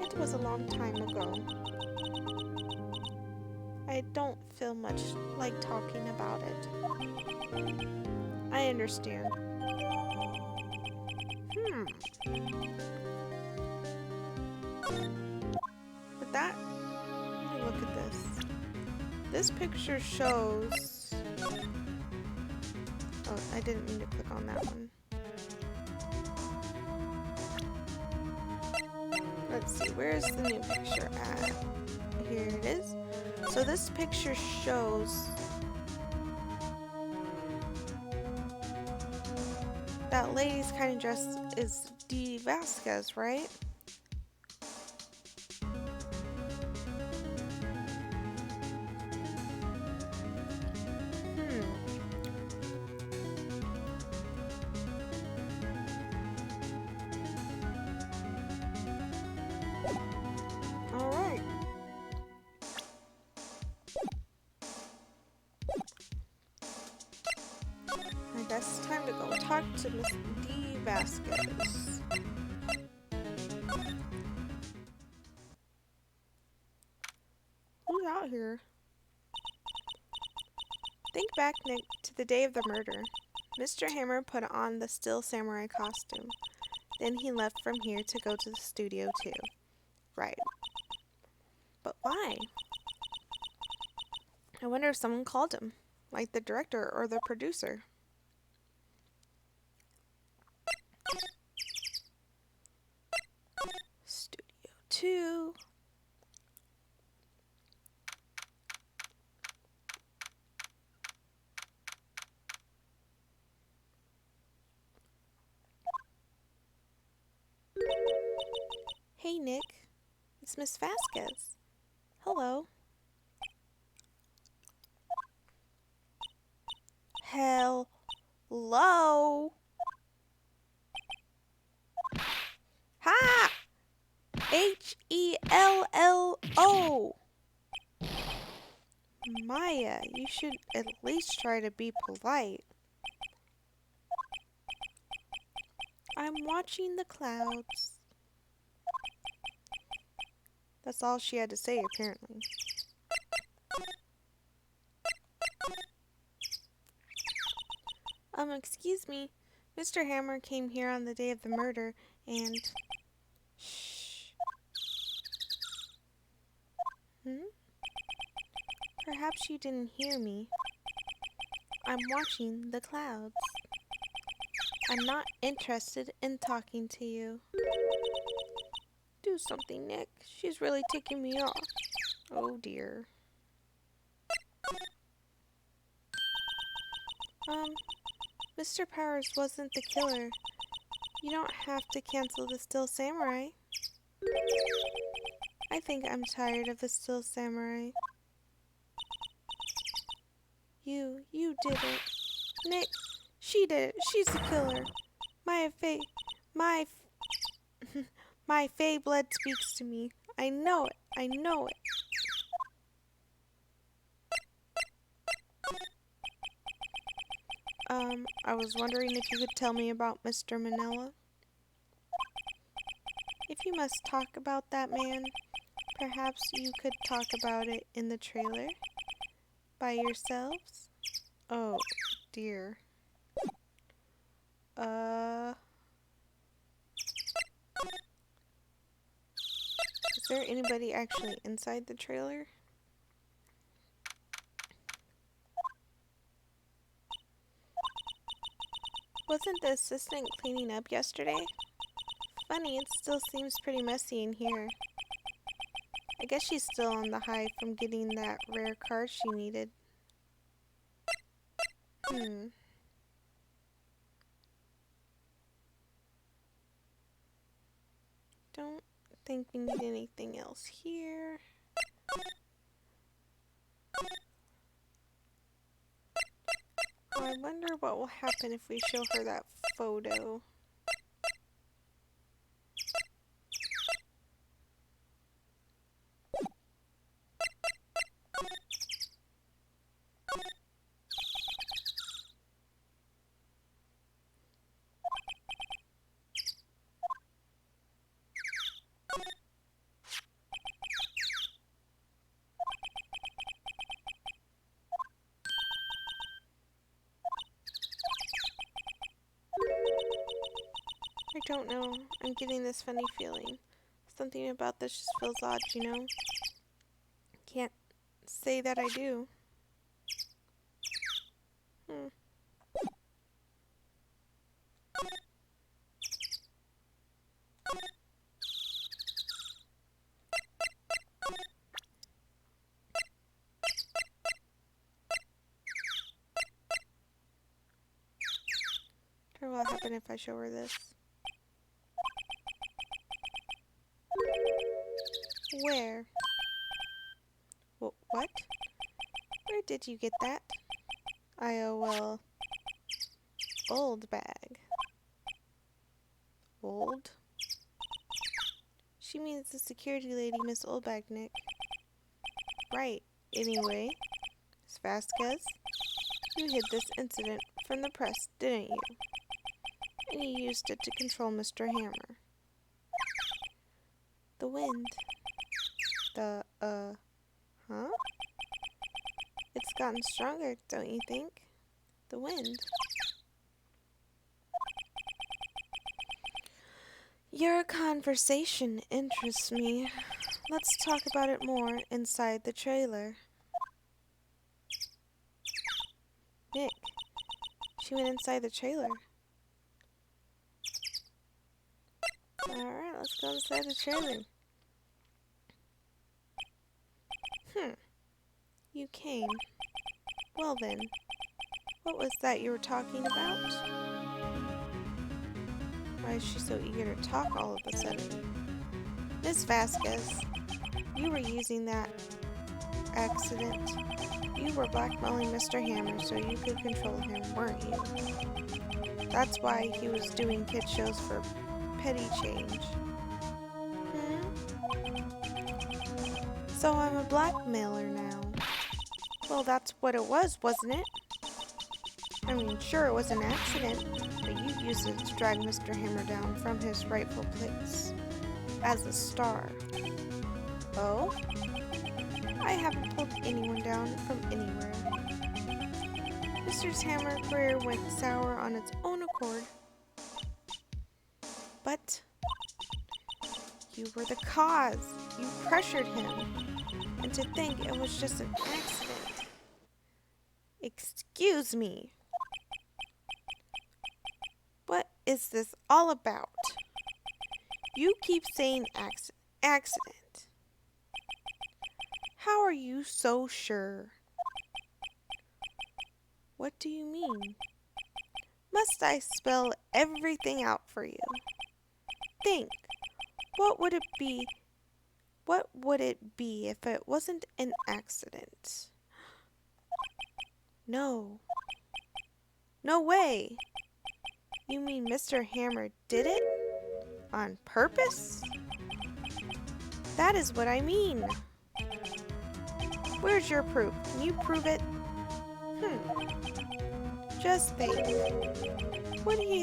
A: It was a long time ago. I don't feel much like talking about it. I understand. But let me look at this. This picture shows I didn't mean to click on that one. Let's see, where's the new picture at? Here it is. So this picture shows that lady's kind of dressed is Dee Vasquez, right? Alright. I guess it's time to go talk to Miss Dee Vasquez. Who's out here? Think back, Nick, to the day of the murder. Mr. Hammer put on the Still Samurai costume. Then he left from here to go to the studio too. Right. But why? I wonder if someone called him, like the director or the producer. Studio 2. Hey, Nick. It's Miss Vasquez. Hello. Hello. Ha! Hello. Maya, you should at least try to be polite. I'm watching the clouds. That's all she had to say, apparently. Excuse me. Mr. Hammer came here on the day of the murder, and... Shh. Perhaps you didn't hear me. I'm watching the clouds. I'm not interested in talking to you. Do something, Nick. She's really ticking me off. Oh dear. Mr. Powers wasn't the killer. You don't have to cancel the Still Samurai. I think I'm tired of the Still Samurai. You did it. Nick, she did it. She's the killer. My Fey blood speaks to me. I know it. I was wondering if you could tell me about Mr. Manila. If you must talk about that man, perhaps you could talk about it in the trailer? By yourselves? Oh, dear. Is there anybody actually inside the trailer? Wasn't the assistant cleaning up yesterday? Funny, it still seems pretty messy in here. I guess she's still on the high from getting that rare card she needed. Don't think we need anything else here. Oh, I wonder what will happen if we show her that photo. I don't know. I'm getting this funny feeling. Something about this just feels odd, you know? Can't say that I do. happen if I show her this? Where? What? Where did you get that? IOL. Old bag. Old? She means the security lady, Miss Oldbag, Nick. Right. Anyway, Miss Vasquez, you hid this incident from the press, didn't you? And you used it to control Mr. Hammer. The wind. Huh? It's gotten stronger, don't you think? The wind. Your conversation interests me. Let's talk about it more inside the trailer. Nick, she went inside the trailer. Alright, let's go inside the trailer. You came. Well then, what was that you were talking about? Why is she so eager to talk all of a sudden? Miss Vasquez, you were using that accident. You were blackmailing Mr. Hammer so you could control him, weren't you? That's why he was doing kid shows for petty change. So I'm a blackmailer now. Well, that's what it was, wasn't it? I mean, sure, it was an accident, but you used it to drag Mr. Hammer down from his rightful place as a star. Oh? I haven't pulled anyone down from anywhere. Mr. Hammer's career went sour on its own accord. But you were the cause. You pressured him. And to think it was just an accident. Excuse me. What is this all about? You keep saying accident. How are you so sure? What do you mean? Must I spell everything out for you? Think. What would it be if it wasn't an accident? No. No way. You mean Mr. Hammer did it? On purpose? That is what I mean. Where's your proof? Can you prove it? Just think. Would he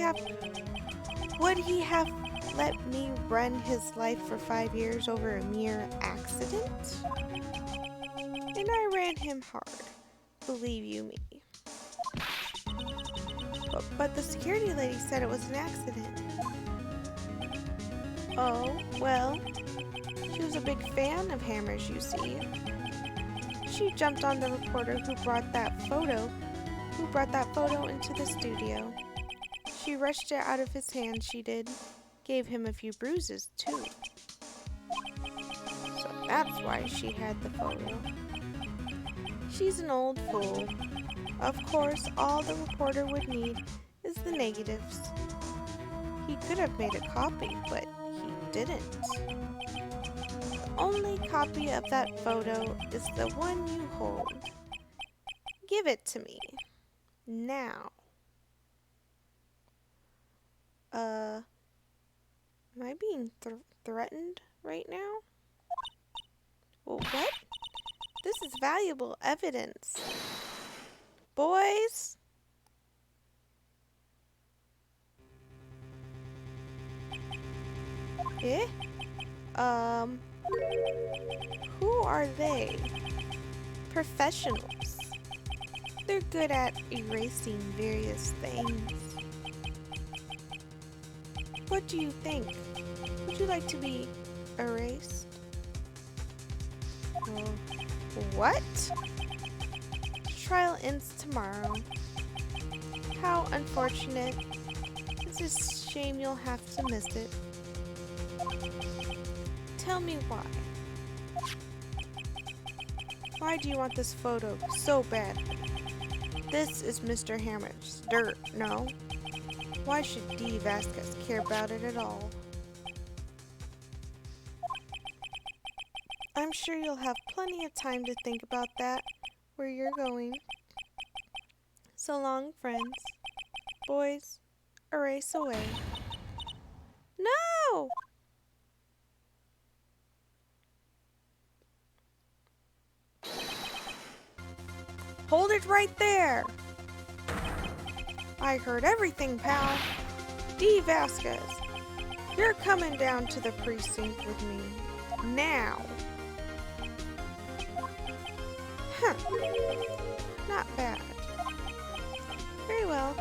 A: have let me run his life for 5 years over a mere accident? And I ran him hard. Believe you me. But the security lady said it was an accident. Oh, well, she was a big fan of Hammer's, you see. She jumped on the reporter who brought that photo into the studio. She rushed it out of his hand, she did. Gave him a few bruises, too. So that's why she had the photo. She's an old fool. Of course, all the reporter would need is the negatives. He could have made a copy, but he didn't. The only copy of that photo is the one you hold. Give it to me. Now. Am I being threatened right now? Well, what? This is valuable evidence. Boys? Eh? Who are they? Professionals. They're good at erasing various things. What do you think? Would you like to be erased? What? Trial ends tomorrow. How unfortunate. It's a shame you'll have to miss it. Tell me why. Why do you want this photo so bad? This is Mr. Hammer's dirt, no? Why should D. Vasquez care about it at all? I'm sure you'll have plenty of time to think about that, where you're going. So long, friends. Boys, a race away. No! Hold it right there! I heard everything, pal. D. Vasquez, you're coming down to the precinct with me. Now. Huh. Not bad. Very well.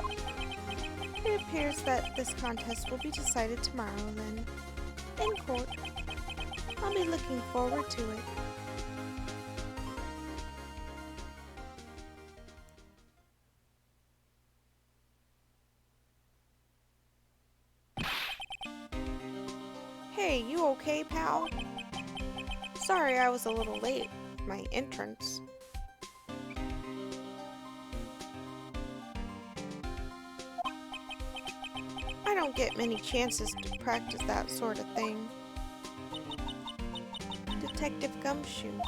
A: It appears that this contest will be decided tomorrow, then, in court. I'll be looking forward to it. Hey, you okay, pal? Sorry I was a little late. My entrance. I don't get many chances to practice that sort of thing. Detective Gumshoe.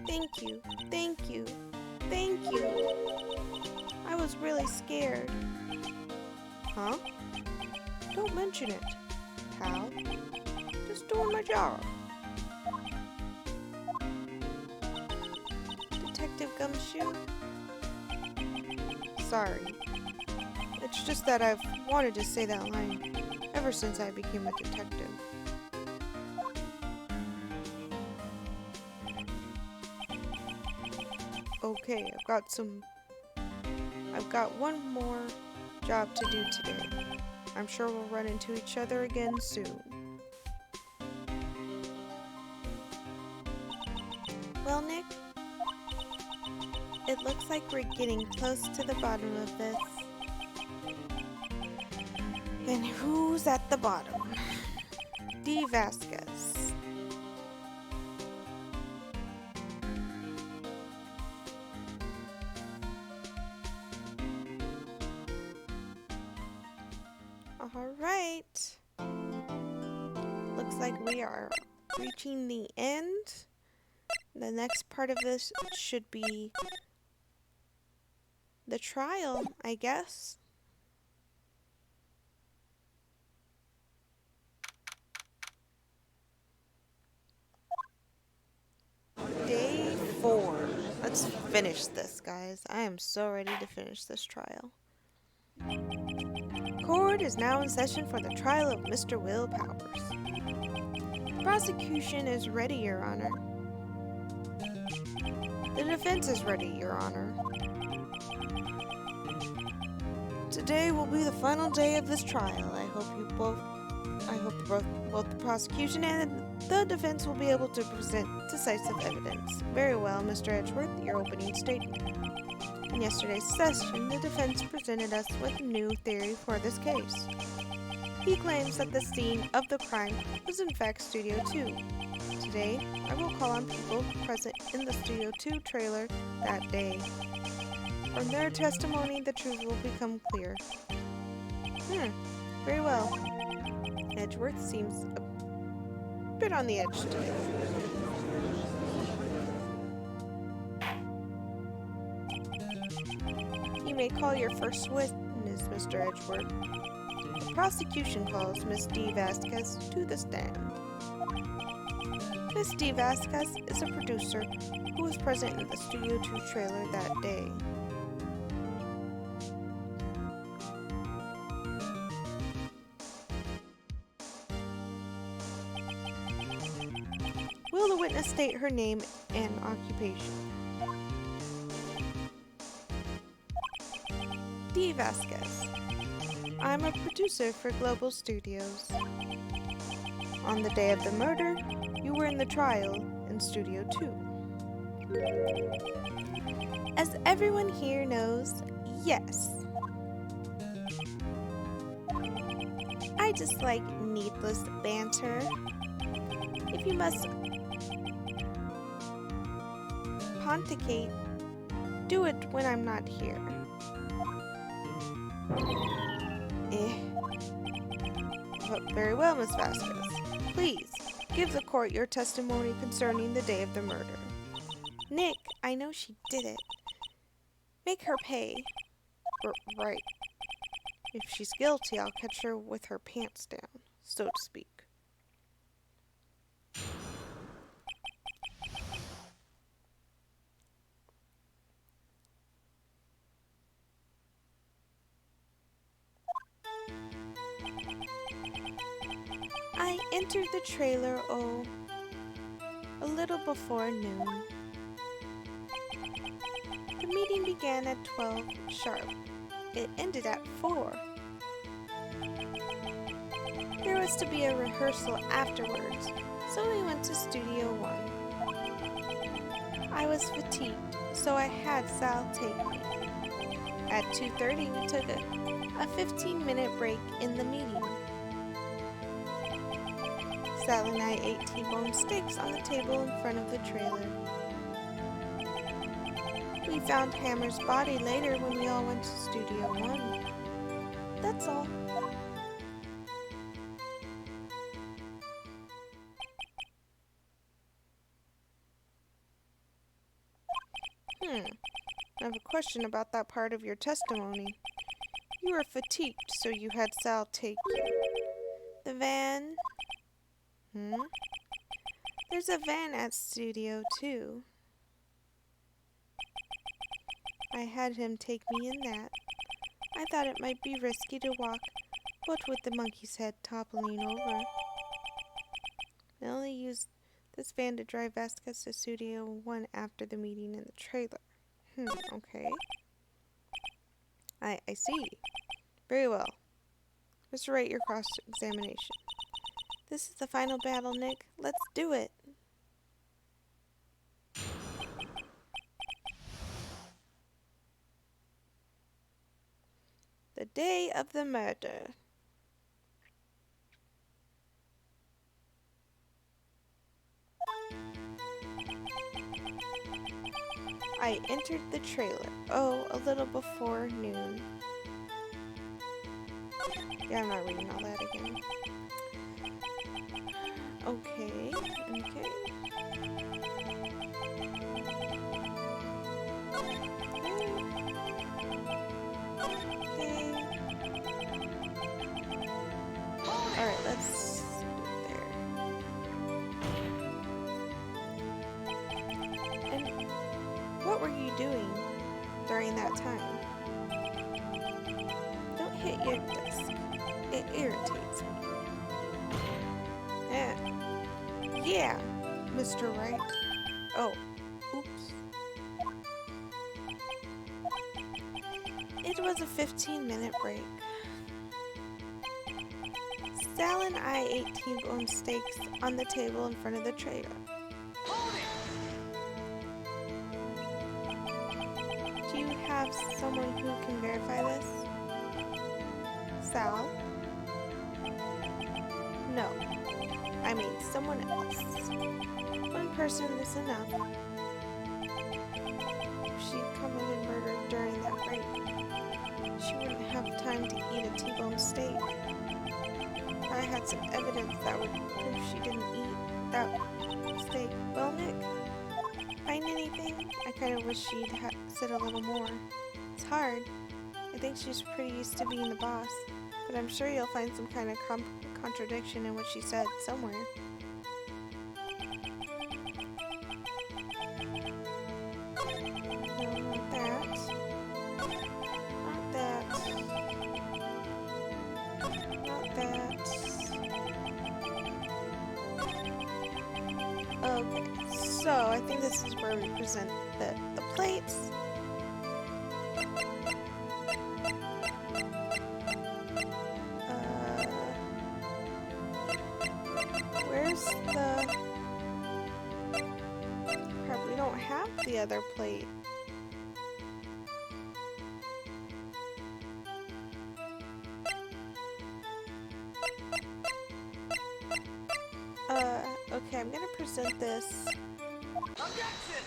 A: Thank you, thank you, thank you. I was really scared. Huh? Don't mention it, pal. Just doing my job. Detective Gumshoe? Sorry. It's just that I've wanted to say that line ever since I became a detective. Okay, I've got one more job to do today. I'm sure we'll run into each other again soon. Well, Nick, it looks like we're getting close to the bottom of this. And who's at the bottom? D. Vasquez. Alright. Looks like we are reaching the end. The next part of this should be the trial, I guess. Day 4. Let's finish this, guys. I am so ready to finish this trial. Court is now in session for the trial of Mr. Will Powers. The prosecution is ready, Your Honor. The defense is ready, Your Honor. Today will be the final day of this trial. I hope both the prosecution and the defense will be able to present decisive evidence. Very well, Mr. Edgeworth, your opening statement. In yesterday's session, the defense presented us with a new theory for this case. He claims that the scene of the crime was in fact Studio 2. Today, I will call on people present in the Studio 2 trailer that day. From their testimony, the truth will become clear. Very well. Edgeworth seems a bit on the edge today. You may call your first witness, Mr. Edgeworth. The prosecution calls Miss D. Vasquez to the stand. Miss D. Vasquez is a producer who was present in the Studio 2 trailer that day. Will the witness state her name and occupation? D. Vasquez. I'm a producer for Global Studios. On the day of the murder, you were in the trial in Studio 2. As everyone here knows, yes. I dislike needless banter. If you must pontificate, do it when I'm not here. Very well, Miss Vasquez. Please, give the court your testimony concerning the day of the murder. Nick, I know she did it. Make her pay. Right. If she's guilty, I'll catch her with her pants down, so to speak. I entered the trailer, a little before noon. The meeting began at 12 sharp. It ended at 4. There was to be a rehearsal afterwards, so we went to Studio 1. I was fatigued, so I had Sal take me. At 2:30, we took a 15-minute break in the meeting. Sal and I ate T-bone steaks on the table in front of the trailer. We found Hammer's body later when we all went to Studio 1. That's all. I have a question about that part of your testimony. You were fatigued, so you had Sal take you. The van... There's a van at Studio 2. I had him take me in that. I thought it might be risky to walk, but with the monkey's head toppling over. I only used this van to drive Vasquez to Studio 1 after the meeting in the trailer. Okay. I see. Very well. Mr. Wright, your cross-examination. This is the final battle, Nick. Let's do it. The day of the murder. I entered the trailer, a little before noon. Yeah, I'm not reading all that again. Okay. Alright, let's do it there. And what were you doing during that time? Don't hit your desk. It irritates me. Yeah, Mr. Wright. Oh, oops. It was a 15-minute break. Sal and I ate T-bone steaks on the table in front of the trailer. Do you have someone who can verify this? Sal? No. I mean, someone else. One person is enough. If she'd committed murder during that break, she wouldn't have time to eat a T-bone steak. I had some evidence that would prove she didn't eat that steak. Well, Nick, find anything? I kind of wish she'd said a little more. It's hard. I think she's pretty used to being the boss, but I'm sure you'll find some kind of contradiction in what she said somewhere. No, not that. Not that. Not that. Okay, so I think this is where we present the plates. Where's the... Crap, we don't have the other plate. Okay, I'm gonna present this.
B: Objection!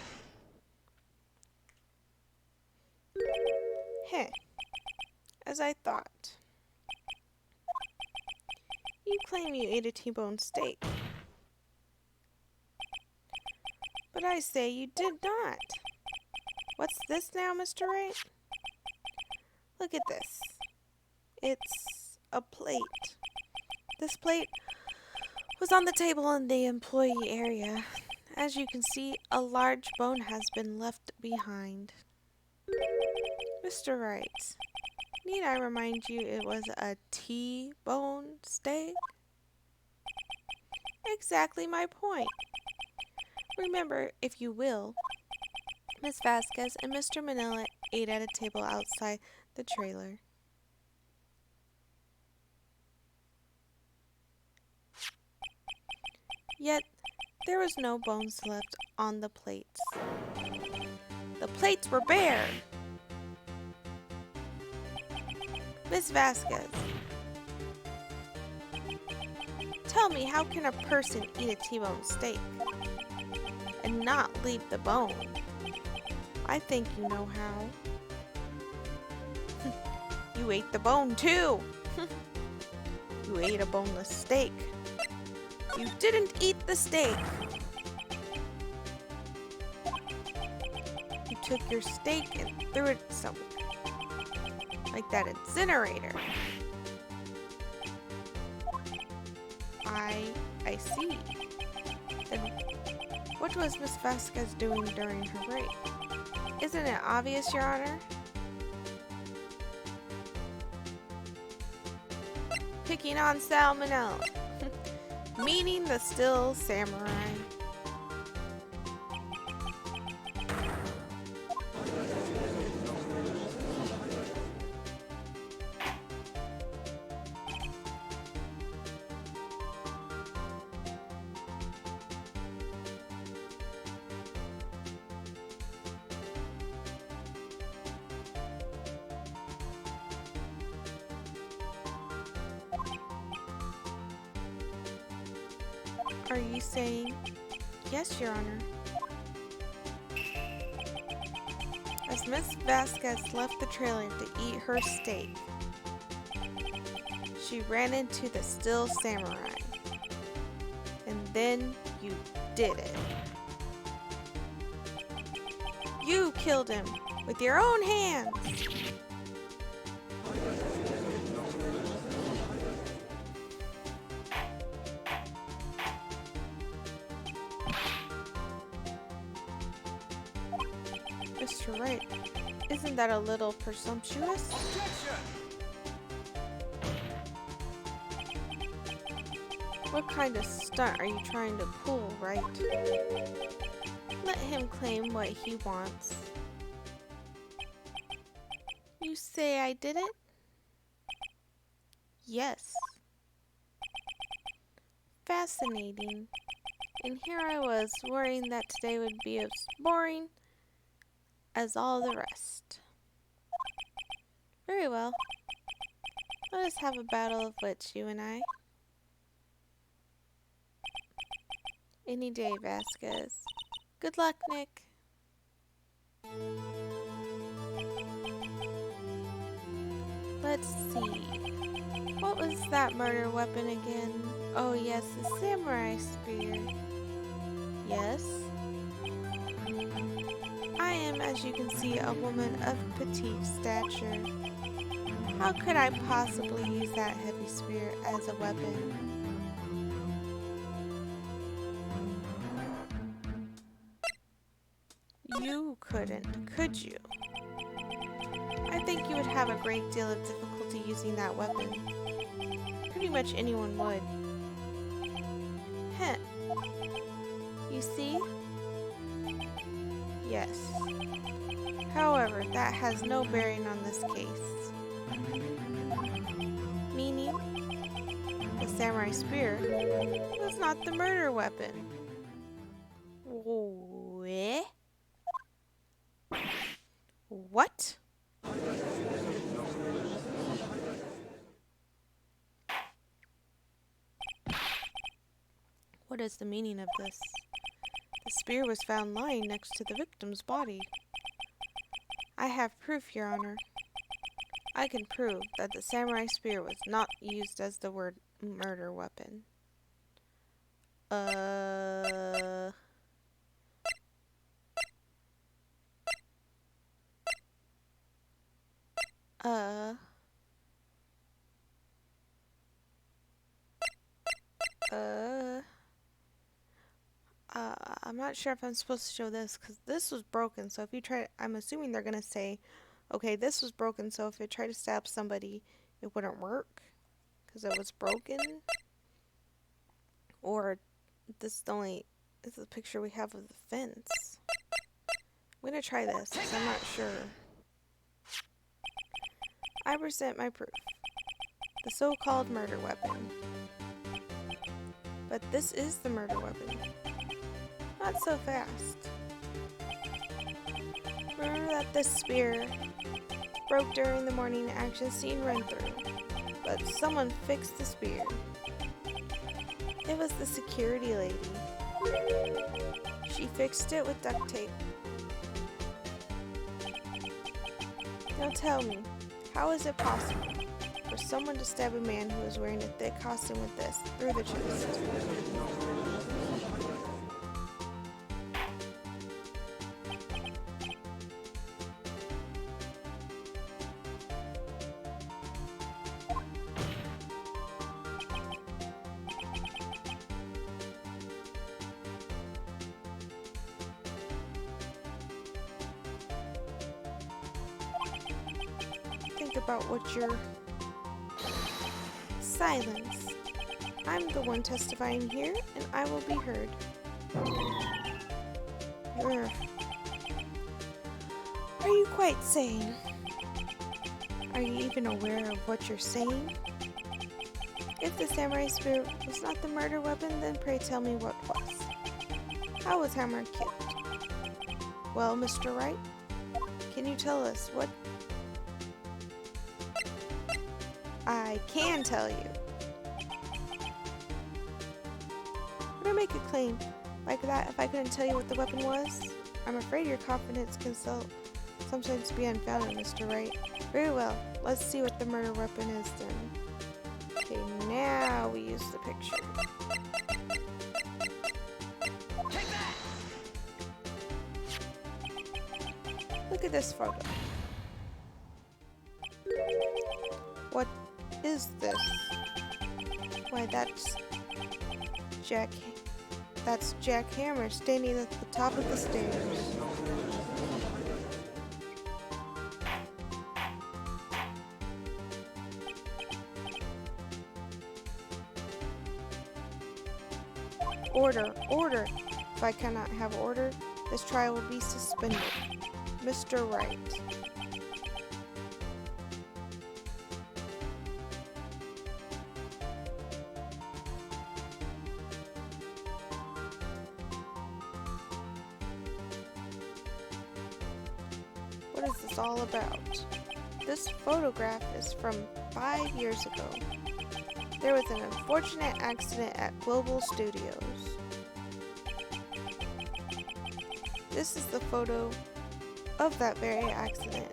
A: Heh, as I thought. You claim you ate a T-bone steak. But I say you did not. What's this now, Mr. Wright? Look at this. It's a plate. This plate was on the table in the employee area. As you can see, a large bone has been left behind. Mr. Wright, need I remind you it was a T-bone steak? Exactly my point. Remember, if you will, Miss Vasquez and Mr. Manila ate at a table outside the trailer. Yet, there was no bones left on the plates. The plates were bare! Miss Vasquez, tell me, how can a person eat a T-bone steak and not leave the bone? I think you know how. You ate the bone too! You ate a boneless steak. You didn't eat the steak. You took your steak and threw it somewhere. Like that incinerator. I see. Then what was Miss Vasquez doing during her break? Isn't it obvious, Your Honor? Picking on salmonella. Meaning the still samurai. Are you saying, yes, Your Honor? As Miss Vasquez left the trailer to eat her steak, she ran into the still samurai. And then you did it. You killed him with your own hands. Mr. Wright, isn't that a little presumptuous?
B: Objection!
A: What kind of stunt are you trying to pull, Wright? Let him claim what he wants. You say I did it? Yes. Fascinating. And here I was, worrying that today would be as boring as all the rest. Very well. Let us have a battle of wits, you and I. Any day, Vasquez. Good luck, Nick. Let's see. What was that murder weapon again? Oh yes, the samurai spear. Yes. I am, as you can see, a woman of petite stature. How could I possibly use that heavy spear as a weapon? You couldn't, could you? I think you would have a great deal of difficulty using that weapon. Pretty much anyone would. Heh. You see? Yes. However, that has no bearing on this case. Meaning, the samurai spear was not the murder weapon. Weh? What? What is the meaning of this? The spear was found lying next to the victim's body. I have proof, Your Honor. I can prove that the samurai spear was not used as the word murder weapon. Uh... I'm not sure if I'm supposed to show this because this was broken. So if you try, I'm assuming they're going to say, okay, this was broken. So if it tried to stab somebody, it wouldn't work because it was broken. Or this is the picture we have of the fence. I'm going to try this because I'm not sure. I present my proof. The so-called murder weapon. But this is the murder weapon. Not so fast. Remember that this spear broke during the morning action scene run-through, but someone fixed the spear. It was the security lady. She fixed it with duct tape. Now tell me, how is it possible for someone to stab a man who is wearing a thick costume with this through the chest? Think about what you're... Silence. I'm the one testifying here, and I will be heard. Urgh. Are you quite sane? Are you even aware of what you're saying? If the samurai spear was not the murder weapon, then pray tell me what was. How was Hammer killed? Well, Mr. Wright, can you tell us what... I can tell you. Would I make a claim like that if I couldn't tell you what the weapon was? I'm afraid your confidence can sometimes be unfounded, Mr. Wright. Very well, let's see what the murder weapon is then. Okay, now we use the picture.
B: Take that!
A: Look at this photo. What is this? Why, that's Jack Hammer standing at the top of the stairs. Order, order. If I cannot have order, this trial will be suspended. Mr. Wright. What is this all about? This photograph is from 5 years ago. There was an unfortunate accident at Global Studios. This is the photo of that very accident.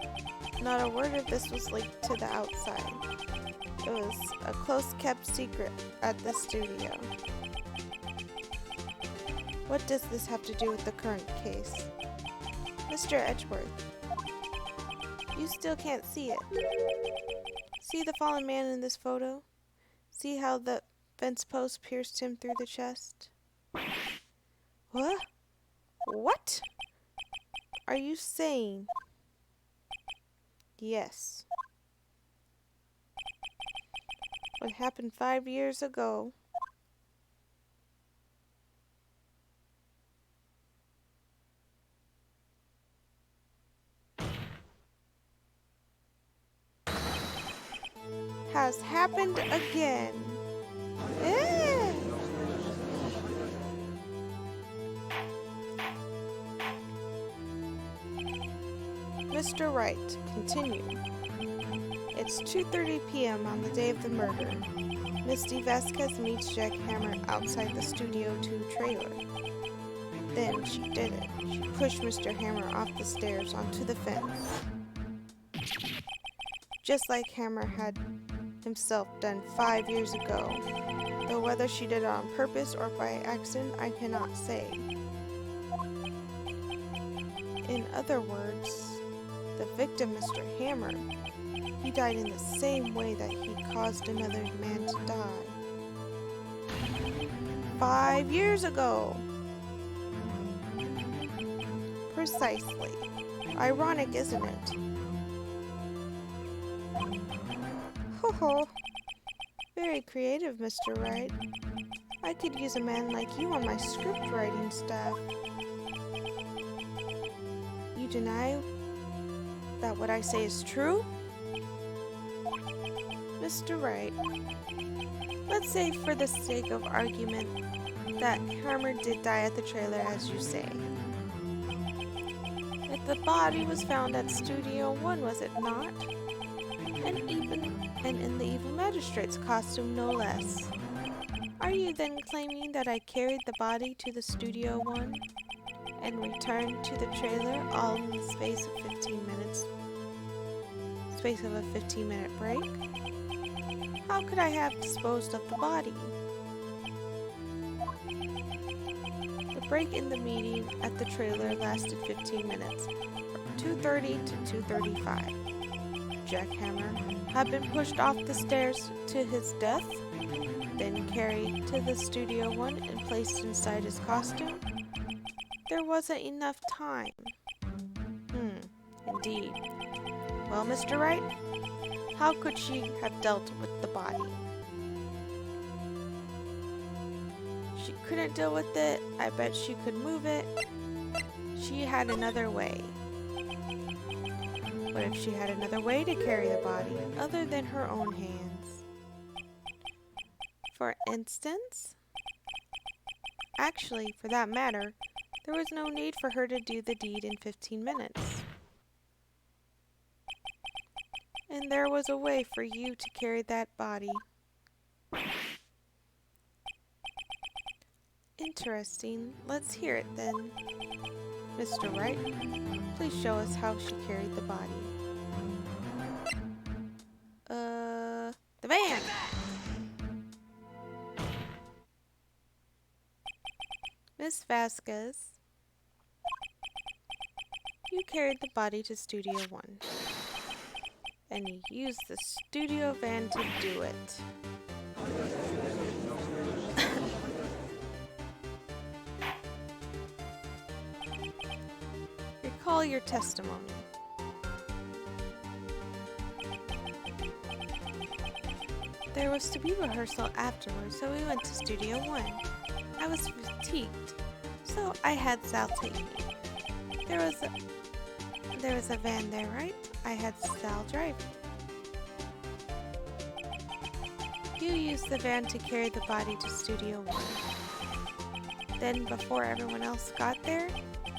A: Not a word of this was leaked to the outside. It was a close-kept secret at the studio. What does this have to do with the current case? Mr. Edgeworth, you still can't see it. See the fallen man in this photo? See how the fence post pierced him through the chest? What? What? Are you saying? Yes. What happened 5 years ago has happened again. Eh. Mr. Wright, continue. It's 2:30 p.m. on the day of the murder. Misty Vasquez meets Jack Hammer outside the Studio 2 trailer. Then she did it. She pushed Mr. Hammer off the stairs onto the fence. Just like Hammer had himself done 5 years ago, though whether she did it on purpose or by accident I cannot say. In other words, the victim, Mr. Hammer, he died in the same way that he caused another man to die. 5 years ago! Precisely. Ironic, isn't it? Ho ho. Very creative, Mr. Wright. I could use a man like you on my script writing staff. You deny that what I say is true? Mr. Wright, let's say for the sake of argument that Hammer did die at the trailer as you say. If the body was found at Studio 1, was it not? And in the evil magistrate's costume, no less. Are you then claiming that I carried the body to the Studio 1 and returned to the trailer all in the space of 15 minutes? Space of a 15-minute break? How could I have disposed of the body? The break in the meeting at the trailer lasted 15 minutes, from 2:30 to 2:35. Jack Hammer had been pushed off the stairs to his death, then carried to the Studio 1 and placed inside his costume. There wasn't enough time. Indeed. Well, Mr. Wright, how could she have dealt with the body? She couldn't deal with it. I bet she could move it. She had another way. What if she had another way to carry the body, other than her own hands? For instance? Actually, for that matter, there was no need for her to do the deed in 15 minutes. And there was a way for you to carry that body. Interesting. Let's hear it then. Mr. Wright, please show us how she carried the body. The van! Miss Vasquez, you carried the body to Studio 1. And you used the studio van to do it. Recall your testimony. There was to be rehearsal afterwards, so we went to Studio 1. I was fatigued, so I had Sal take me. There was a van there, right? I had Sal drive. You used the van to carry the body to Studio 1. Then, before everyone else got there,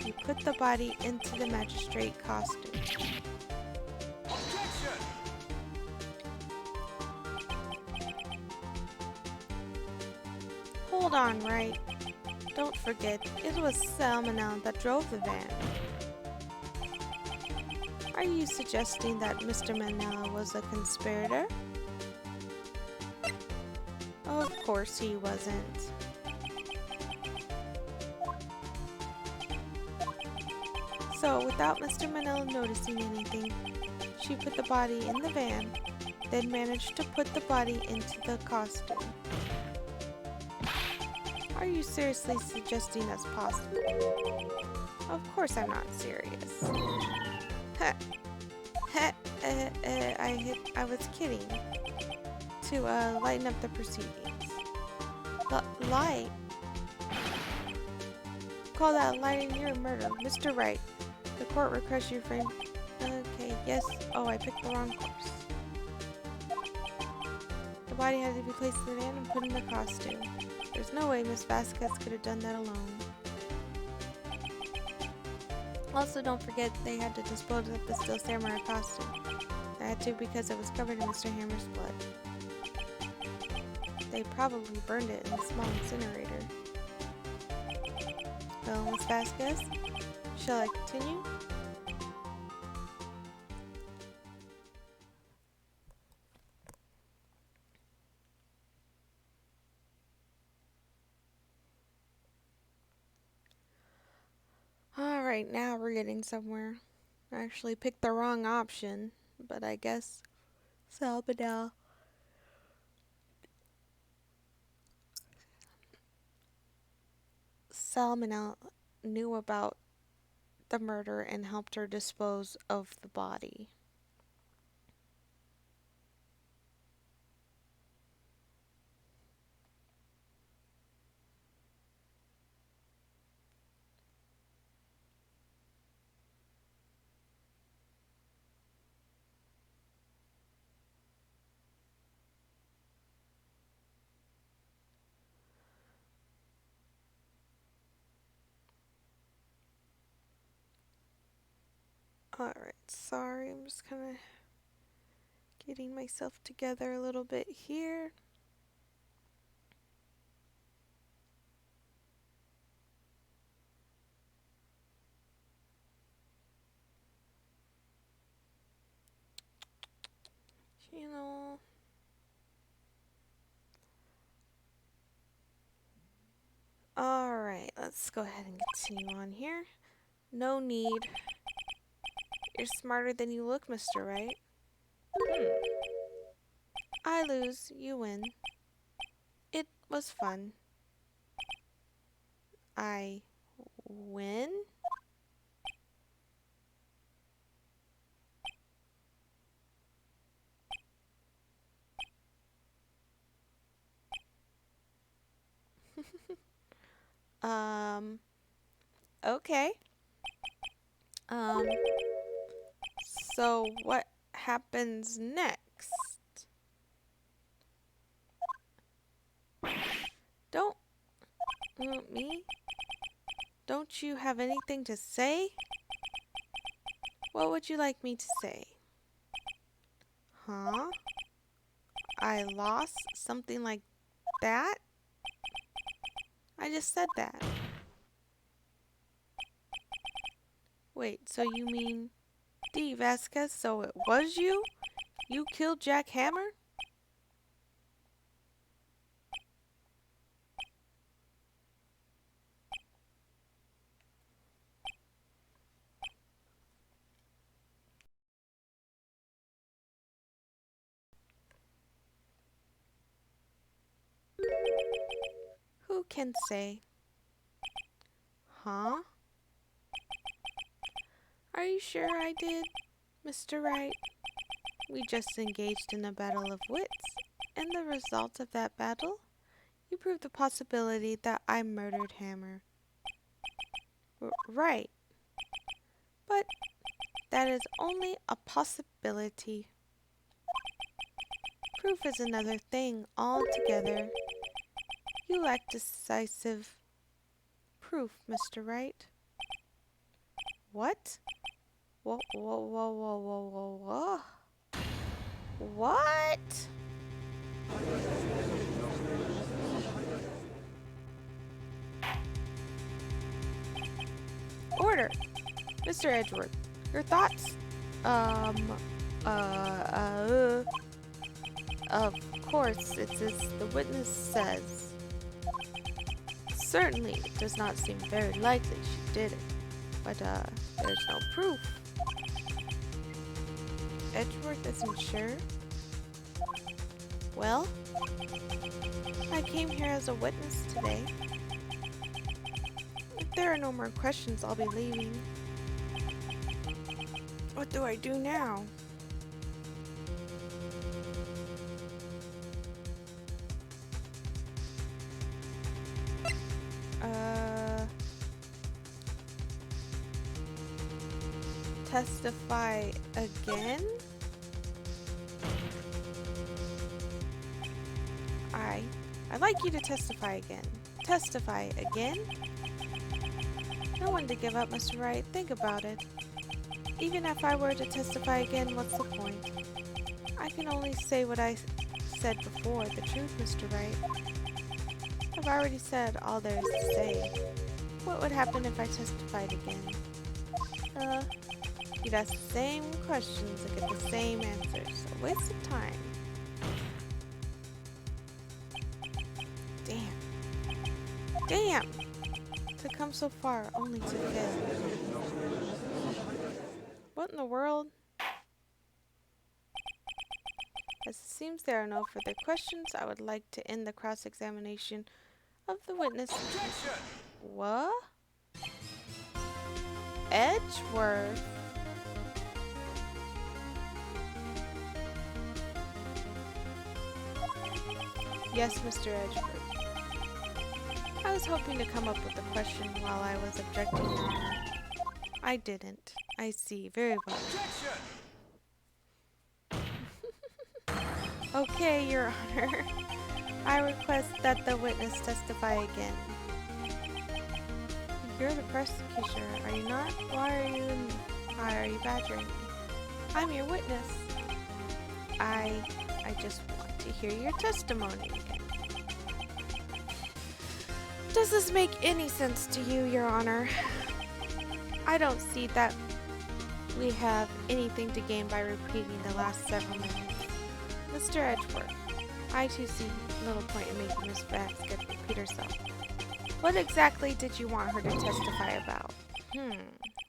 A: you put the body into the magistrate costume.
B: Objection!
A: Hold on, Wright. Don't forget, it was Salmonella that drove the van. Are you suggesting that Mr. Manella was a conspirator? Of course he wasn't. So, without Mr. Manella noticing anything, she put the body in the van, then managed to put the body into the costume. Are you seriously suggesting that's possible? Of course I'm not serious. I was kidding. To lighten up the proceedings. Light? Call that lighting your murder. Mr. Wright, the court requests your friend. Okay, yes. Oh, I picked the wrong course. The body had to be placed in the van and put in the costume. There's no way Miss Vasquez could have done that alone. Also, don't forget they had to dispose of the Steel Samurai costume. They had to because it was covered in Mr. Hammer's blood. They probably burned it in a small incinerator. Well, Miss Vasquez, shall I continue?
C: Alright, now we're getting somewhere. I actually picked the wrong option, but I guess Salmonella knew about the murder and helped her dispose of the body. Alright, sorry, I'm just kind of getting myself together a little bit here. Channel. Alright, let's go ahead and continue on here. No need. You're smarter than you look, Mr. Wright. I lose, you win. It was fun. I win? Okay. So what happens next? Don't me? Don't you have anything to say? What would you like me to say? Huh? I lost something like that? I just said that. Wait, so you mean D. Vasquez, so it was you? You killed Jack Hammer? Who can say? Huh? Are you sure I did, Mr. Wright? We just engaged in a battle of wits, and the result of that battle, you proved the possibility that I murdered Hammer. Right. But that is only a possibility. Proof is another thing altogether. You lack decisive proof, Mr. Wright. What? Whoa, whoa, whoa, whoa, whoa, whoa, whoa. What? Order! Mr. Edgeworth, your thoughts? Of course, it's as the witness says. Certainly, it does not seem very likely she did it, but, there's no proof. Edgeworth isn't sure? Well, I came here as a witness today. If there are no more questions, I'll be leaving. What do I do now? Testify again? I'd like you to testify again. Testify again? No one to give up, Mr. Wright. Think about it. Even if I were to testify again, what's the point? I can only say what I said before, the truth, Mr. Wright. I've already said all there is to say. What would happen if I testified again? You'd ask the same questions and get the same answers. A waste of time. Damn. To come so far only to fail. What in the world? As it seems there are no further questions, I would like to end the cross-examination of the witness.
B: Objection!
C: What? Edgeworth? Yes, Mr. Edgeworth. I was hoping to come up with a question while I was objecting, Your Honor. I didn't. I see. Very well.
B: Objection!
C: Okay, Your Honor. I request that the witness testify again. You're the prosecutor, are you not? Why are you badgering me? I'm your witness. I just want to hear your testimony again. Does this make any sense to you, Your Honor? I don't see that we have anything to gain by repeating the last several minutes. Mr. Edgeworth, I too see little point in making Miss Basket repeat herself. What exactly did you want her to testify about?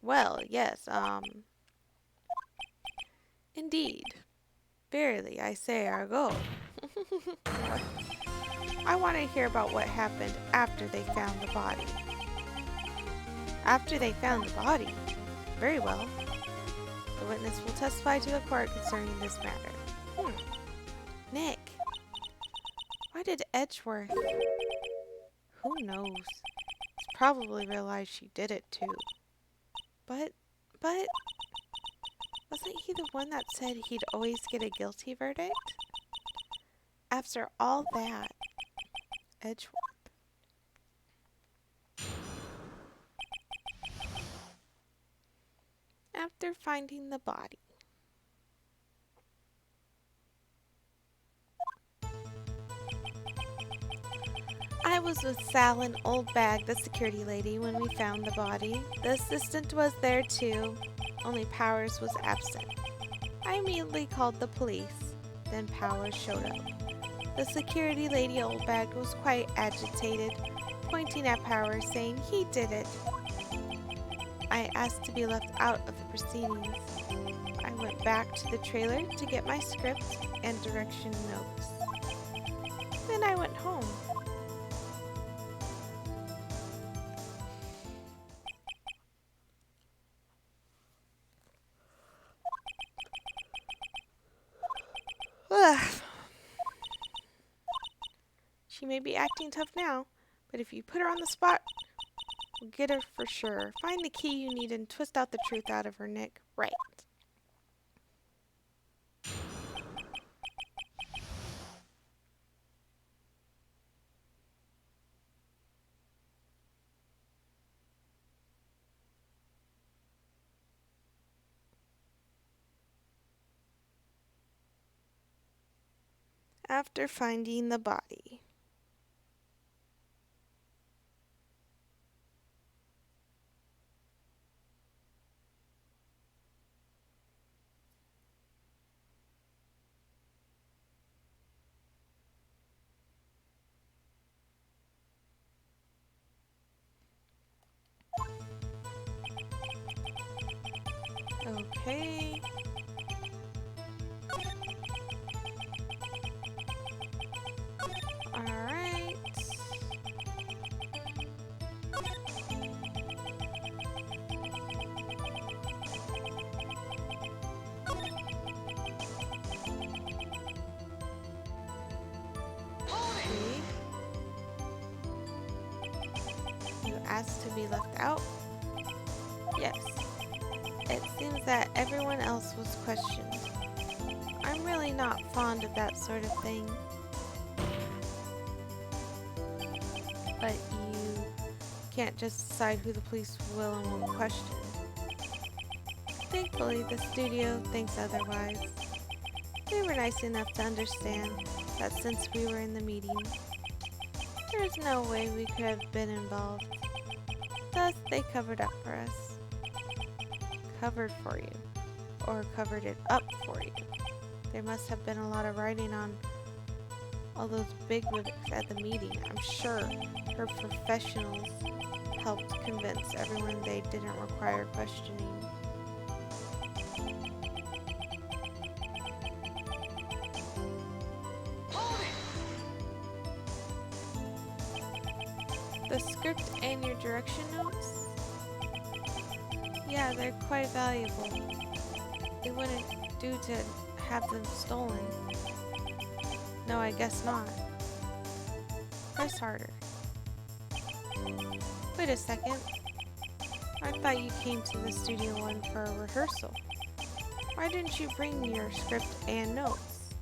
C: Well, yes, Indeed. Verily, I say argo. I want to hear about what happened after they found the body. After they found the body? Very well. The witness will testify to the court concerning this matter. Nick. Why did Edgeworth? Who knows? He's probably realized she did it too. But, wasn't he the one that said he'd always get a guilty verdict? After all that, Edgeworth. After finding the body. I was with Sal and Old Bag, the security lady, when we found the body. The assistant was there too, only Powers was absent. I immediately called the police, then Powers showed up. The security lady, Old Bag, was quite agitated, pointing at Powers, saying he did it. I asked to be left out of the proceedings. I went back to the trailer to get my script and direction notes. Then I went home. Ugh. She may be acting tough now, but if you put her on the spot, we'll get her for sure. Find the key you need and twist out the truth out of her, Nick. Right. After finding the body. Okay. Alright. Okay. You asked to be left out? Yes. It seems that everyone else was questioned. I'm really not fond of that sort of thing. But you can't just decide who the police will and won't question. Thankfully, the studio thinks otherwise. They were nice enough to understand that since we were in the meeting, there's no way we could have been involved. Thus, they covered up for us. Covered for you. Or covered it up for you. There must have been a lot of writing on all those bigwigs at the meeting. I'm sure her professionals
A: helped convince everyone they didn't require questioning. The script and your direction notes? Yeah, they're quite valuable. It wouldn't do to have them stolen. No, I guess not. Press harder. Wait a second. I thought you came to the Studio One for a rehearsal. Why didn't you bring your script and notes?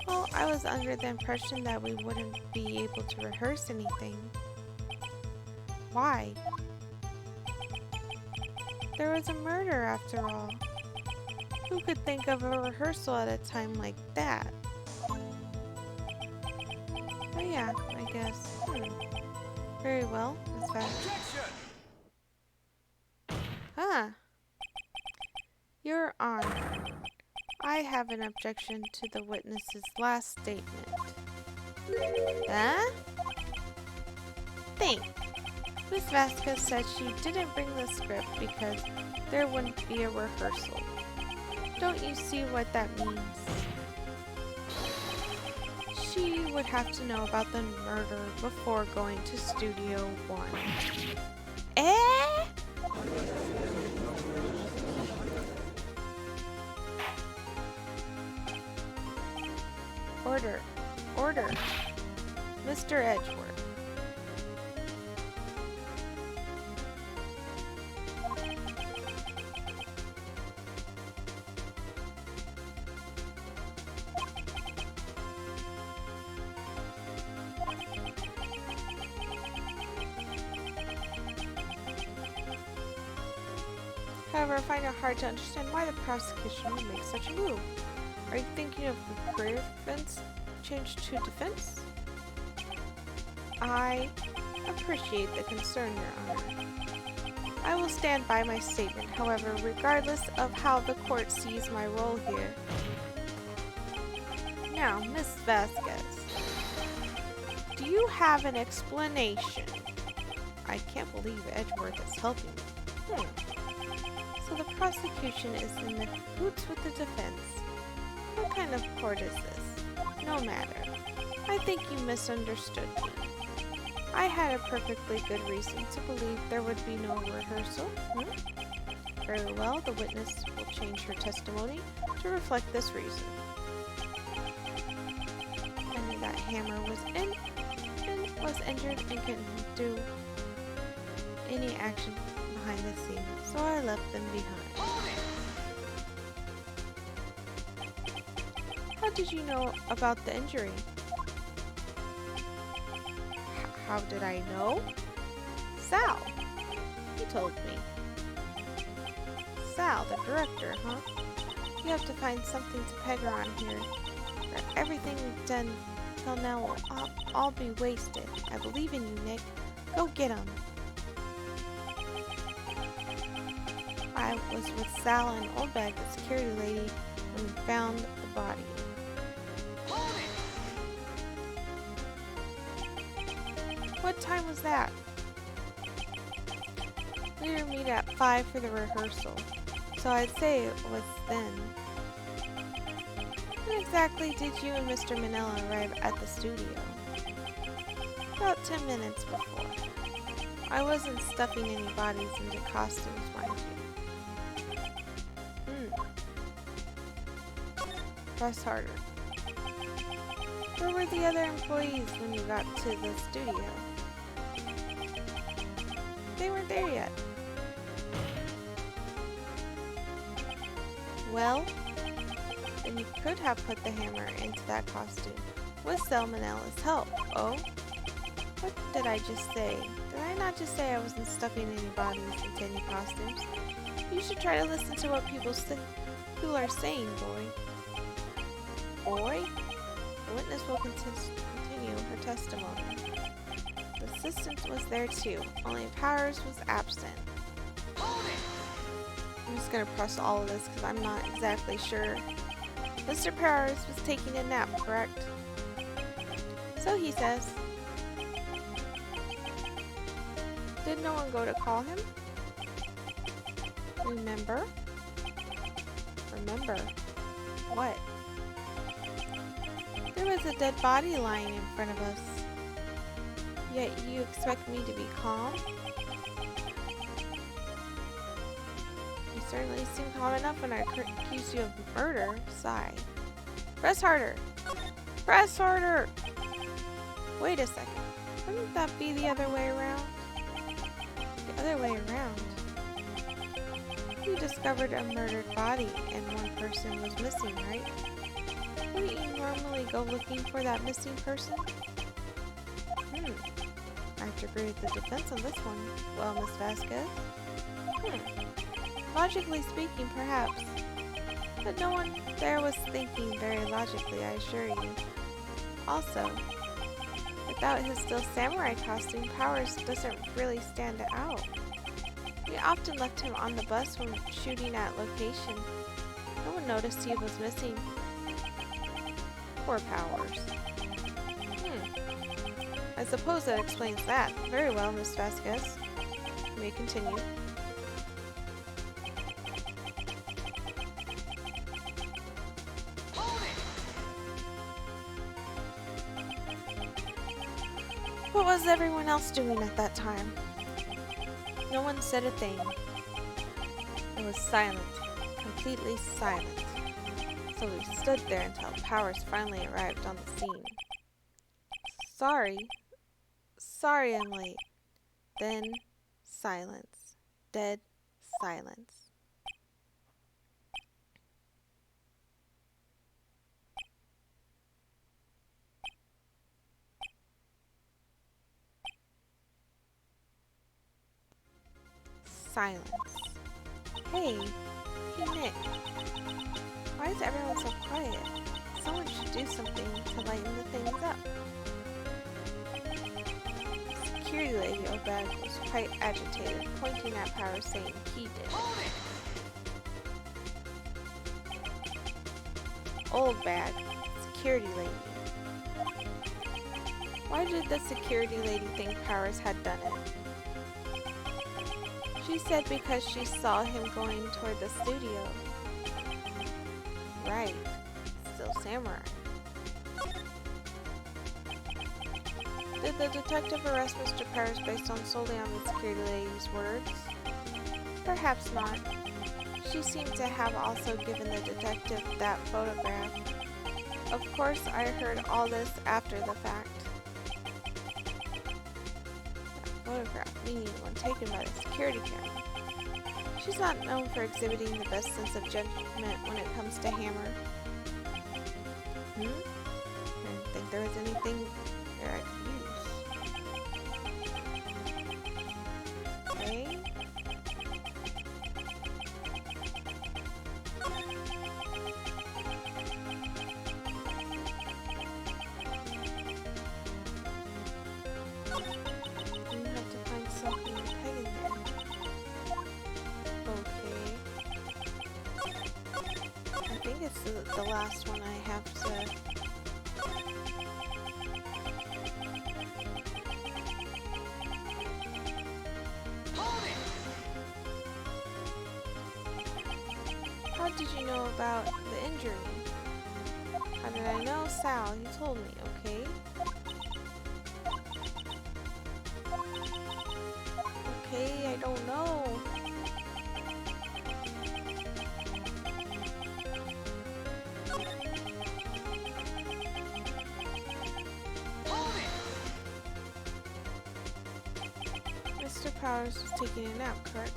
A: Well, I was under the impression that we wouldn't be able to rehearse anything. Why? There was a murder after all. Who could think of a rehearsal at a time like that? Oh yeah, I guess. Very well, Miss Vasquez. Huh. Your Honor, I have an objection to the witness's last statement. Huh? Think. Miss Vasquez said she didn't bring the script because there wouldn't be a rehearsal. Don't you see what that means? She would have to know about the murder before going to Studio One. Eh? Order. Order. Mr. Edgeworth. However, I find it hard to understand why the prosecution would make such a move. Are you thinking of the career defense changed to defense? I appreciate the concern, Your Honor. I will stand by my statement, however, regardless of how the court sees my role here. Now, Miss Vasquez, do you have an explanation? I can't believe Edgeworth is helping me. So the prosecution is in the cahoots with the defense. What kind of court is this? No matter. I think you misunderstood me. I had a perfectly good reason to believe there would be no rehearsal. Very well, the witness will change her testimony to reflect this reason. I knew that Hammer was injured and couldn't do any action behind the scenes, so I left them behind. How did you know about the injury? How did I know? Sal. He told me. Sal, the director, huh? You have to find something to peg her on here, or everything we've done till now will all be wasted. I believe in you, Nick. Go get him. I was with Sal and Oldbag, the security lady, when we found the body. What time was that? We were meet at 5 for the rehearsal, so I'd say it was then. When exactly did you and Mr. Manila arrive at the studio? About 10 minutes before. I wasn't stuffing any bodies into costumes, mind you. Press harder. Where were the other employees when you got to the studio? They weren't there yet. Well, then you could have put the hammer into that costume with Salmonella's help. Oh? What did I just say? Did I not just say I wasn't stuffing any bodies into any costumes? You should try to listen to what people are saying, boy. Boy? The witness will continue her testimony. The assistant was there too, only Powers was absent. I'm just gonna press all of this because I'm not exactly sure. Mr. Powers was taking a nap, correct? So he says.
C: Did no one go to call him? Remember? Remember. What? There was a dead body lying in front of us. Yet you expect me to be calm? You certainly seem calm enough when I accuse you of murder. Sigh. Press harder! Press harder! Wait a second. Wouldn't that be the other way around? The other way around? You discovered a murdered body and one person was missing, right? Wouldn't you normally go looking for that missing person? I have to agree with the defense on this one. Well, Miss Vasquez? Logically speaking, perhaps. But no one there was thinking very logically, I assure you. Also, without his still samurai costume, Powers doesn't really stand out. We often left him on the bus when shooting at location. No one noticed he was missing. Poor Powers. I suppose that explains that. Very well, Miss Vasquez. You may continue. What was everyone else doing at that time? No one said a thing. It was silent. Completely silent. So we stood there until Powers finally arrived on the scene. Sorry. Sorry I'm late. Then, silence. Dead silence. Silence. Hey Nick. Why is everyone so quiet? Someone should do something to lighten the things up. Security lady Obag was quite agitated, pointing at Powers saying he did it. Old bag. Security lady. Why did the security lady think Powers had done it? She said because she saw him going toward the studio. Right. Still samurai. Did the detective arrest Mr. Powers based on solely on the security lady's words? Perhaps not. She seemed to have also given the detective that photograph. Of course, I heard all this after the fact. That photograph, meaning the one taken by the security camera. She's not known for exhibiting the best sense of judgment when it comes to Hammer. I didn't think there was anything there I could use. Okay. You have to find something to peg in there. Okay. I think it's the last one I have to... How did you know about the injury? How did I know? Sal, you told me, okay? Okay, I don't know. Mr. Powers was taking a nap, correct?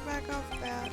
C: Back off that.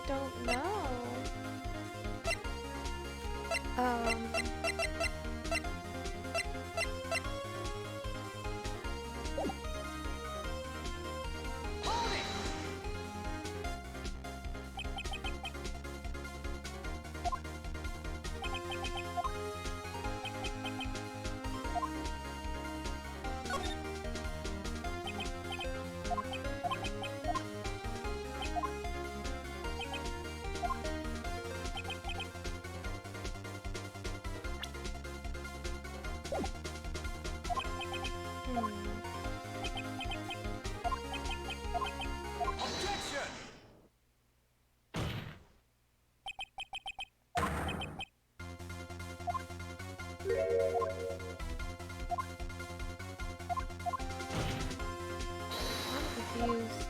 C: don't know. I'm confused.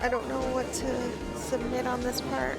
A: I don't know what to submit on this part.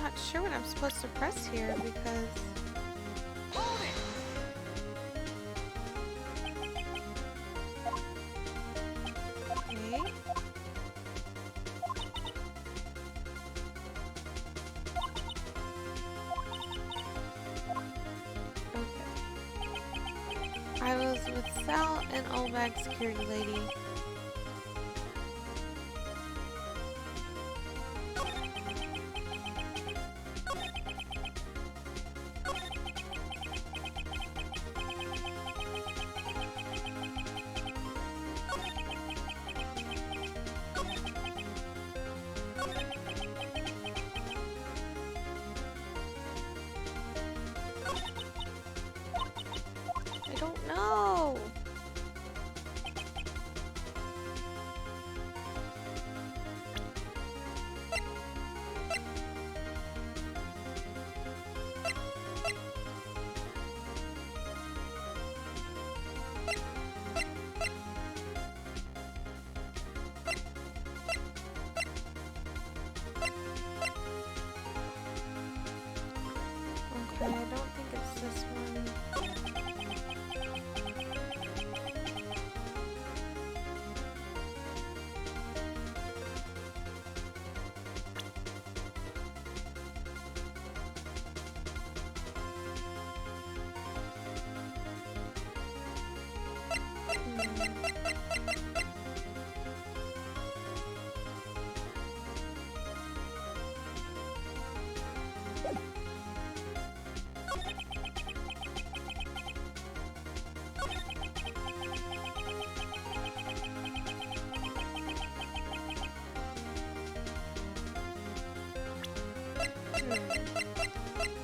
C: Not sure what I'm supposed to press here because okay. I was with Sal and Old Bag Security Lady. I don't know. Okay, I don't think it's this one.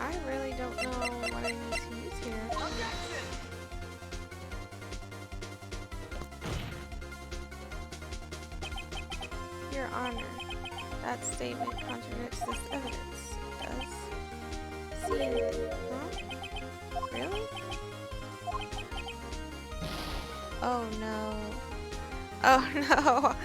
C: I really don't know what I need to use here. Your Honor, that statement contradicts this evidence. It does. See anything? Huh? Really? Oh no. Oh no.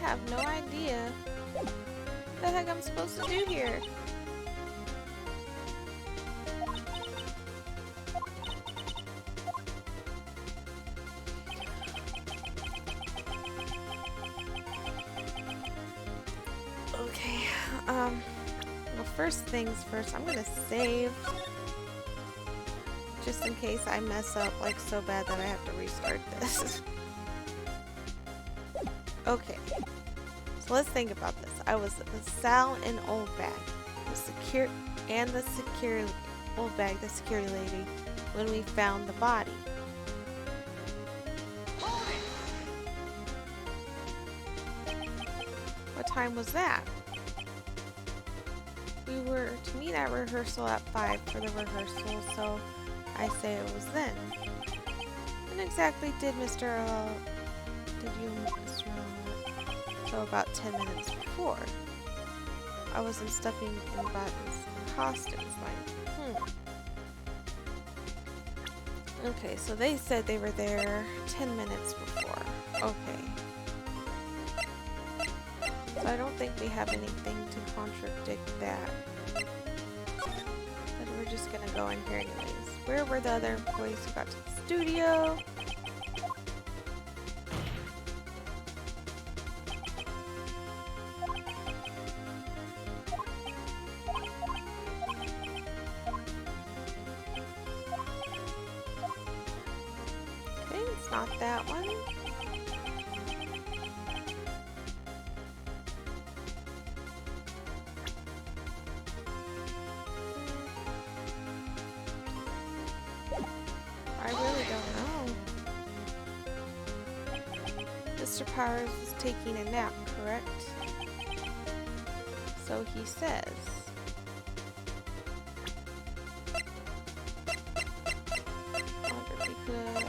A: have no idea what the heck I'm supposed to do here. Okay, well, first things first, I'm gonna save just in case I mess up like so bad that I have to restart this. Okay, so let's think about this. I was with Sal and Old Bag, the security lady, when we found the body. What time was that? We were to meet at rehearsal at 5 for the rehearsal, so I say it was then. When exactly did you, Mr. So about 10 minutes before. I wasn't stuffing in buttons and costumes, like, Okay, so they said they were there 10 minutes before. Okay. So I don't think we have anything to contradict that. But we're just gonna go in here anyways. Where were the other employees who got to the studio? Okay, it's not that one. I really don't know. Mr. Powers is taking a nap, correct? So he says. Wonder if he could.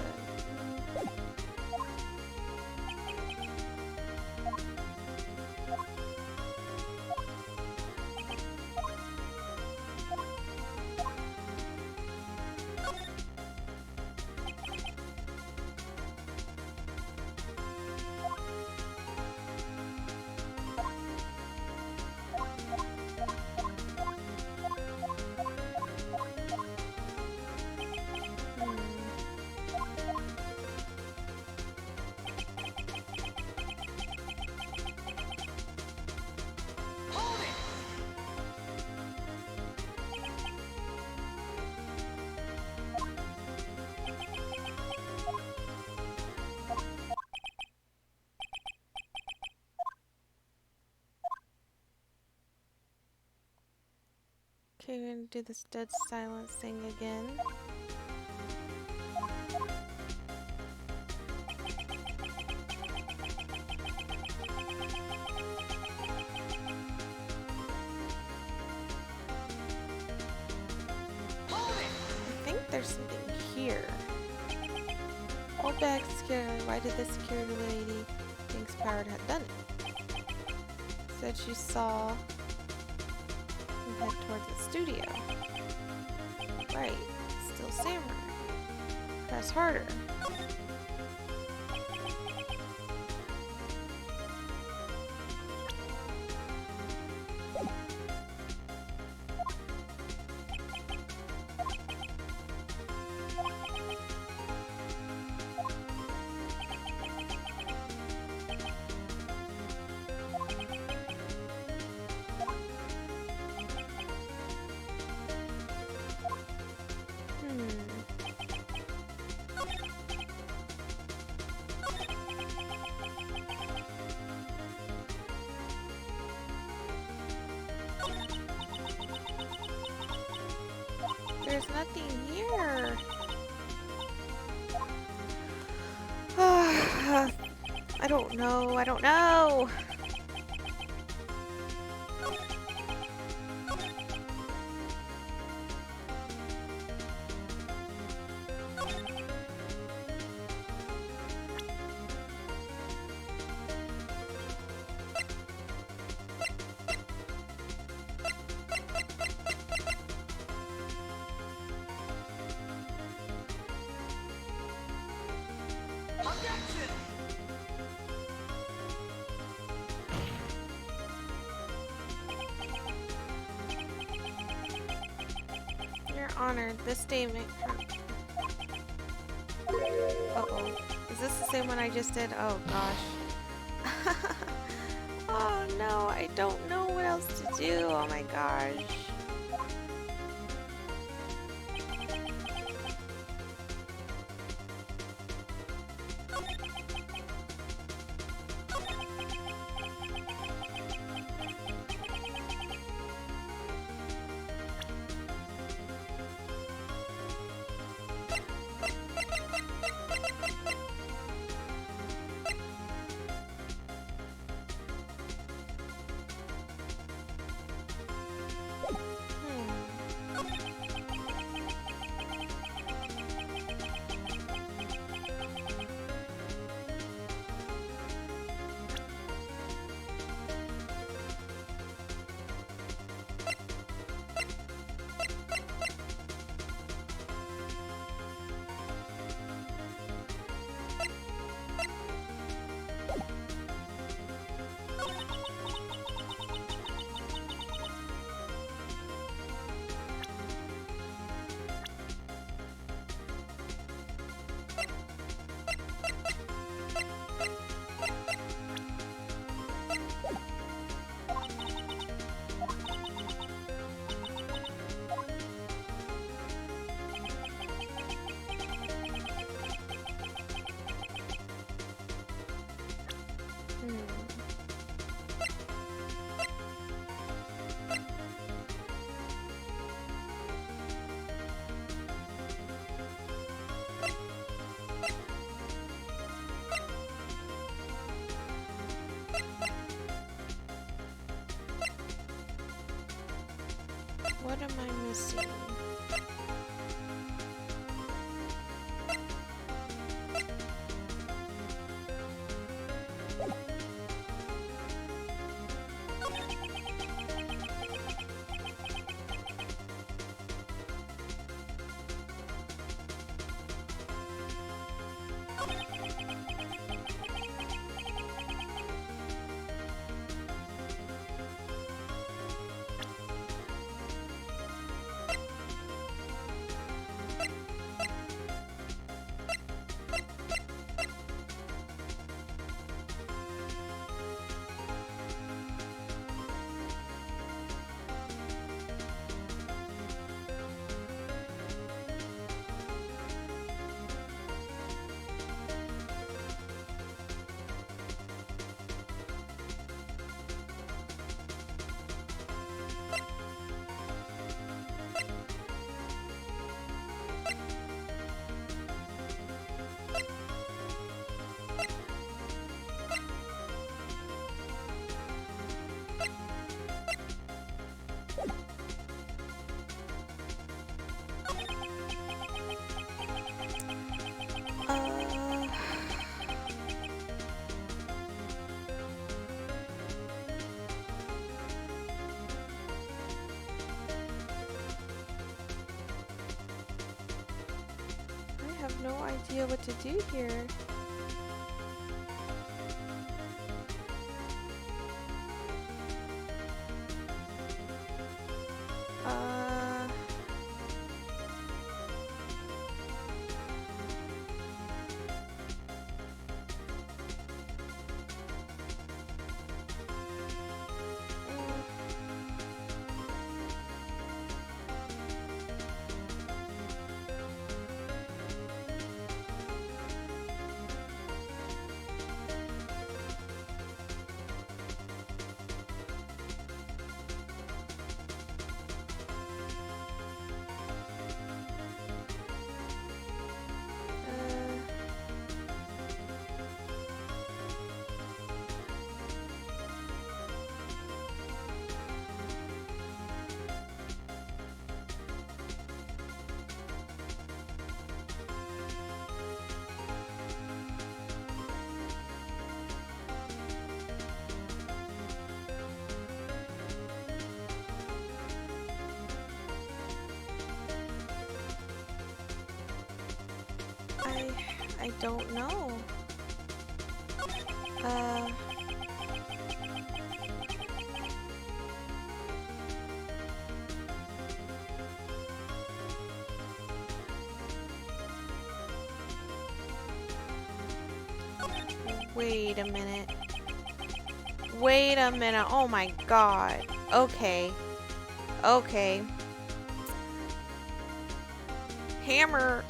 A: Okay, we're gonna do this dead silence thing again. I think there's something here. Old Bag security. Why did the security lady think Howard had done it? Said she saw him head towards the studio. Right. Still samurai. Press harder. There's nothing here. I don't know. I don't know.
C: honored. This statement. Uh-oh. Is this the same one I just did? Oh gosh. Oh no, I don't know what else to do. Oh my gosh. What am I missing? I have no idea what to do here. I don't know.
A: Wait a minute. Wait a minute. Oh my god. Okay. Okay. Hammer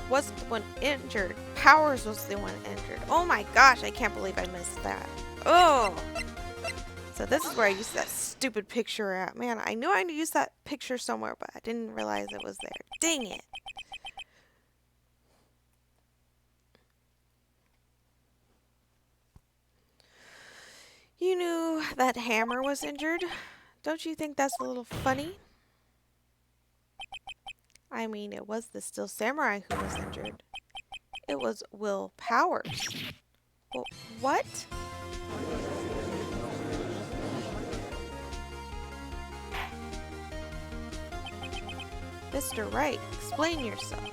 A: wasn't the one injured. Powers was the one injured. Oh my gosh, I can't believe I missed that. Oh. So this is where I used that stupid picture at. Man, I knew I used that picture somewhere, but I didn't realize it was there. Dang it. You knew that Hammer was injured. Don't you think that's a little funny? I mean, it was the Steel Samurai who was injured. It was Will Powers. Well, what? Mr. Wright, explain yourself.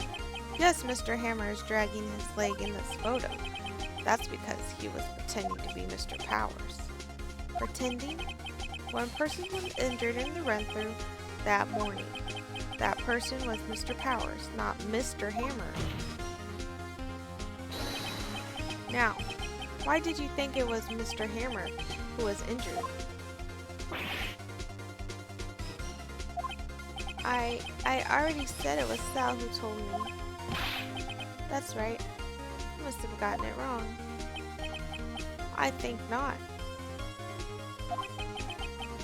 A: Yes, Mr. Hammer is dragging his leg in this photo. That's because he was pretending to be Mr. Powers. Pretending? One person was injured in the run-through that morning. That person was Mr. Powers, not Mr. Hammer. Now, why did you think it was Mr. Hammer who was injured? I already said it was Sal who told me. That's right. I must have gotten it wrong. I think not.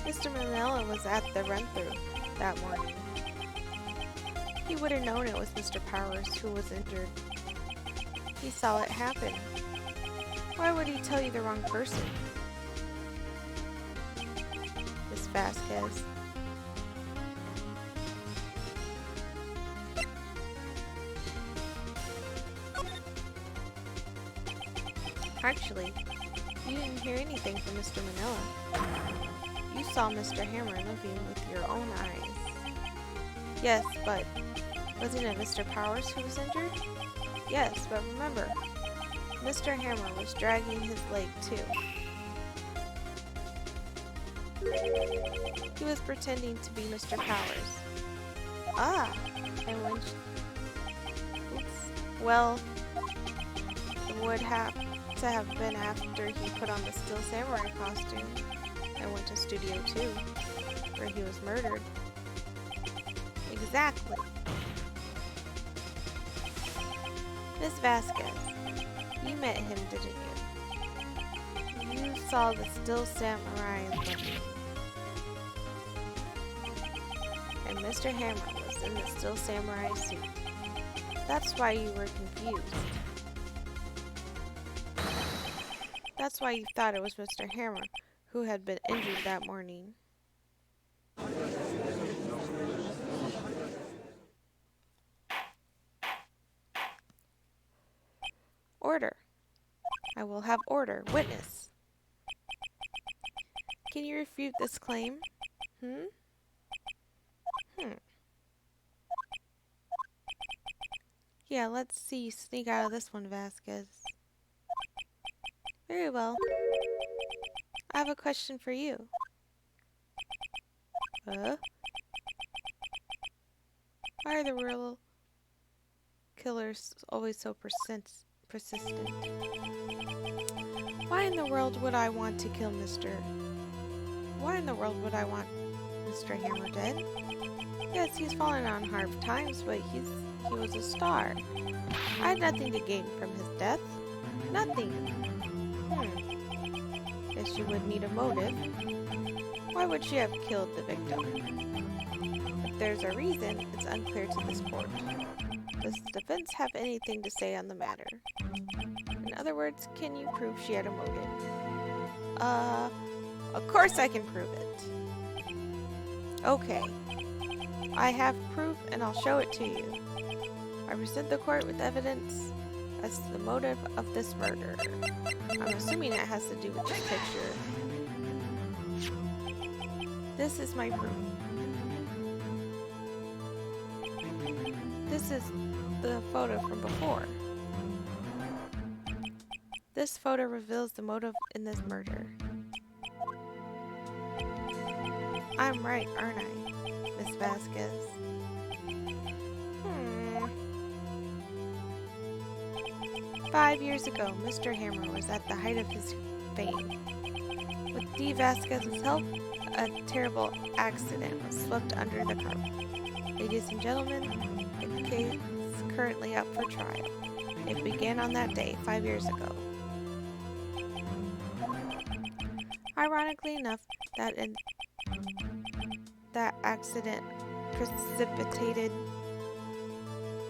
A: Mr. Manila was at the run-through that morning. He would have known it was Mr. Powers who was injured. He saw it happen. Why would he tell you the wrong person? Miss Vasquez. Actually, you didn't hear anything from Mr. Manila. You saw Mr. Hammer living with your own eyes. Yes, but wasn't it Mr. Powers who was injured? Yes, but remember, Mr. Hammer was dragging his leg too. He was pretending to be Mr. Powers. Ah, and when well, it would have to have been after he put on the Steel Samurai costume and went to Studio 2, where he was murdered. Exactly. Miss Vasquez, you met him, didn't you? You saw the Steel Samurai living. And Mr. Hammer was in the Steel Samurai suit. That's why you were confused. That's why you thought it was Mr. Hammer who had been injured that morning. Order. I will have order. Witness. Can you refute this claim? Yeah, let's see you sneak out of this one, Vasquez. Very well. I have a question for you. Why are the real killers always so persistent? Why in the world would I want to kill Why in the world would I want Mr. Hammer dead? Yes, he's fallen on hard times, but he was a star. I had nothing to gain from his death. Nothing. Guess she would need a motive. Why would she have killed the victim? If there's a reason, it's unclear to this court. Does the defense have anything to say on the matter? In other words, can you prove she had a motive? Of course I can prove it. Okay. I have proof and I'll show it to you. I present the court with evidence as to the motive of this murder. I'm assuming it has to do with this picture. This is my proof. This is the photo from before. This photo reveals the motive in this murder. I'm right, aren't I, Miss Vasquez? 5 years ago, Mr. Hammer was at the height of his fame. With D. Vasquez's help, a terrible accident was swept under the carpet. Ladies and gentlemen, the case is currently up for trial. It began on that day 5 years ago. Ironically enough, that accident precipitated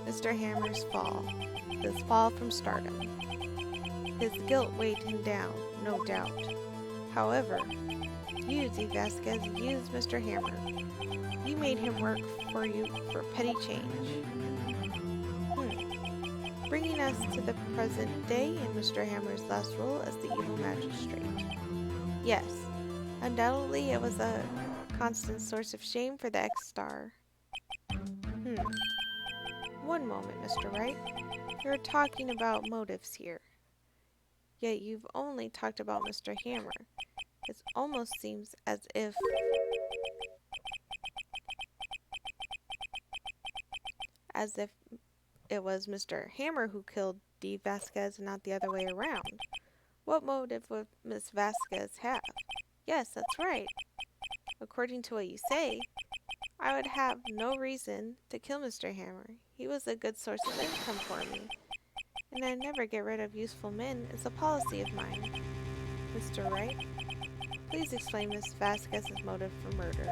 A: Mr. Hammer's fall, his fall from stardom. His guilt weighed him down, no doubt. However, you, D. Vasquez, used Mr. Hammer. You made him work for you for petty change. Bringing us to the present day and Mr. Hammer's last role as the evil magistrate. Yes, undoubtedly it was a constant source of shame for the ex-star. One moment, Mr. Wright. You're talking about motives here. Yet you've only talked about Mr. Hammer. It almost seems as if it was Mr. Hammer who killed D. Vasquez and not the other way around. What motive would Miss Vasquez have? Yes, that's right. According to what you say, I would have no reason to kill Mr. Hammer. He was a good source of income for me. And I never get rid of useful men. It's a policy of mine. Mr. Wright, please explain Miss Vasquez's motive for murder.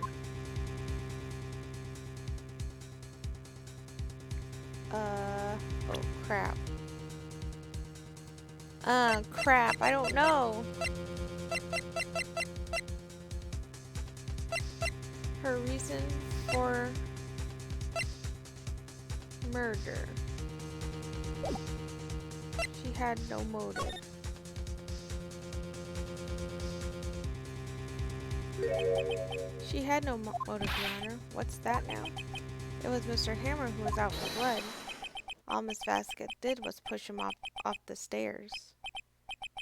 A: Oh crap. Crap, I don't know. Her reason for murder. She had no motive. She had no motive, Your Honor. What's that now? It was Mr. Hammer who was out for blood. All Miss Vasquez did was push him off the stairs.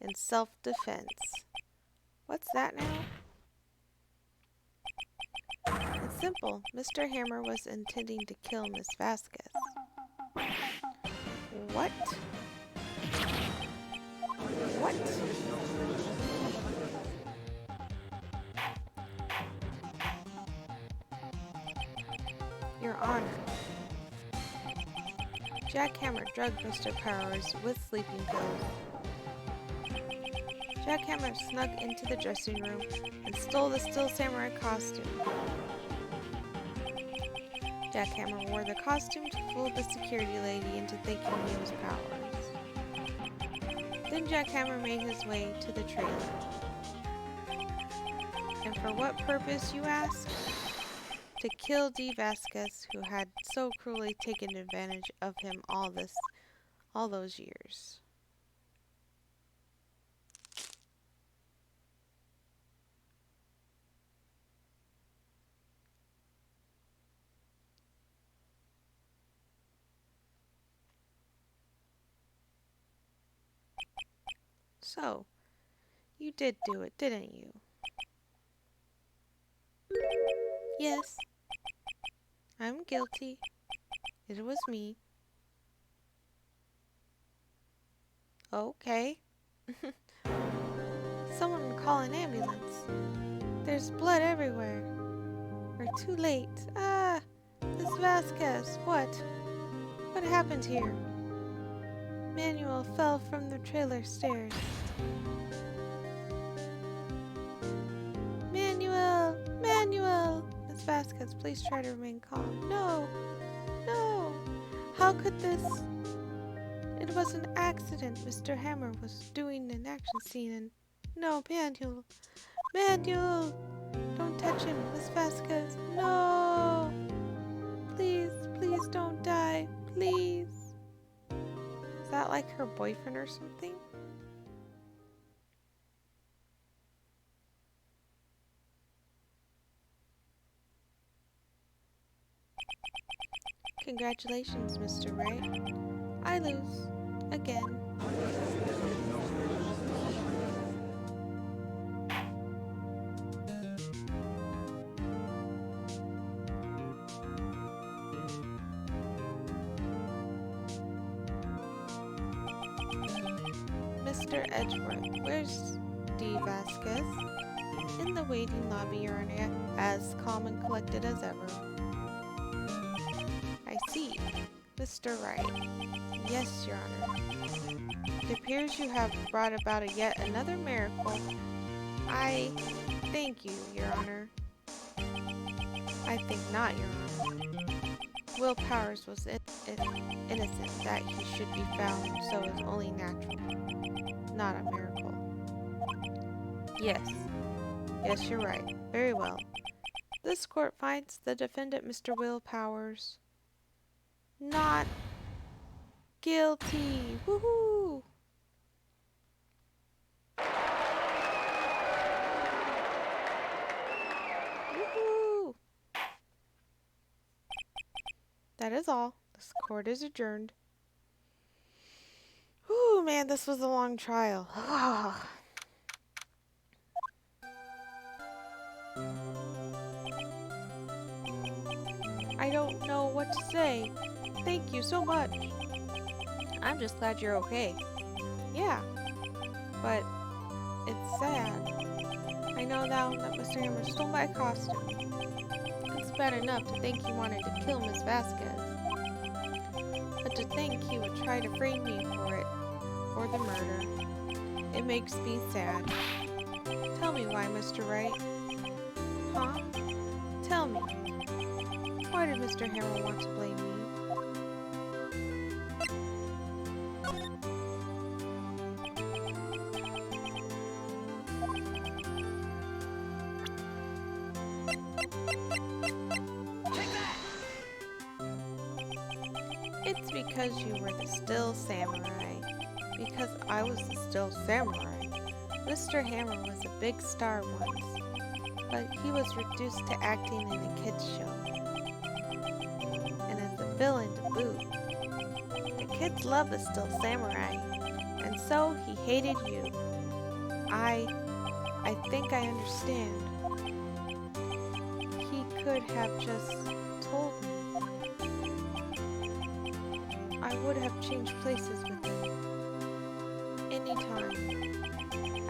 A: In self-defense. What's that now? It's simple. Mr. Hammer was intending to kill Miss Vasquez. What? What? Your Honor. Jack Hammer drugged Mr. Powers with sleeping pills. Jack Hammer snuck into the dressing room and stole the Steel Samurai costume. Jack Hammer wore the costume to fool the security lady into thinking he was Powers. Then Jack Hammer made his way to the trailer. And for what purpose, you ask? To kill D. Vasquez, who had so cruelly taken advantage of him all those years. So, you did do it, didn't you? Yes. I'm guilty. It was me. Okay. Someone call an ambulance. There's blood everywhere. We're too late. Ah! Miss Vasquez, what? What happened here? Manuel fell from the trailer stairs. Manuel! Manuel! Miss Vasquez, please try to remain calm. No! No! How could this? It was an accident. Mr. Hammer was doing an action scene and... No, Manuel! Manuel! Don't touch him, Miss Vasquez. No! Please, please don't die. Please. Is that like her boyfriend or something? Congratulations, Mr. Wright. I lose. Again. Mr. Edgeworth. Where's D. Vasquez? In the waiting lobby, Your Honor, as calm and collected as ever. I see. Mr. Wright. Yes, Your Honor. It appears you have brought about yet another miracle. I thank you, Your Honor. I think not, Your Honor. Will Powers was innocent. That he should be found so is only natural, not a miracle. Yes. Yes, you're right. Very well. This court finds the defendant, Mr. Will Powers, not guilty. Woohoo! Woohoo! That is all. This court is adjourned. Whew, man, this was a long trial. I don't know what to say. Thank you so much. I'm just glad you're okay. Yeah, but it's sad. I know now that Mr. Hammer stole my costume. It's bad enough to think he wanted to kill Miss Vasquez, but to think he would try to frame me for it, for the murder, it makes me sad. Tell me why, Mr. Wright. Huh? Tell me. Why did Mr. Hammer want to blame me? It's because you were the still samurai. Because I was the still samurai. Mr. Hammer was a big star once, but he was reduced to acting in a kids show. And as a villain to boot. The kids love the still samurai, and so he hated you. I think I understand. He could have just told me. I would have changed places with him. Anytime.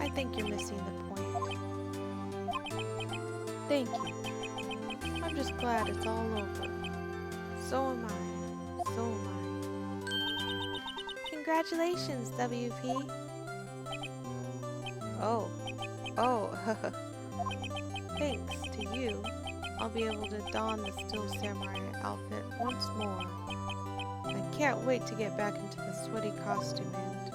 A: I think you're missing the point. Thank you. I'm just glad it's all over. So am I. So am I. Congratulations, WP. Oh. Thanks to you, I'll be able to don the still samurai outfit once more. I can't wait to get back into the sweaty costume and...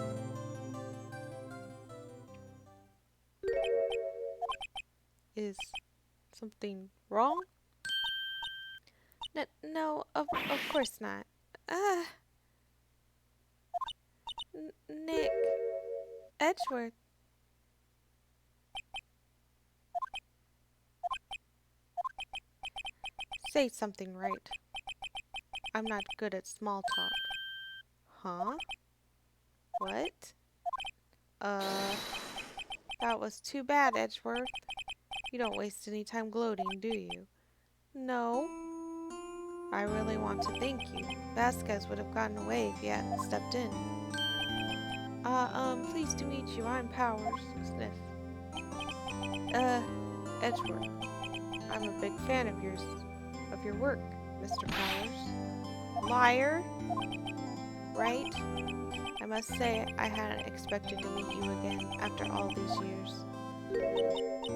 A: Is something wrong? No, of course not. Nick. Edgeworth. Say something, right? I'm not good at small talk. Huh? What? That was too bad, Edgeworth. You don't waste any time gloating, do you? No. I really want to thank you. Vasquez would have gotten away if you hadn't stepped in. Pleased to meet you. I'm Powers. Sniff. Edgeworth. I'm a big fan of yours. Of your work, Mr. Powers. Liar. Right? I must say, I hadn't expected to meet you again after all these years.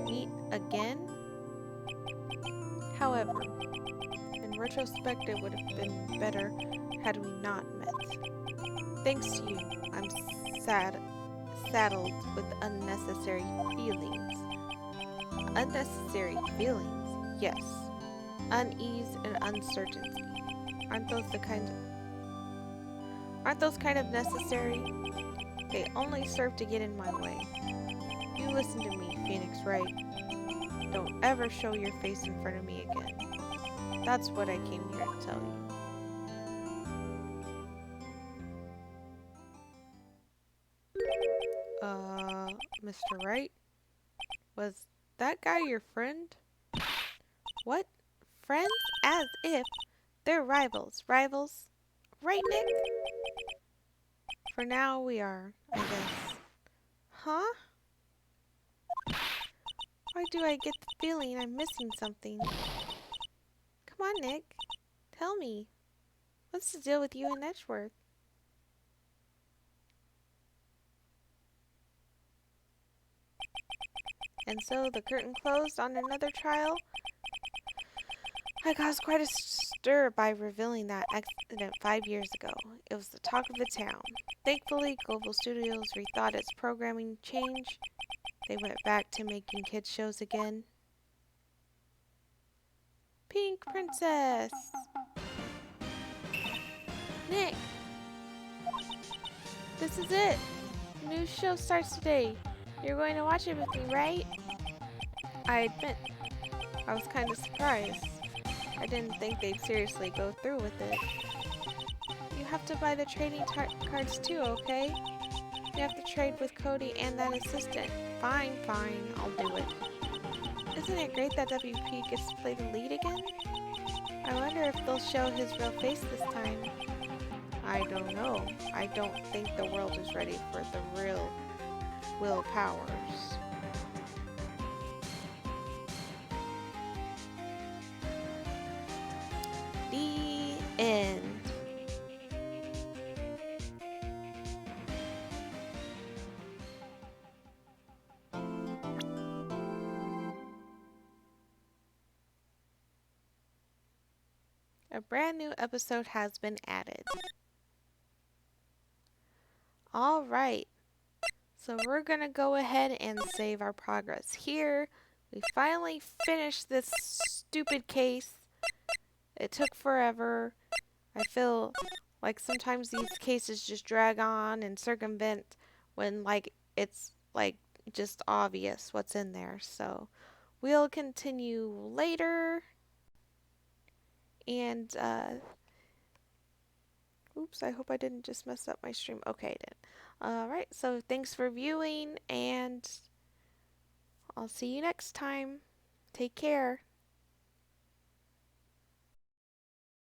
A: Meet again? However, in retrospect, it would have been better had we not met. Thanks to you, I'm saddled with unnecessary feelings. Unnecessary feelings? Yes. Unease and uncertainty. Aren't those kind of necessary? They only serve to get in my way. You listen to me, Phoenix Wright. Don't ever show your face in front of me again. That's what I came here to tell you. Mr. Wright? Was that guy your friend? What? Friends? As if. They're rivals. Rivals? Right, Nick? For now, we are, I guess. Huh? Why do I get the feeling I'm missing something? Come on, Nick. Tell me. What's the deal with you and Edgeworth? And so the curtain closed on another trial? I caused quite a stir by revealing that accident 5 years ago. It was the talk of the town. Thankfully, Global Studios rethought its programming change. They went back to making kids shows again. Pink Princess! Nick! This is it! The new show starts today. You're going to watch it with me, right? I admit, I was kind of surprised. I didn't think they'd seriously go through with it. You have to buy the trading cards too, okay? You have to trade with Cody and that assistant. Fine, I'll do it. Isn't it great that WP gets to play the lead again? I wonder if they'll show his real face this time. I don't know. I don't think the world is ready for the real Will Powers. The end. A brand new episode has been added. Alright, so we're gonna go ahead and save our progress here. We finally finished this stupid case. It took forever. I feel like sometimes these cases just drag on and circumvent when it's just obvious what's in there. So we'll continue later. And oops, I hope I didn't just mess up my stream. Okay, I did. Alright, so thanks for viewing, and I'll see you next time. Take care.